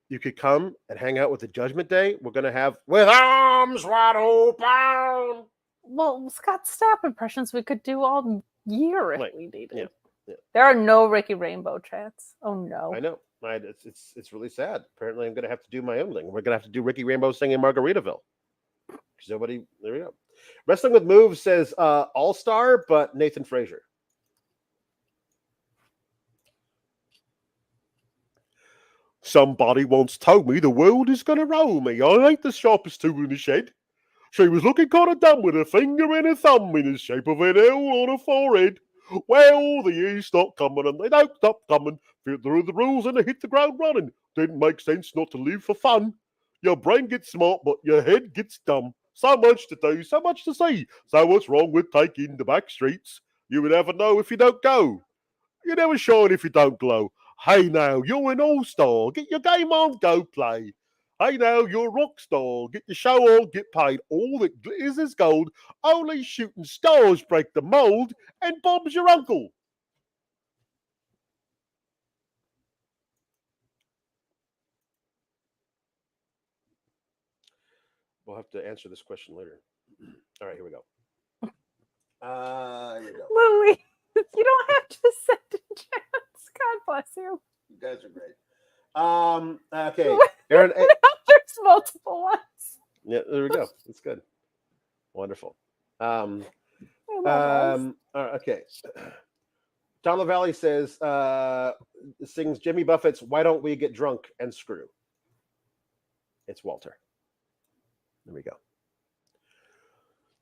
[SPEAKER 2] you could come and hang out with the Judgment Day. We're going to have with arms wide open.
[SPEAKER 1] Well, Scott Stapp impressions we could do all year if we needed.
[SPEAKER 2] Yeah.
[SPEAKER 1] There are no Ricky Rainbow chats. Oh, no.
[SPEAKER 2] I know. It's really sad. Apparently, I'm going to have to do my own thing. We're going to have to do Ricky Rainbow singing Margaritaville. There we go. Wrestling with Moves says All-Star, but Nathan Frazier. Somebody once told me the world is going to roll me. I ain't the sharpest tool in the shed. She was looking kind of dumb with a finger and a thumb in the shape of an L on her forehead. Well, the years stopped coming and they don't stop coming. Fit through the rules and they hit the ground running. Didn't make sense not to live for fun. Your brain gets smart, but your head gets dumb. So much to do, so much to see. So what's wrong with taking the back streets? You would never know if you don't go. You never shine if you don't glow. Hey now, you're an all-star. Get your game on, go play. Hey now, you're a rock star. Get your show on, get paid. All that glitters is gold. Only shooting stars break the mold. And Bob's your uncle. We'll have to answer this question later. All right, here we go. Here we go.
[SPEAKER 1] Louie, you don't have to send in chats. God bless you.
[SPEAKER 2] You guys are great. Okay.
[SPEAKER 1] Aaron, there's multiple ones.
[SPEAKER 2] Yeah, there we go. That's good. Wonderful. Okay. Tom LaValle says, sings Jimmy Buffett's Why Don't We Get Drunk and Screw? It's Walter. There we go.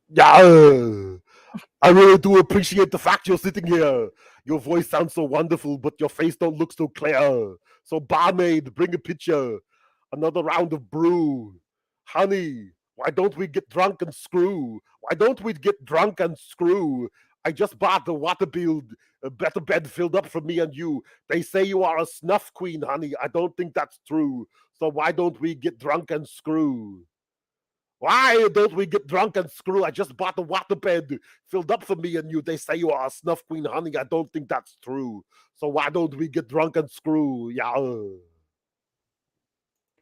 [SPEAKER 2] Yeah, I really do appreciate the fact you're sitting here. Your voice sounds so wonderful, but your face don't look so clear. So barmaid, bring a pitcher. Another round of brew. Honey, why don't we get drunk and screw? Why don't we get drunk and screw? I just bought the water build, a better bed filled up for me and you. They say you are a snuff queen, honey. I don't think that's true. So why don't we get drunk and screw? Why don't we get drunk and screw? I just bought the water bed filled up for me and you. They say you are a snuff queen, honey. I don't think that's true. So why don't we get drunk and screw? Yeah.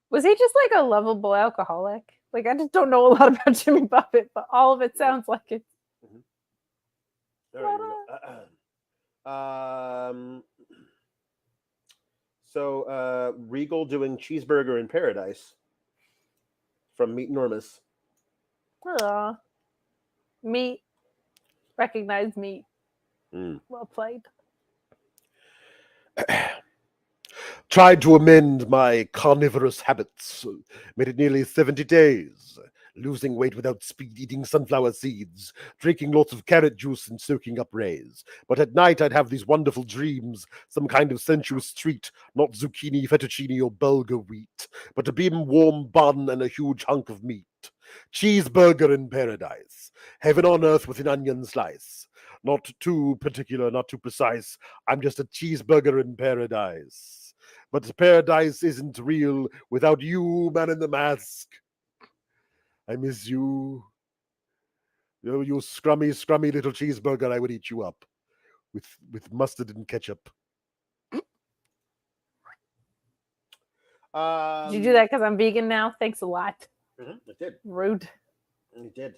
[SPEAKER 1] Was he just like a lovable alcoholic? Like, I just don't know a lot about Jimmy Buffett, but all of it sounds like it.
[SPEAKER 2] All right. So Regal doing Cheeseburger in Paradise from Meat Enormous.
[SPEAKER 1] Meat. Recognize meat. Well played.
[SPEAKER 2] Tried to amend my carnivorous habits. Made it nearly 70 days. Losing weight without speed, eating sunflower seeds, drinking lots of carrot juice and soaking up rays. But at night I'd have these wonderful dreams, some kind of sensuous treat, not zucchini, fettuccine, or bulgur wheat, but a beam warm bun and a huge hunk of meat. Cheeseburger in paradise. Heaven on earth with an onion slice. Not too particular, not too precise. I'm just a cheeseburger in paradise. But paradise isn't real without you, man in the mask. I miss you. You scrummy little cheeseburger, I would eat you up. with mustard and ketchup.
[SPEAKER 1] Did you do that because I'm vegan now? Thanks a lot.
[SPEAKER 2] I did.
[SPEAKER 1] Rude.
[SPEAKER 2] I did.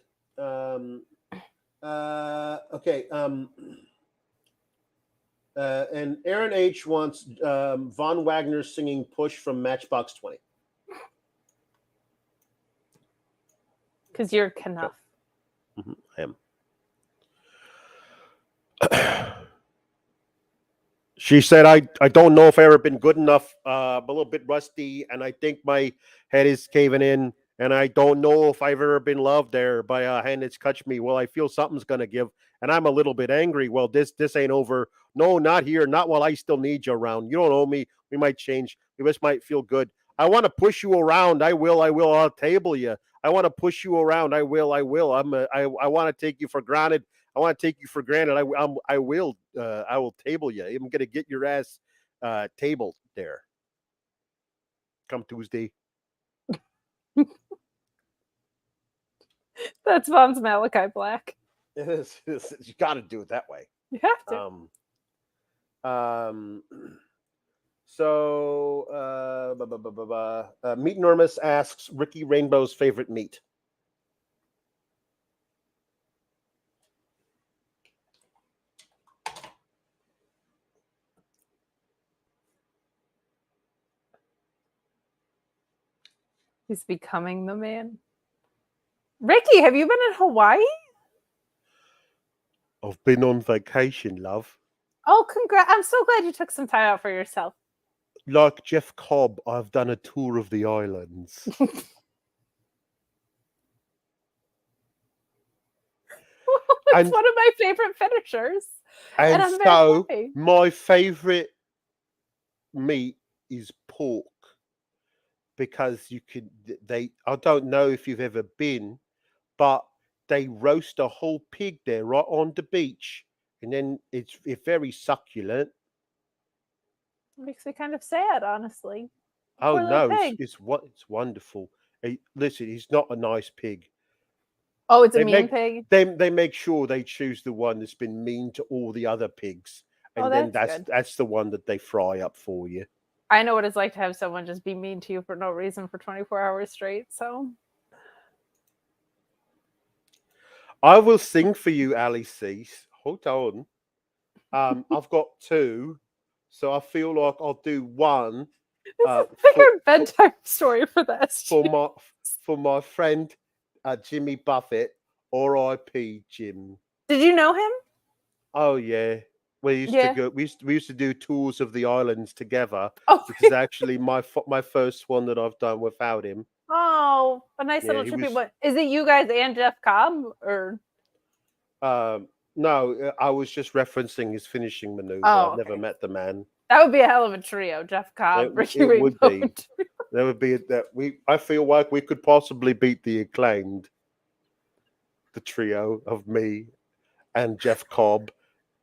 [SPEAKER 2] Okay. And Aaron H wants Von Wagner singing "Push" from Matchbox 20.
[SPEAKER 1] Because you're Knuff.
[SPEAKER 2] I am. She said, I don't know if I've ever been good enough. I'm a little bit rusty, and I think my head is caving in, and I don't know if I've ever been loved there by a hand that's touched me. Well, I feel something's going to give, and I'm a little bit angry. Well, this ain't over. No, not here. Not while I still need you around. You don't owe me. We might change. We just might feel good. I want to push you around. I will. I'll table you. I want to push you around. I will. I want to take you for granted. I want to take you for granted. I will table you. I'm going to get your ass tabled there. Come Tuesday.
[SPEAKER 1] That's Von's Malachi Black.
[SPEAKER 2] It is. You got to do it that way.
[SPEAKER 1] You have to.
[SPEAKER 2] Meat Normus asks Ricky Rainbow's favorite meat.
[SPEAKER 1] He's becoming the man. Ricky, have you been in Hawaii?
[SPEAKER 2] I've been on vacation, love.
[SPEAKER 1] Oh, congrats. I'm so glad you took some time out for yourself.
[SPEAKER 2] Like Jeff Cobb, I've done a tour of the islands.
[SPEAKER 1] It's one of my favorite finishers.
[SPEAKER 2] And
[SPEAKER 1] I'm
[SPEAKER 2] so
[SPEAKER 1] very happy.
[SPEAKER 2] my favorite meat is pork. Because I don't know if you've ever been, but they roast a whole pig there right on the beach, and then it's very succulent.
[SPEAKER 1] It makes me kind of sad, honestly.
[SPEAKER 2] Oh no, it's wonderful. Listen, he's not a nice pig.
[SPEAKER 1] Oh, it's a mean pig.
[SPEAKER 2] They make sure they choose the one that's been mean to all the other pigs, and then that's the one that they fry up for you.
[SPEAKER 1] I know what it's like to have someone just be mean to you for no reason for 24 hours straight, so.
[SPEAKER 2] I will sing for you, Ali C. Hold on. I've got two, so I feel like I'll do one.
[SPEAKER 1] This is a bigger bedtime story for this.
[SPEAKER 2] For my friend Jimmy Buffett, R.I.P. Jim.
[SPEAKER 1] Did you know him?
[SPEAKER 2] Oh yeah. We used to go. We used to do tours of the islands together.
[SPEAKER 1] Oh,
[SPEAKER 2] which is actually my first one that I've done without him.
[SPEAKER 1] Oh, a nice little tribute. What is it? You guys and Jeff Cobb, or?
[SPEAKER 2] No, I was just referencing his finishing maneuver. I've never met the man.
[SPEAKER 1] That would be a hell of a trio, Jeff Cobb, Ricky Rainbow.
[SPEAKER 2] Would be. There would be I feel like we could possibly beat the Acclaimed. The trio of me and Jeff Cobb.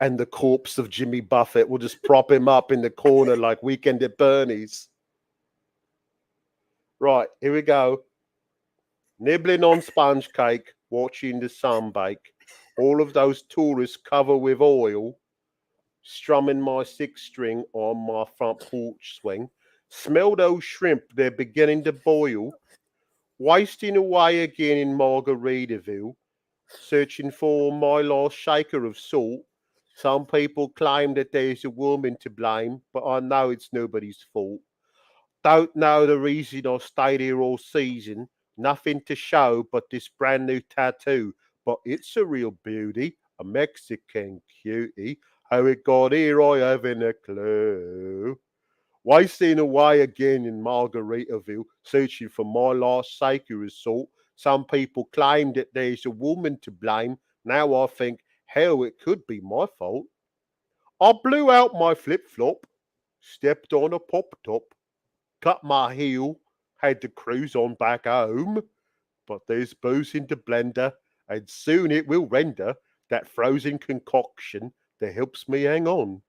[SPEAKER 2] And the corpse of Jimmy Buffett. We'll just prop him up in the corner like Weekend at Bernie's. Right, here we go. Nibbling on sponge cake, watching the sun bake. All of those tourists cover with oil. Strumming my 6-string on my front porch swing. Smell those shrimp, they're beginning to boil. Wasting away again in Margaritaville. Searching for my last shaker of salt. Some people claim that there's a woman to blame, but I know it's nobody's fault. Don't know the reason I stayed here all season. Nothing to show but this brand new tattoo. But it's a real beauty, a Mexican cutie. How it got here, I haven't a clue. Wasting away again in Margaritaville, searching for my last shaker of salt. Some people claim that there's a woman to blame. Now I think, hell, it could be my fault. I blew out my flip-flop, stepped on a pop-top, cut my heel, had to cruise on back home. But there's booze in the blender, and soon it will render that frozen concoction that helps me hang on.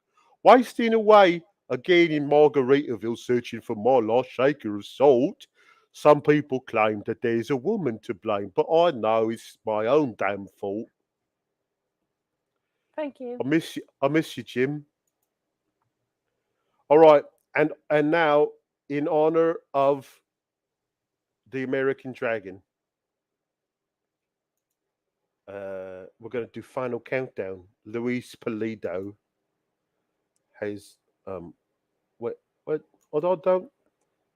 [SPEAKER 2] Wasting away again in Margaritaville, searching for my lost shaker of salt. Some people claim that there's a woman to blame, but I know it's my own damn fault.
[SPEAKER 1] Thank you.
[SPEAKER 2] I miss you, Jim. All right, and now in honor of the American Dragon, we're going to do final countdown. Luis Pulido has what I don't.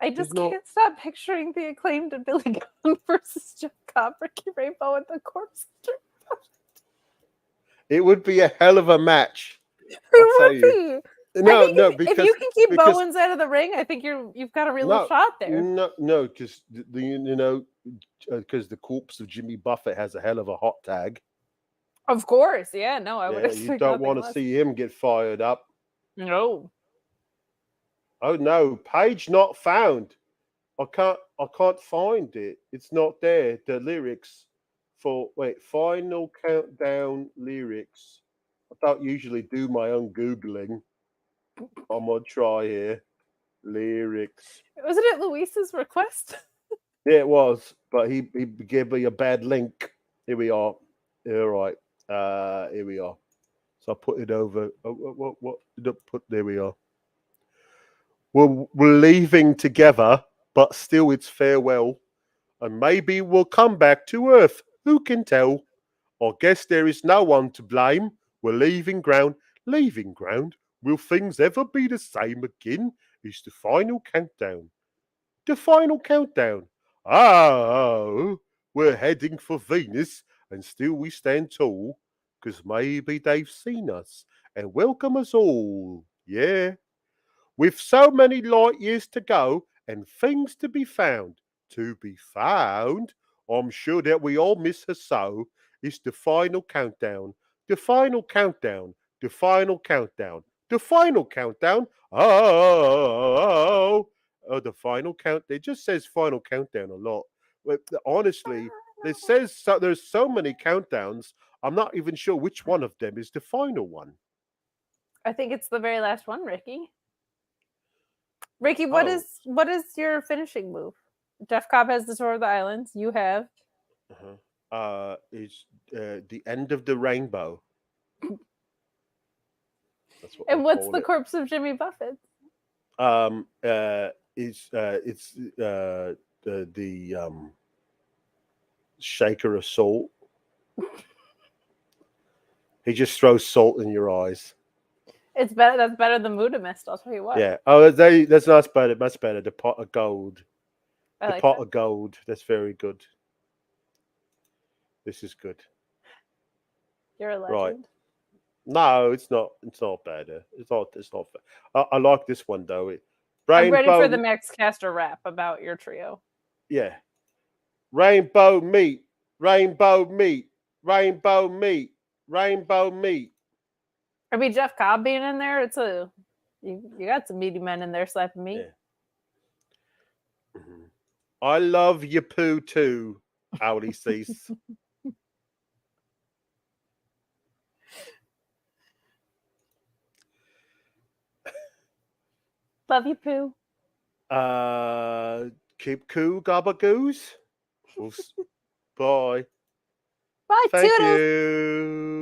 [SPEAKER 1] I just can't stop picturing the Acclaimed and Billy Gunn versus Jeff Cobb, Ricky Rainbow, and the corpse.
[SPEAKER 2] It would be a hell of a match.
[SPEAKER 1] It would be.
[SPEAKER 2] No,
[SPEAKER 1] if you can keep Bowens out of the ring, I think you've got a real shot there.
[SPEAKER 2] No, because because the corpse of Jimmy Buffett has a hell of a hot tag.
[SPEAKER 1] Of course, yeah. No, I would expect.
[SPEAKER 2] You don't want to see him get fired up.
[SPEAKER 1] No.
[SPEAKER 2] Oh no, page not found. I can't find it. It's not there. The lyrics for final countdown lyrics. I don't usually do my own Googling. I'm gonna try here. Lyrics.
[SPEAKER 1] Wasn't it Luis's request?
[SPEAKER 2] Yeah, it was, but he gave me a bad link. Here we are. All right. Here we are. So I put it over. What did I put? There we are. We're leaving together, but still it's farewell. And maybe we'll come back to Earth. Who can tell? I guess there is no one to blame. We're leaving ground. Leaving ground? Will things ever be the same again? It's the final countdown. The final countdown. Oh, we're heading for Venus, and still we stand tall, 'cause maybe they've seen us and welcome us all. Yeah. With so many light years to go and things to be found, I'm sure that we all miss her so. It's the final countdown, the final countdown, the final countdown, the final countdown. Oh, the final count. It just says final countdown a lot. But honestly, there's so many countdowns. I'm not even sure which one of them is the final one.
[SPEAKER 1] I think it's the very last one, Ricky. Ricky, what is your finishing move? Jeff Cobb has the Sword of the Islands. You have.
[SPEAKER 2] It's the end of the rainbow. That's what.
[SPEAKER 1] And what's the corpse of Jimmy Buffett?
[SPEAKER 2] It's the shaker of salt. He just throws salt in your eyes.
[SPEAKER 1] It's better. That's better than Muda Mist. I'll tell you what.
[SPEAKER 2] Yeah. Oh, that's much better. Much better. The pot of gold. The pot of gold. That's very good. This is good.
[SPEAKER 1] You're a legend.
[SPEAKER 2] Right. No, it's not. It's not better. It's not. I like this one though.
[SPEAKER 1] I'm ready for the Max Caster rap about your trio.
[SPEAKER 2] Yeah. Rainbow meat. Rainbow meat. Rainbow meat. Rainbow meat.
[SPEAKER 1] I mean, Jeff Cobb being in there, you got some meaty men in there slapping meat.
[SPEAKER 2] Yeah. Mm-hmm. I love your poo too, Audi Cease.
[SPEAKER 1] Love you, poo.
[SPEAKER 2] Keep cool, gabagoos. Bye.
[SPEAKER 1] Bye,
[SPEAKER 2] Thank
[SPEAKER 1] toodles.
[SPEAKER 2] you.